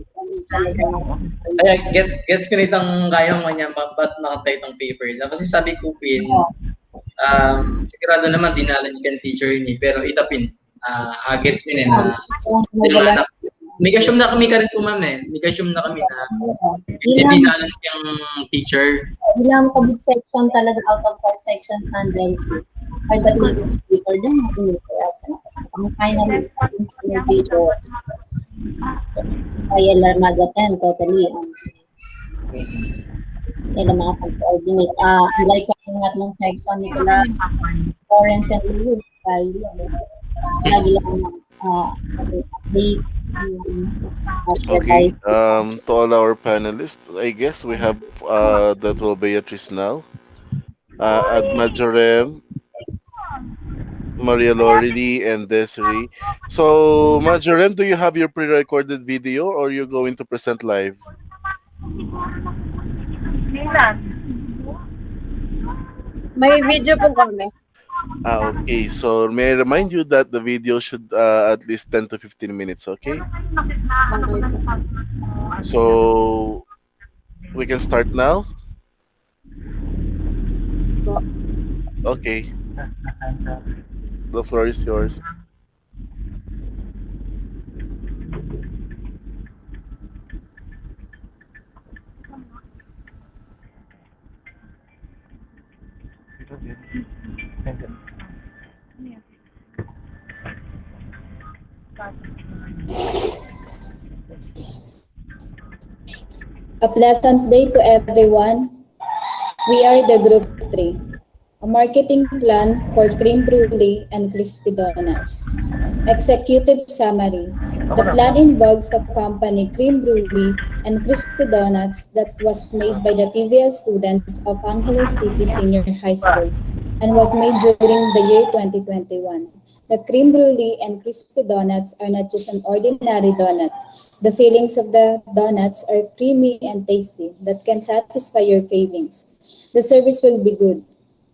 Ay, gets ko nitong kaya mo niya, ba't nakatay itong paper na? Kasi sabi ko, Pin, sigurado naman dinalan yung teacher ni, pero itapin, gets mo na dinalan. May kasyum na kami ka rin po, ma'am eh. May kasyum na kami na dinalan yung teacher. Ilang kabud section talaga out of 4 sections handled. Or the paper din. Ang final dito. Kaya lang mag-attend totally. Yan ang mga pag-coordinate. Like ang ng section ni Kala, Florence and Lewis, lagi lang update. Okay. To all our panelists, I guess we have the 12 Beatrice now. Majorem, Maria Lorelei, and Desiree. So, Majorem, do you have your pre-recorded video or you're going to present live? May video po kami. Okay. So, may I remind you that the video should at least 10 to 15 minutes, okay? So, we can start now? Okay. The floor is yours. A pleasant day to everyone. We are the Group 3, a marketing plan for cream brulee and crispy donuts. Executive summary. The plan involves the company cream brulee and crispy donuts that was made by the TVL students of Angeles City Senior High School and was made during the year 2021. The cream brulee and crispy donuts are not just an ordinary donut. The fillings of the donuts are creamy and tasty that can satisfy your cravings. The service will be good.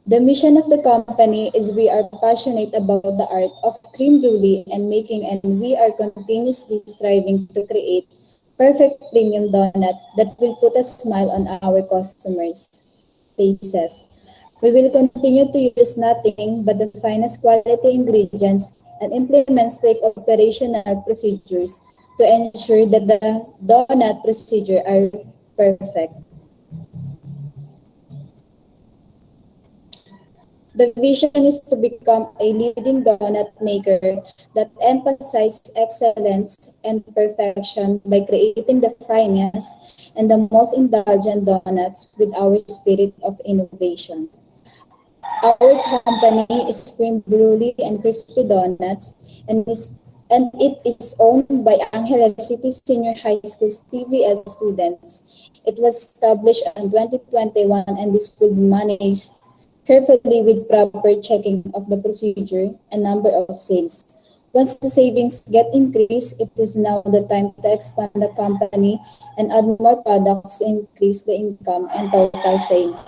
The mission of the company is we are passionate about the art of cream brulee and making, and we are continuously striving to create perfect premium donut that will put a smile on our customers' faces. We will continue to use nothing but the finest quality ingredients and implement strict operational procedures to ensure that the donut procedure are perfect. The vision is to become a leading donut maker that emphasizes excellence and perfection by creating the finest and the most indulgent donuts with our spirit of innovation. Our company is Cream Brulee and Crispy Donuts and it is owned by Angeles City Senior High School's TVS students. It was established in 2021 and this will be managed carefully with proper checking of the procedure and number of sales. Once the savings get increased, it is now the time to expand the company and add more products to increase the income and total sales.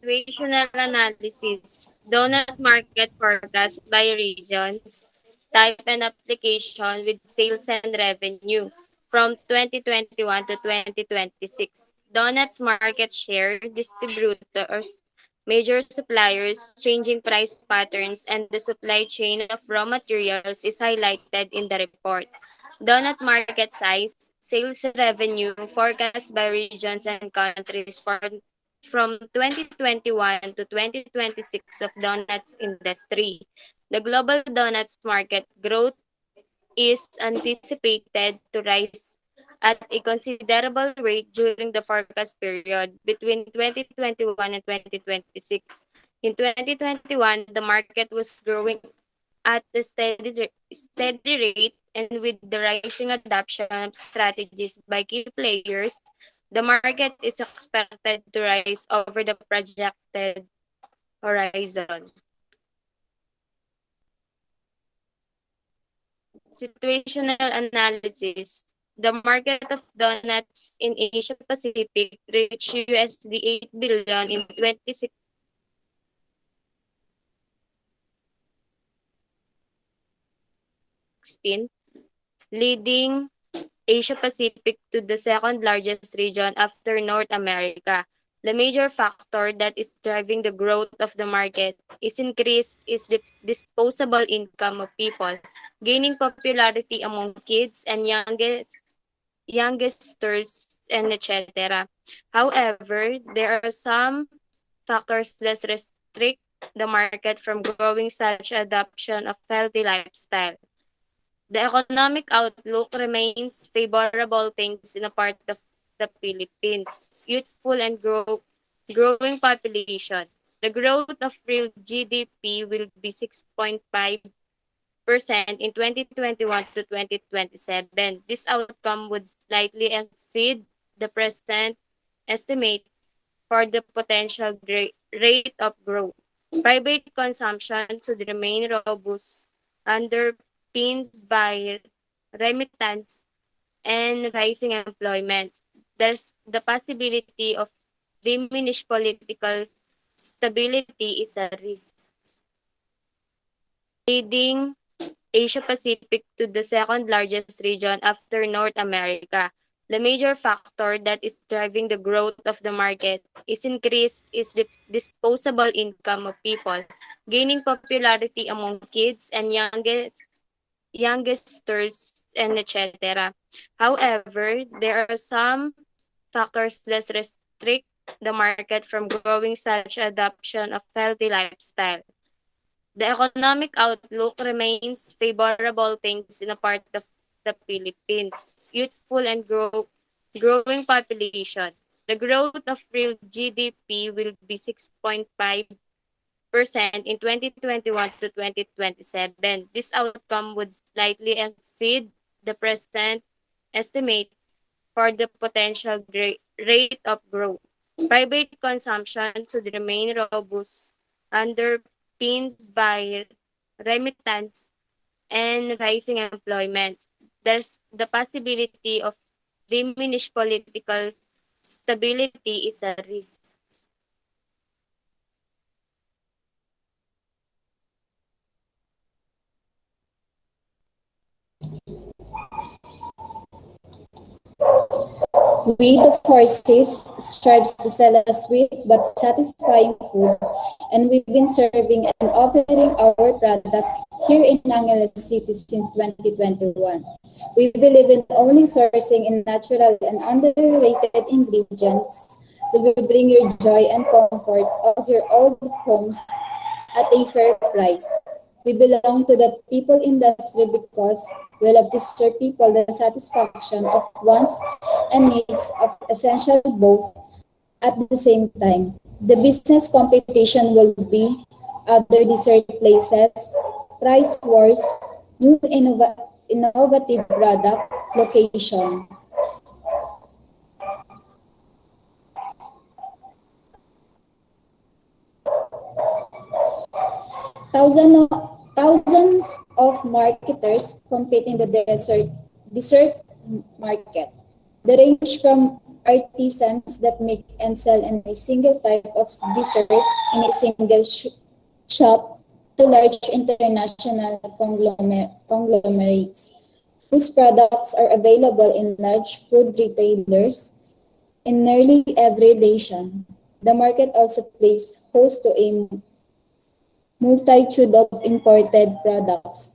Situational analysis, donut market forecast by regions, type and application with sales and revenue from 2021 to 2026. Donuts market share, distributors, major suppliers, changing price patterns, and the supply chain of raw materials is highlighted in the report. Donut market size, sales revenue forecast by regions and countries for from 2021 to 2026 of donuts industry. The global donuts market growth is anticipated to rise at a considerable rate during the forecast period between 2021 and 2026. In 2021, the market was growing at a steady rate, and with the rising adoption of strategies by key players, the market is expected to rise over the projected horizon. Situational analysis. The market of donuts in Asia Pacific reached USD 8 billion in 2016, leading Asia Pacific to the second largest region after North America. The major factor that is driving the growth of the market is the disposable income of people, gaining popularity among kids and youngsters and etc. However, there are some factors that restrict the market from growing such adoption of healthy lifestyle. The economic outlook remains favorable thanks in a part of the Philippines, youthful and growing population. The growth of real GDP will be 6.5% in 2021 to 2027. This outcome would slightly exceed the present estimate for the potential rate of growth. Private consumption should remain robust, underpinned by remittance and rising employment. There's the possibility of diminished political stability is a risk, leading Asia Pacific to the second largest region after North America. The major factor that is driving the growth of the market is the disposable income of people, gaining popularity among kids and youngsters and etc. However, there are some factors less restrict the market from growing such adoption of healthy lifestyle. The economic outlook remains favorable thanks in a part of the Philippines, youthful and growing population. The growth of real GDP will be 6.5% in 2021 to 2027. This outcome would slightly exceed the present estimate for the potential rate of growth. Private consumption should remain robust, underpinned by remittance and rising employment. There's the possibility of diminished political stability is a risk. We, the forces, strives to sell a sweet but satisfying food, and we've been serving and offering our product here in Angeles City since 2021. We believe in only sourcing in natural and underrated ingredients will bring your joy and comfort of your old homes at a fair price. We belong to the people industry because we love to serve people the satisfaction of wants and needs of essential both at the same time. The business competition will be other dessert places, price wars, new innovative product location. Thousand, thousands of marketers compete in the dessert market. They range from artisans that make and sell in a single type of dessert in a single shop to large international conglomerates whose products are available in large food retailers in nearly every nation. The market also plays host to a multitude of imported products,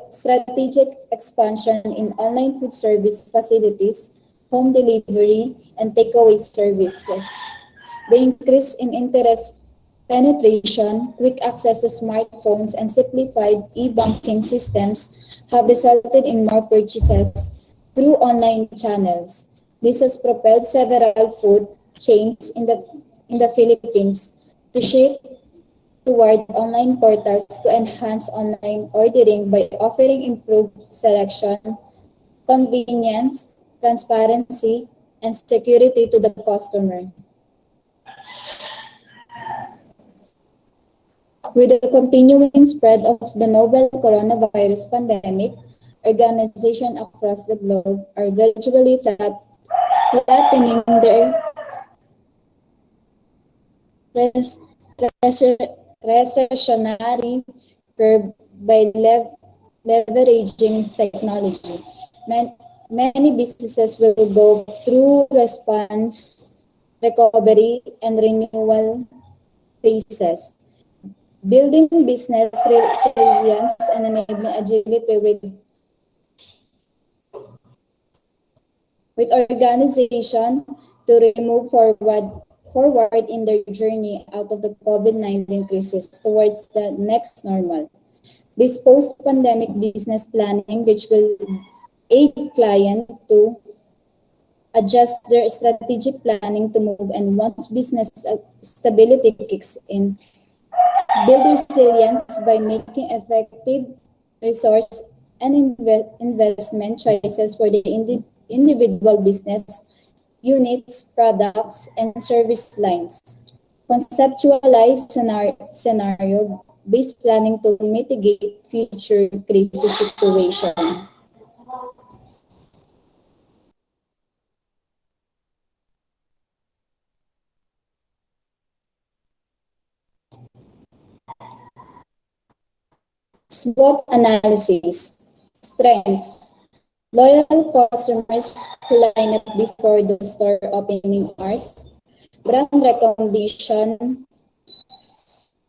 strategic expansion in online food service facilities, home delivery, and takeaway services. The increase in interest penetration, quick access to smartphones, and simplified e-banking systems have resulted in more purchases through online channels. This has propelled several food chains in the Philippines to shift toward online portals to enhance online ordering by offering improved selection, convenience, transparency, and security to the customer. With the continuing spread of the novel coronavirus pandemic, organizations across the globe are gradually flattening their res- recessionary curve by leveraging technology. Many businesses will go through response, recovery, and renewal phases, building business resilience and enabling agility with organization to remove forward in their journey out of the COVID-19 crisis towards the next normal. This post-pandemic business planning, which will aid clients to adjust their strategic planning to move and once business stability kicks in, build resilience by making effective resource and investment choices for the individual business units, products, and service lines. Conceptualize scenario-based planning to mitigate future crisis situation. SWOT analysis. Strengths. Loyal customers who line up before the store opening hours. Brand recognition.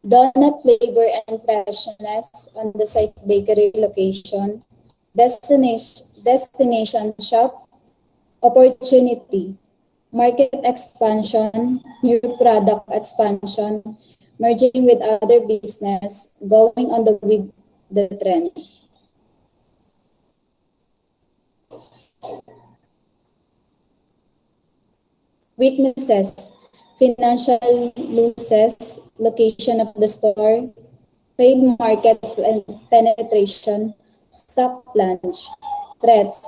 Donut flavor and freshness on the site bakery location. Destination shop. Opportunity. market expansion, new product expansion, merging with other business, going on the with the trend. Weaknesses, financial losses, location of the store, trade market penetration, stock plunge, threats,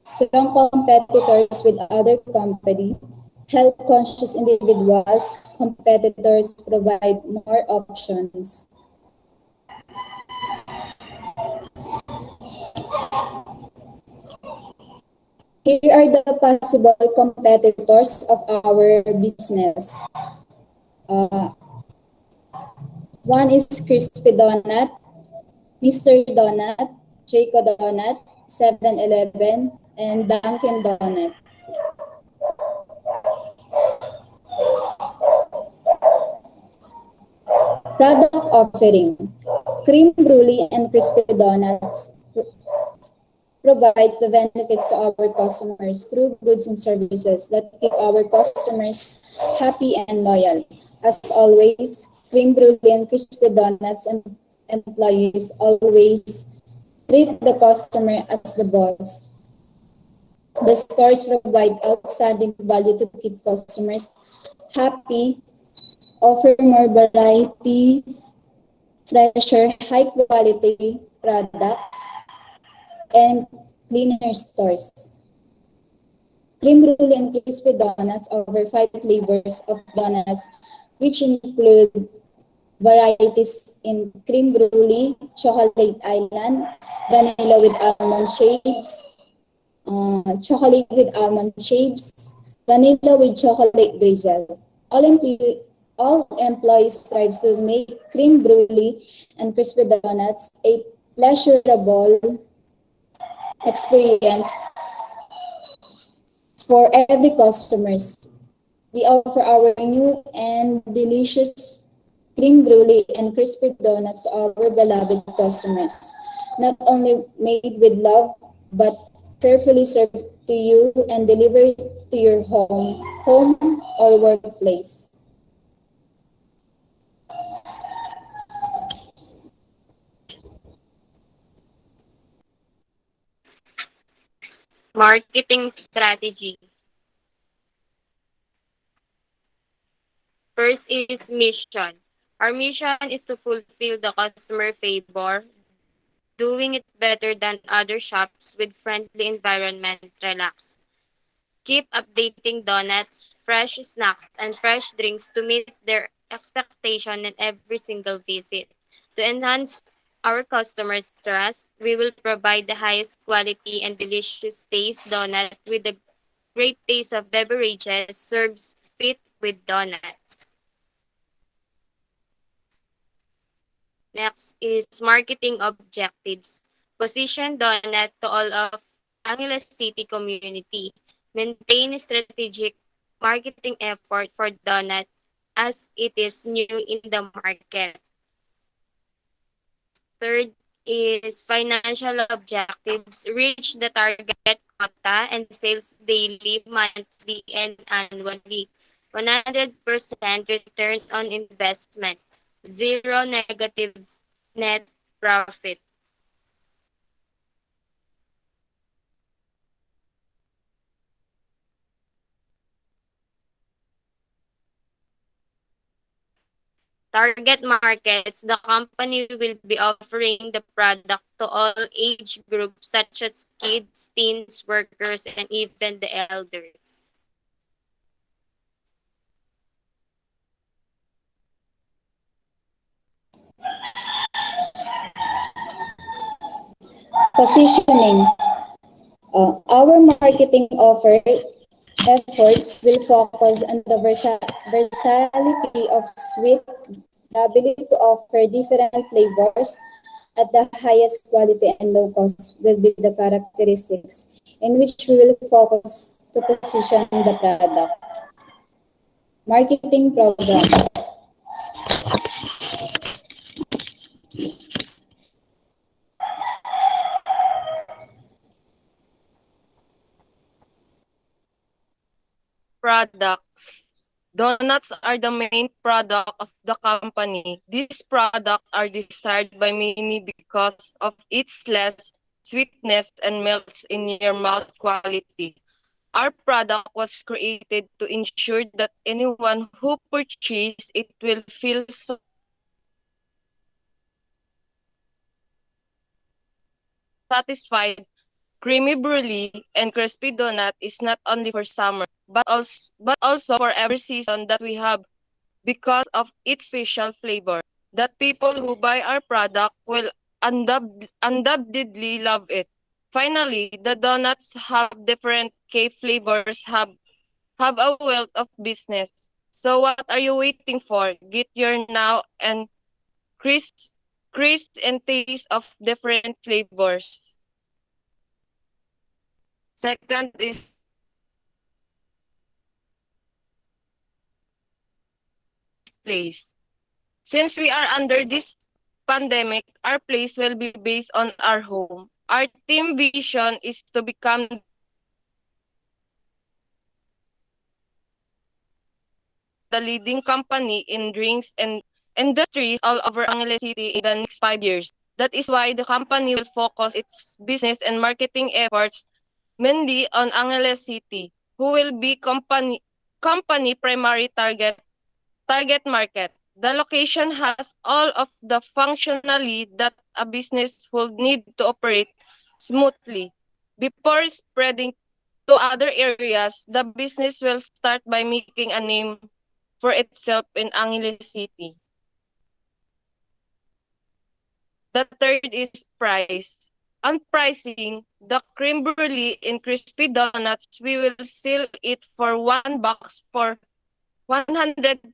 strong competitors with other company, health-conscious individuals, competitors provide more options. Here are the possible competitors of our business. Uh, One is Crispy Donut, Mr. Donut, Jayco Donut, 7-Eleven, and Dunkin' Donut. Product offering. Cream Brulee and Crispy Donuts provides the benefits to our customers through goods and services that keep our customers happy and loyal. As always, Cream Brulee and Crispy Donuts employees always treat the customer as the boss. The stores provide outstanding value to keep customers happy, offer more variety, fresher, high quality products, and cleaner stores. Cream Brulee and Crispy Donuts offer 5 flavors of donuts, which include varieties in cream brulee, chocolate island, vanilla with almond shapes, chocolate with almond shapes, vanilla with chocolate drizzle. All employees strive to make cream brulee and crispy donuts a pleasurable experience for every customers. We offer our new and delicious cream brulee and crispy donuts to our beloved customers. Not only made with love, but carefully served to you and delivered to your home or workplace. Marketing strategy. First is mission. Our mission is to fulfill the customer favor, doing it better than other shops with friendly environment, relax. Keep updating donuts, fresh snacks, and fresh drinks to meet their expectation in every single visit. To enhance our customers' trust, we will provide the highest quality and delicious taste donut with the great taste of beverages served fit with donut. Next is marketing objectives. Position donut to all of Angeles City community. Maintain strategic marketing effort for donut as it is new in the market. Third is financial objectives. Reach the target quota and sales daily, monthly, and annually. 100% return on investment. Zero negative net profit. Target markets, the company will be offering the product to all age groups such as kids, teens, workers, and even the elders. Positioning. Our marketing efforts will focus on the versatility of sweet, the ability to offer different flavors at the highest quality and low cost will be the characteristics in which we will focus to position the product. Marketing program. product. Donuts are the main product of the company. These products are desired by many because of its less sweetness and melts in your mouth quality. Our product was created to ensure that anyone who purchases it will feel satisfied. Creamy brulee and crispy donut is not only for summer, but also for every season that we have because of its special flavor. That people who buy our product will undoubtedly love it. Finally, the donuts have different cake flavors, have a wealth of business. So what are you waiting for? Get your now and crisp, crisp and taste of different flavors. Second is place. Since we are under this pandemic, our place will be based on our home. Our team vision is to become the leading company in drinks and industries all over Angeles City in the next 5 years. That is why the company will focus its business and marketing efforts mainly on Angeles City, who will be company primary target market. The location has all of the functionality that a business will need to operate smoothly. Before spreading to other areas, the business will start by making a name for itself in Angeles City. The third is price. On pricing, the cream brulee and crispy donuts, we will sell it for one box for 140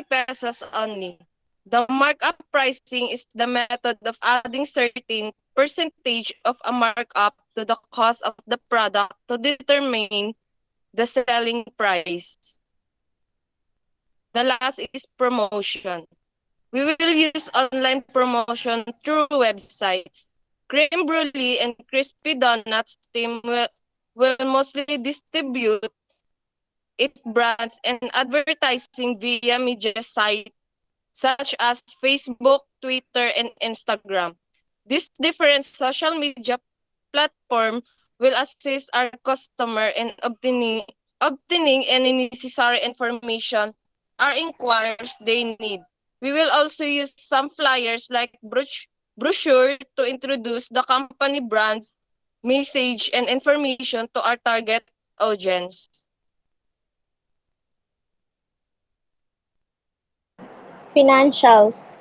pesos only. The markup pricing is the method of adding certain percentage of a markup to the cost of the product to determine the selling price. The last is promotion. We will use online promotion through websites. Cream brulee and crispy donuts team will mostly distribute its brands and advertising via media sites such as Facebook, Twitter, and Instagram. This different social media platform will assist our customer in obtaining any necessary information or inquiries they need. We will also use some flyers like brochure to introduce the company brands, message, and information to our target audience. Financials.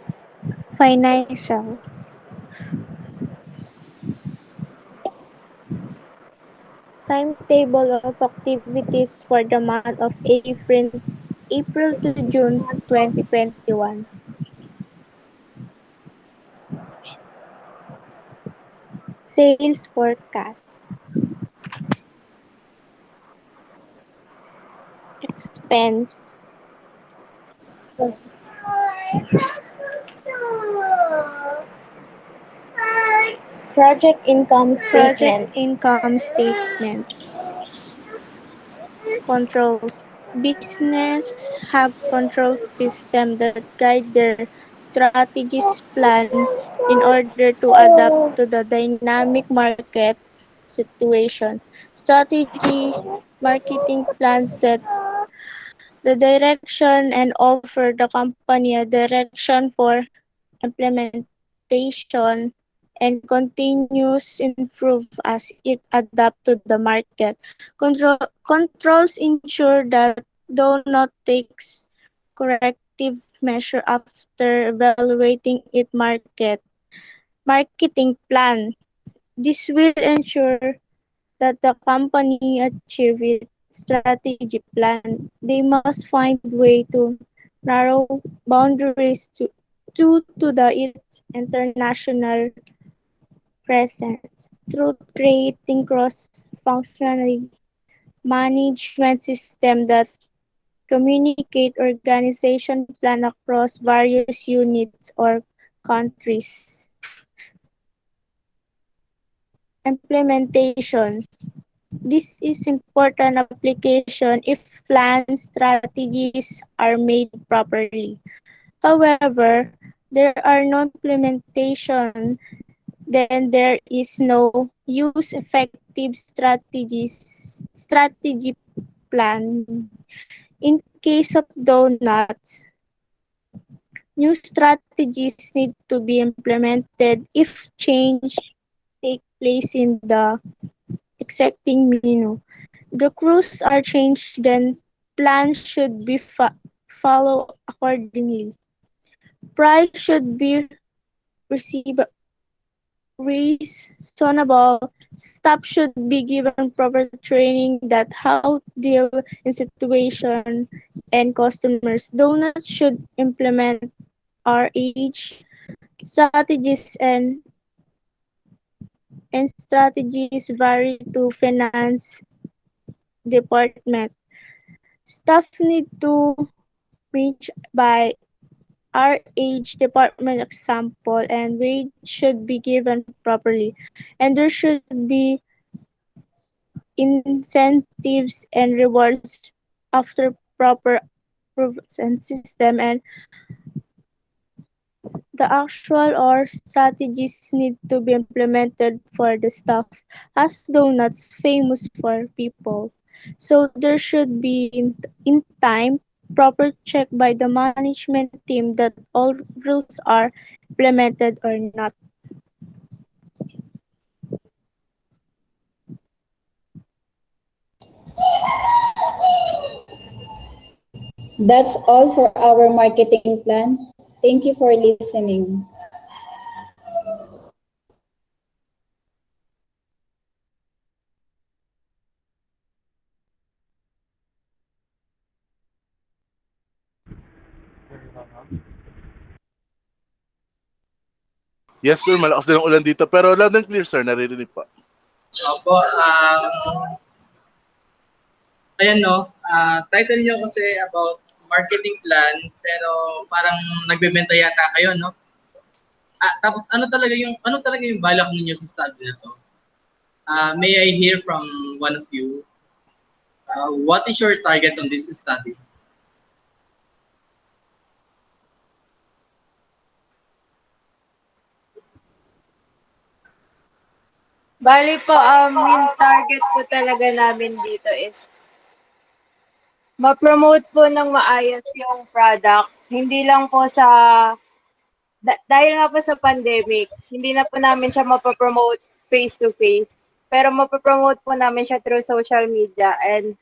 Financials. Timetable of activities for the month of April to June 2021. Sales forecast. Expense. Project income statement. Project income statement. Controls. Business have control system that guide their strategies plan in order to adapt to the dynamic market situation. Strategy marketing plan set the direction and offer the company a direction for implementation and continuous improve as it adapt to the market. Controls ensure that do not takes corrective measure after evaluating its marketing plan. This will ensure that the company achieve its strategy plan. They must find way to narrow boundaries to the its international presence through creating cross-functional management system that communicate organization plan across various units or countries. Implementation. This is important application if plan strategies are made properly. However, there are no implementation, then there is no use effective strategy plan. In case of donuts, new strategies need to be implemented if change take place in the existing menu. The crews are changed, then plans should be followed accordingly. Price should be received reasonable. Staff should be given proper training that how deal in situation and customers. Donuts should implement RH strategies and strategies vary to finance department. Staff need to reach by RH department example and wage should be given properly. And there should be incentives and rewards after proper approvals and system, and the actual or strategies need to be implemented for the staff as donuts famous for people. So there should be in time proper check by the management team that all rules are implemented or not. That's all for our marketing plan. Thank you for listening. Yes, sir. Malakas din ang ulan dito. Pero loud and clear, sir. Naririnig po. Opo, ayan no, title nyo kasi about marketing plan, pero parang nagbebenta yata kayo, no? Tapos ano talaga yung balak ninyo sa study na to? May I hear from one of you, what is your target on this study? Bali po, yung target po talaga namin dito is ma-promote po ng maayos yung product. Hindi lang po sa, dahil nga po sa pandemic, hindi na po namin siya mapapromote face-to-face. Pero mapapromote po namin siya through social media and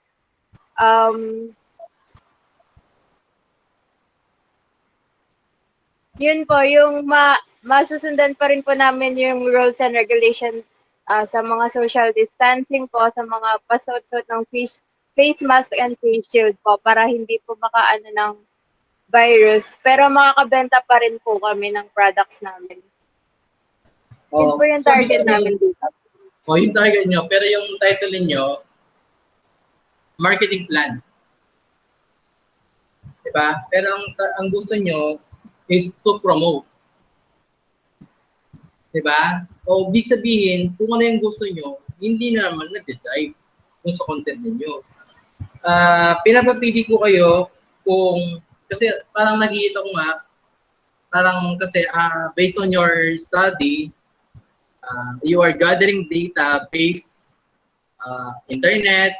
yun po, yung masusundan pa rin po namin yung rules and regulations sa mga social distancing po, sa mga pasot-sot ng face mask and face shield po para hindi po makaano ng virus. Pero makakabenta pa rin po kami ng products namin. Yun po yung target namin dito. Yung target nyo, pero yung title niyo marketing plan. Diba? Pero ang gusto nyo is to promote. Diba? O big sabihin, kung ano yung gusto nyo, hindi na naman nag-drive kung sa content ninyo. Pinapapili ko kayo kung, kasi parang nakikita ko nga, parang kasi based on your study, you are gathering data based internet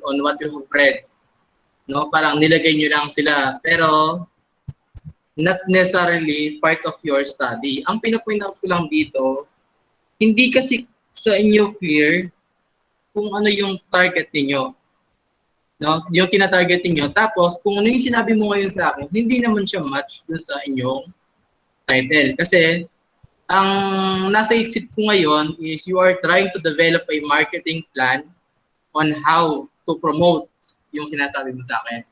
on what you have read. No? Parang nilagay nyo lang sila. Pero not necessarily part of your study. Ang pinapoint out ko lang dito, hindi kasi sa inyo clear kung ano yung target niyo. No? Yung tina-target niyo. Tapos, kung ano yung sinabi mo ngayon sa akin, hindi naman siya match dun sa inyong title. Kasi, ang nasa isip ko ngayon is you are trying to develop a marketing plan on how to promote yung sinasabi mo sa akin.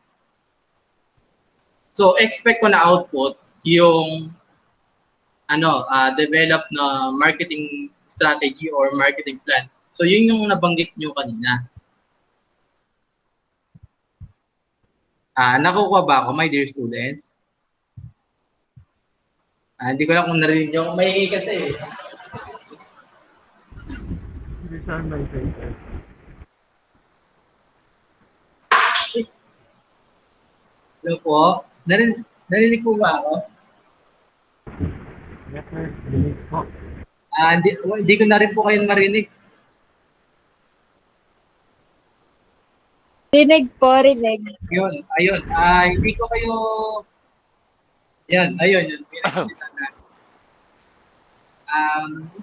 So, expect ko na output yung develop na marketing strategy or marketing plan. So, yun yung nabanggit nyo kanina. Nakukuha ba ako, my dear students? Hindi ko lang kung narinig nyo. May kasi. Hello po? Narinig po ba ako? Yes, sir. Dinig po. Hindi ko na rin po kayo marinig. Rinig po, rinig. Ayun. Hindi ko kayo... Ayun. Pinagsalita na.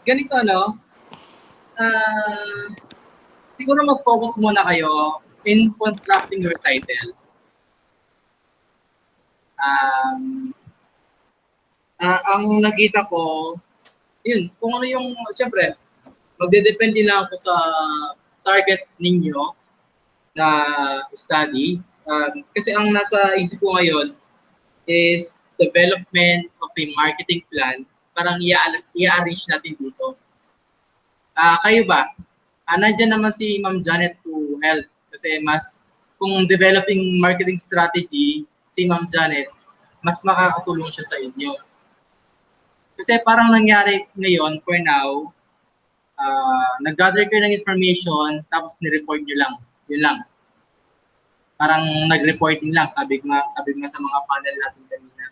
Ganito, no? Siguro mag-focus muna kayo in constructing your title. Ang nakita ko, yun, kung ano yung, siyempre, magdedepende lang ako sa target ninyo na study. Kasi ang nasa isip ko ngayon is development of a marketing plan. Parang i-arrange natin dito. Kayo ba? Nandiyan naman si Ma'am Janet to help. Kasi kung developing marketing strategy, si Ma'am Janet, mas makakatulong siya sa inyo. Kasi parang nangyari ngayon, for now, nag-gather kayo ng information, tapos ni-report nyo lang. Yun lang. Parang nag-reporting lang, sabi nga sa mga panel natin kanina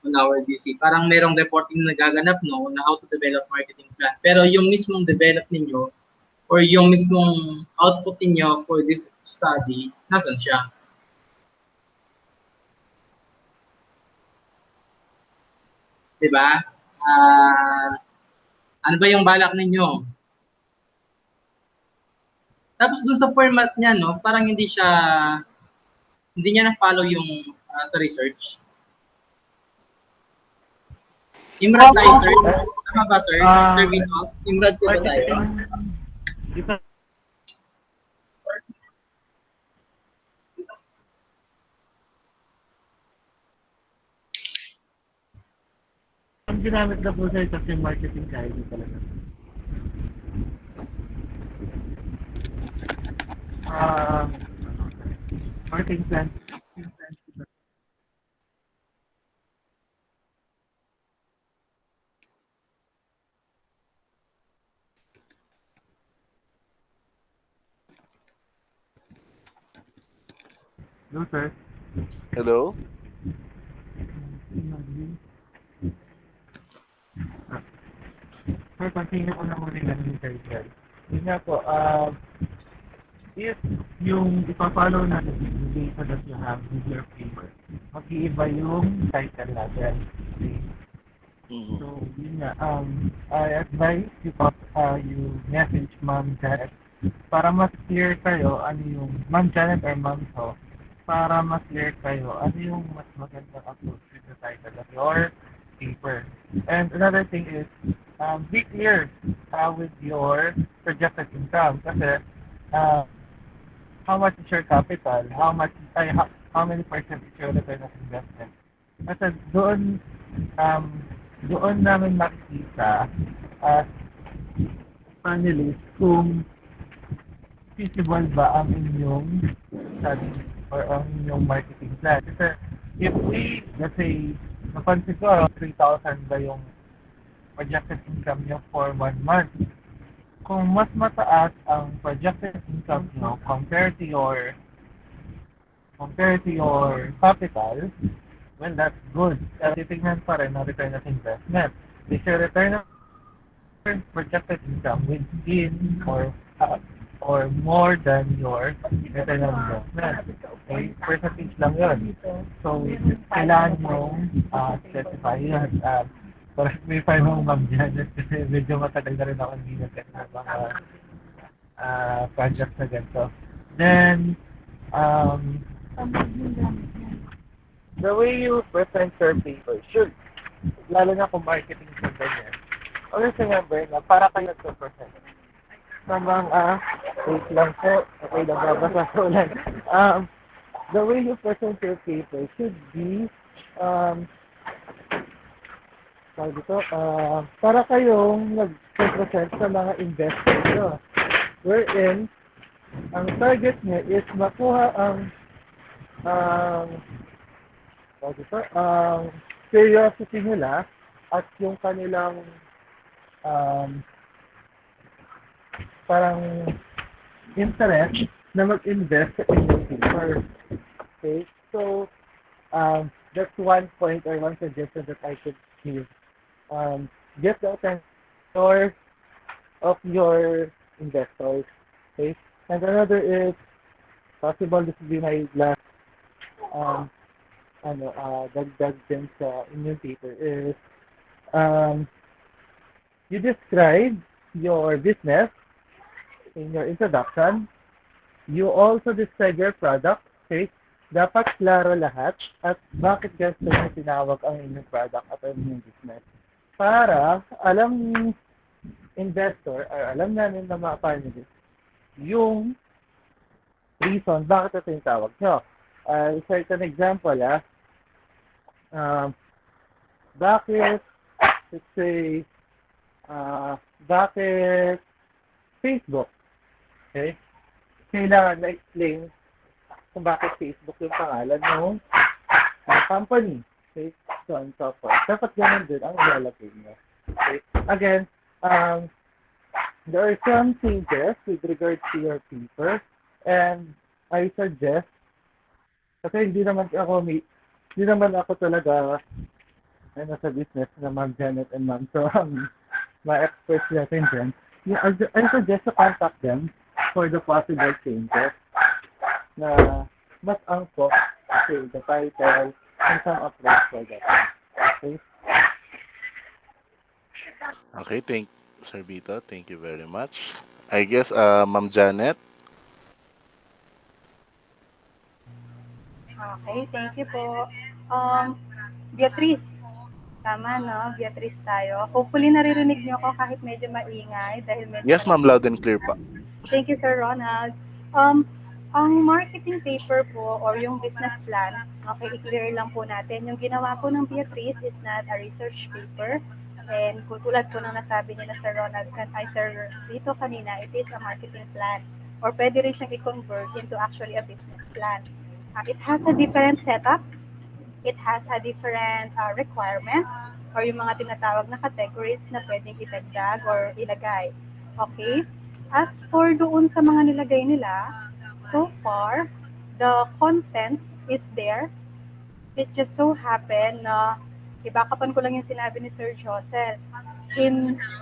on our DC. Parang merong reporting na nagaganap, no, na how to develop marketing plan. Pero yung mismong develop ninyo, or yung mismong output ninyo for this study, nasan siya? Diba? Ano ba yung balak ninyo? Tapos dun sa format niya, no, parang hindi niya na-follow yung sa research. Imrad tayo, sir. Tama ba, sir? Sir Vito? Imrad po ba tayo? Ang ginamit na po sir kasi marketing guide talaga. Marketing plan. Hello, sir. Hello? Sir, continue ko na muna yung sir. Yun nga po, if yung ipapollow natin yung data that you have with your paper, mag-iiba yung title natin. Okay? So, yun nga, I advise you message Ma'am Janet para mas clear kayo ano yung Ma'am Janet or Ma'am So, para mas clear kayo ano yung mas magandang approach with the title of your paper. And another thing is, be clear with your projected income kasi how much is your capital, how many percent is your return of investment. Kasi doon namin makikita as panelists kung feasible ba ang inyong study or ang inyong marketing plan. Kasi if we, let's say, napansin ko around 3,000 ba yung projected income nyo for 1 month. Kung mas mataas ang projected income nyo compared to your capital, well, that's good. Titingnan pa rin ang return of investment. Is your return of projected income within or more than your return of investment? Okay, percentage lang yun. So, kailangan nyo specify yun. Correct me if I'm wrong, Ma'am Janet, kasi medyo matagal na rin ako hindi nagkaroon ng mga projects na ganito. Then, the way you present your paper should, lalo na kung marketing sa ganyan, always remember na para kayo nagpo-present. Tamang, wait lang po, okay, nababasa ko lang. The way you present your paper should be, para kayong nag-present sa mga investors nyo. Wherein, ang target nyo is makuha ang curiosity nila at yung kanilang parang interest na mag-invest sa inyong paper. Okay? So, That's one point or one suggestion that I could give. Get the attention of your investors. Okay? And another is possible this will be my last dagdag din sa inyong paper is you describe your business in your introduction. You also describe your product. Okay? Dapat klaro lahat at bakit gusto nyo tinawag ang inyong product at ang inyong business. Para alam ni investor or alam namin na mga panelists yung reason bakit ito yung tawag nyo. Certain example, bakit, let's say, bakit Facebook? Okay? Kailangan na-explain kung bakit Facebook yung pangalan ng company. Okay? So on so forth. Dapat ganun din ang ilalagay nyo. Okay? Again, there are some changes with regards to your paper and I suggest kasi hindi naman ako talaga sa business na Ma'am Janet and Ma'am so mga experts natin dyan. I suggest to contact them for the possible changes na mas angkop okay, the title and some approach for that. Okay? Okay, Sir Vito. Thank you very much. I guess, Ma'am Janet. Okay, thank you po. Beatrice, tama no? Beatrice tayo. Hopefully naririnig niyo ako kahit medyo maingay dahil medyo Yes, ma'am, loud and clear pa. Thank you, Sir Ronald. Ang marketing paper po or yung business plan, okay, i-clear lang po natin. Yung ginawa po ng Beatrice is not a research paper. And tulad po ng nasabi niya na Sir Ronald, Sir Vito kanina, it is a marketing plan. Or pwede rin siyang i-convert into actually a business plan. It has a different setup. It has a different requirement or yung mga tinatawag na categories na pwedeng itagdag or ilagay. Okay? As for doon sa mga nilagay nila, so far, the content is there. It just so happened na ibakapan ko lang yung sinabi ni Sir Josel.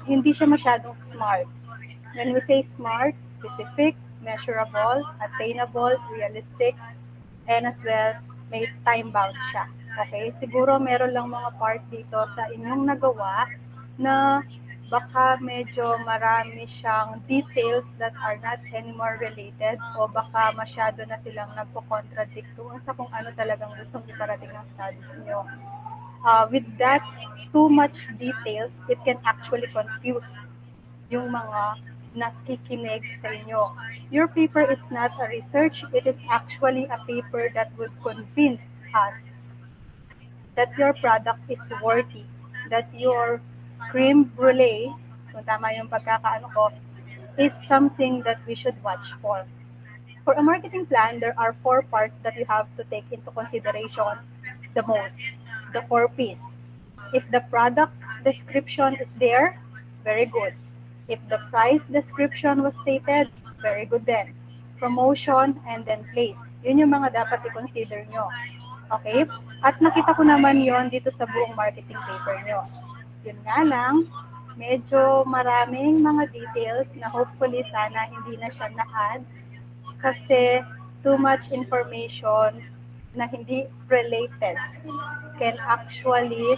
Hindi siya masyadong smart. When we say smart, specific, measurable, attainable, realistic, and as well, may time-bound siya. Okay? Siguro meron lang mga part dito sa inyong nagawa na baka medyo marami siyang details that are not anymore related o baka masyado na silang nagpo-contradict doon sa kung ano talagang gustong iparating ng studies niyo. With that, too much details, it can actually confuse yung mga nakikinig sa inyo. Your paper is not a research, it is actually a paper that would convince us that your product is worthy, that your creme brulee, kung tama yung pagkakaano ko, is something that we should watch for. For a marketing plan, there are 4 parts that you have to take into consideration the most, the 4 P's. If the product description is there, very good. If the price description was stated, very good then. Promotion and then place. Yun yung mga dapat i-consider nyo. Okay? At nakita ko naman yon dito sa buong marketing paper nyo. Yun nga lang, medyo maraming mga details na hopefully sana hindi na siya na-add kasi too much information na hindi related can actually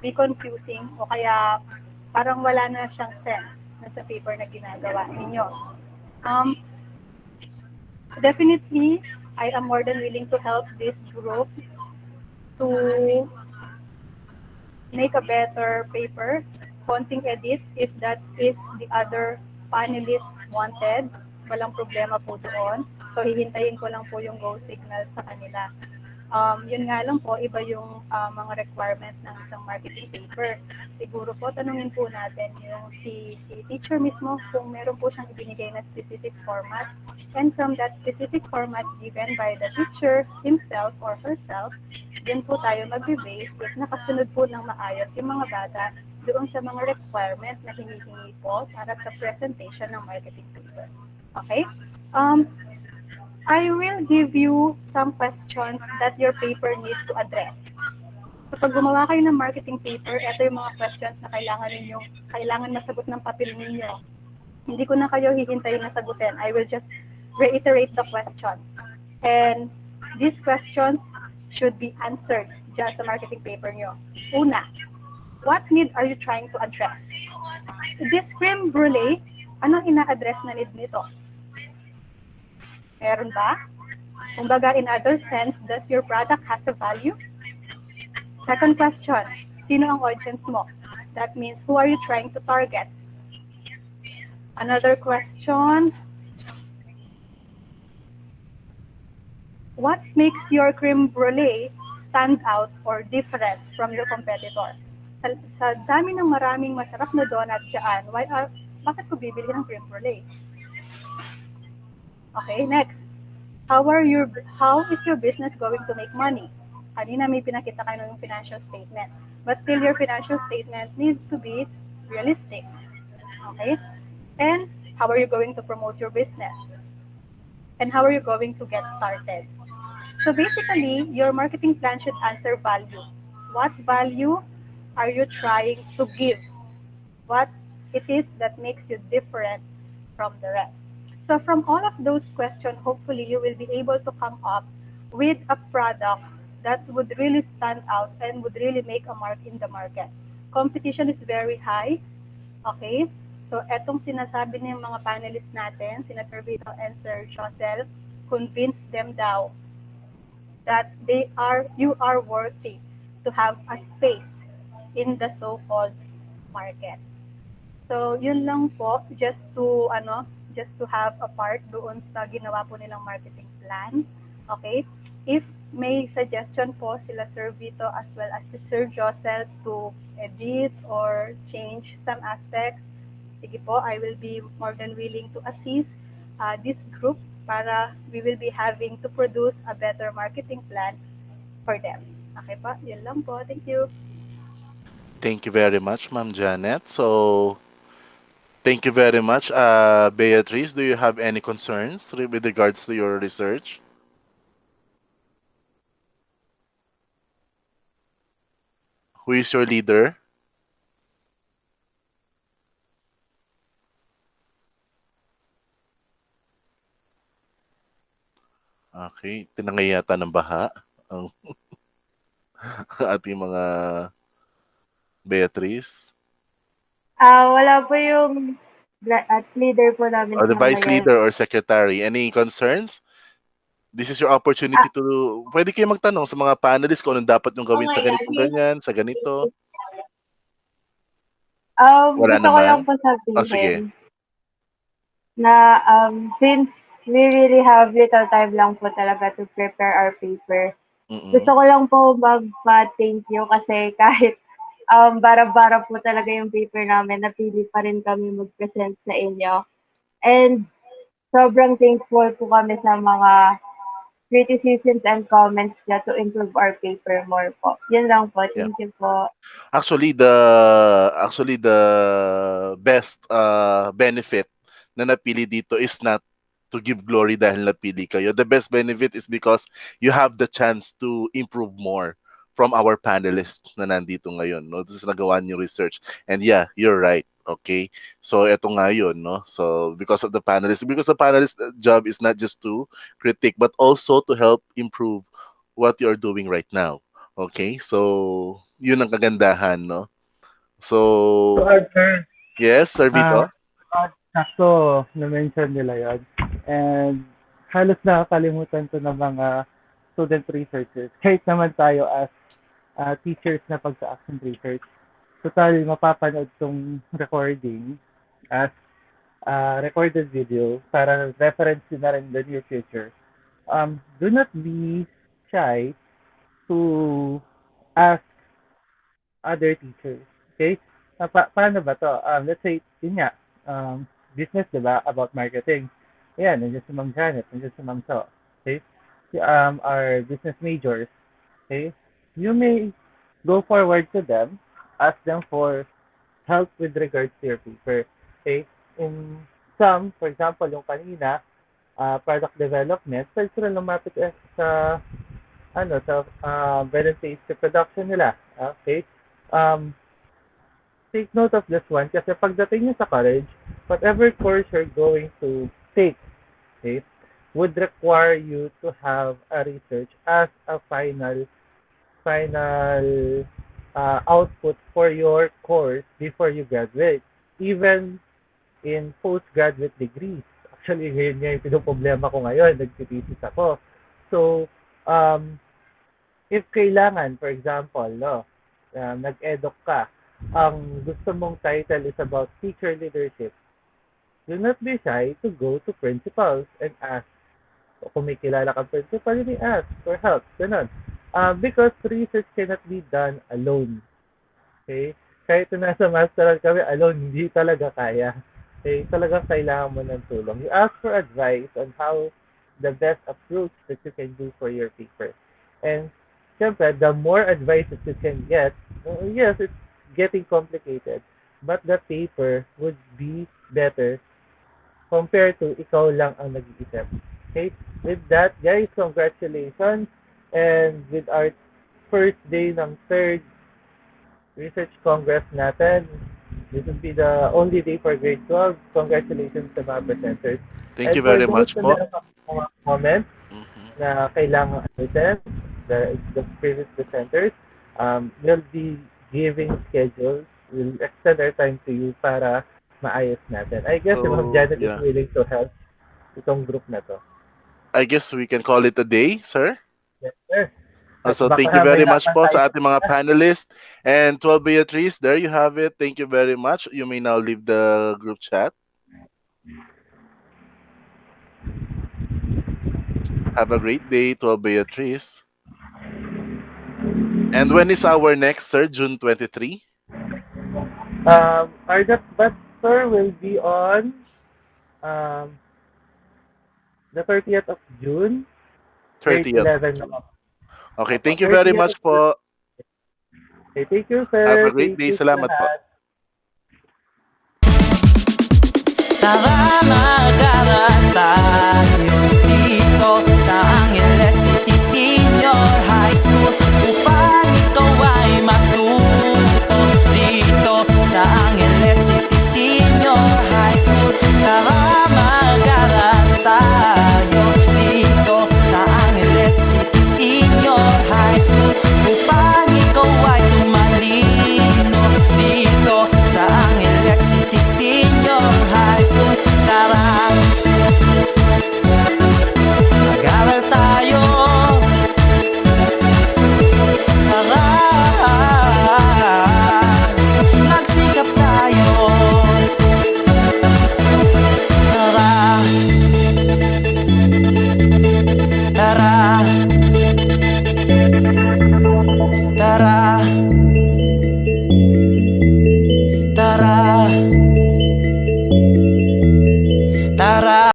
be confusing o kaya parang wala na siyang sense na sa paper na ginagawa ninyo. Definitely, I am more than willing to help this group to make a better paper, konting edit if that is the other panelists wanted. Walang problema po doon. So, hihintayin ko lang po yung go signal sa kanila. Yun nga lang po, iba yung mga requirements ng isang marketing paper. Siguro po, tanungin po natin yung si teacher mismo kung meron po siyang ibinigay na specific format. And from that specific format given by the teacher himself or herself, din po tayo mag-base if nakasunod po ng maayos yung mga bata doon sa mga requirements na hinihingi po para sa presentation ng marketing paper. Okay? I will give you some questions that your paper needs to address. So pag gumawa kayo ng marketing paper, ito yung mga questions na kailangan masagot ng papel ninyo. Hindi ko na kayo hihintayin na sagutin. I will just reiterate the question. And these questions should be answered dyan sa marketing paper nyo. Una, what need are you trying to address? This creme brulee, anong ina-address na need nito? Meron ba? Kumbaga, in other sense, does your product has a value? Second question, sino ang audience mo? That means, who are you trying to target? Another question, what makes your creme brulee stand out or different from your competitor? Sa dami ng maraming masarap na donut dyan, bakit ko bibili ng creme brulee? Okay, next. How is your business going to make money? Kanina may pinakita kayo ng financial statement. But still, your financial statement needs to be realistic. Okay? And how are you going to promote your business? And how are you going to get started? So basically, your marketing plan should answer value. What value are you trying to give? What it is that makes you different from the rest? So from all of those questions, hopefully you will be able to come up with a product that would really stand out and would really make a mark in the market. Competition is very high. Okay? So etong sinasabi ng mga panelists natin, Sina Sir Vito and Sir Josel, convince them daw that you are worthy to have a space in the so-called market. So yun lang po, just to have a part doon sa ginawa po nilang marketing plan. Okay? If may suggestion po sila Sir Vito as well as si Sir Josel to edit or change some aspects, sige po, I will be more than willing to assist this group para we will be having to produce a better marketing plan for them. Okay po, yun lang po. Thank you. Thank you very much, Ma'am Janet. So, thank you very much. Beatrice, do you have any concerns with regards to your research? Who is your leader? Okay, tinangay yata ng baha ang ating mga Beatrice. Wala po yung at leader po namin Or the sa vice ngayon. leader or secretary. Any concerns? This is your opportunity to, pwede kayo magtanong sa mga panelists kung anong dapat yung gawin sa ganitong ganyan, sa ganito. Wala Gusto ko lang naman? po Oh, sige. sabihin na since we really have little time lang po talaga to prepare our paper, gusto ko lang po magpa-thank you kasi kahit bara-bara po talaga yung paper namin, napili pa rin kami mag-present sa inyo. And sobrang thankful po kami sa mga criticisms and comments niya to improve our paper more po. Yun lang po. Thank you po. Actually the best benefit na napili dito is not to give glory dahil napili kayo. The best benefit is because you have the chance to improve more from our panelists na nandito ngayon, no? This is nagawa niyo research. And yeah, you're right. Okay? So eto nga yun, no? So because the panelist job is not just to critique but also to help improve what you're doing right now. Okay? So yun ang kagandahan, no? So Arthur, yes, Sir Vito? sakto na-mention nila yun. And halos nakakalimutan to ng mga student researchers. Kahit naman tayo as teachers na pagsa-action research, total mapapanood tong recording as recorded video para reference na rin in the near future. Do not be shy to ask other teachers. Okay? Paano ba to? Let's say, yun nga, business, diba? About marketing. Ayan, nandiyan si Ma'am Janet, nandiyan si Ma'am So. Okay? Our business majors. Okay? You may go forward to them, ask them for help with regards to your paper. Okay? In some, for example, yung kanina, product development, pwede sila lumapit sa better phase to production nila. Okay? Um, Take note of this one kasi pagdating nyo sa college, whatever course you're going to take, okay, would require you to have a research as a final output for your course before you graduate. Even in postgraduate degrees. Actually, ngayon nga yung pinoproblema ko ngayon, nagtitisis ako. So, if kailangan, for example, nag-edoc ka, ang gusto mong title is about teacher leadership, do not be shy to go to principals and ask. O kung may kilala kang principal, you may ask for help. Ganun. Because research cannot be done alone. Okay? Kahit na nasa masteral kami, alone, hindi talaga kaya. Okay? Talagang kailangan mo ng tulong. You ask for advice on how the best approach that you can do for your paper. And, syempre, the more advice that you can get, yes, it's getting complicated, but the paper would be better compared to ikaw lang ang nag-iisip. Okay? With that, guys, congratulations. And with our first day ng third Research Congress natin, this will be the only day for grade 12. Congratulations sa mga presenters. Thank you for very those much na po. meron mga comments na kailangan item, the previous presenters, we'll be giving schedules. We'll extend our time to you para maayos natin. I guess si Ma'am Janet is willing to help itong group na to. I guess we can call it a day, sir. Yes, sir. So thank you very much po sa ating mga panelists and 12 Beatrice, there you have it. Thank you very much. You may now leave the group chat. Have a great day, 12 Beatrice. And when is our next, sir? June 23? Our next sir will be on the 30th of June. 30th. 11. Okay, thank you very much po. Okay, thank you, sir. Have a great day. Salamat po. Tara na,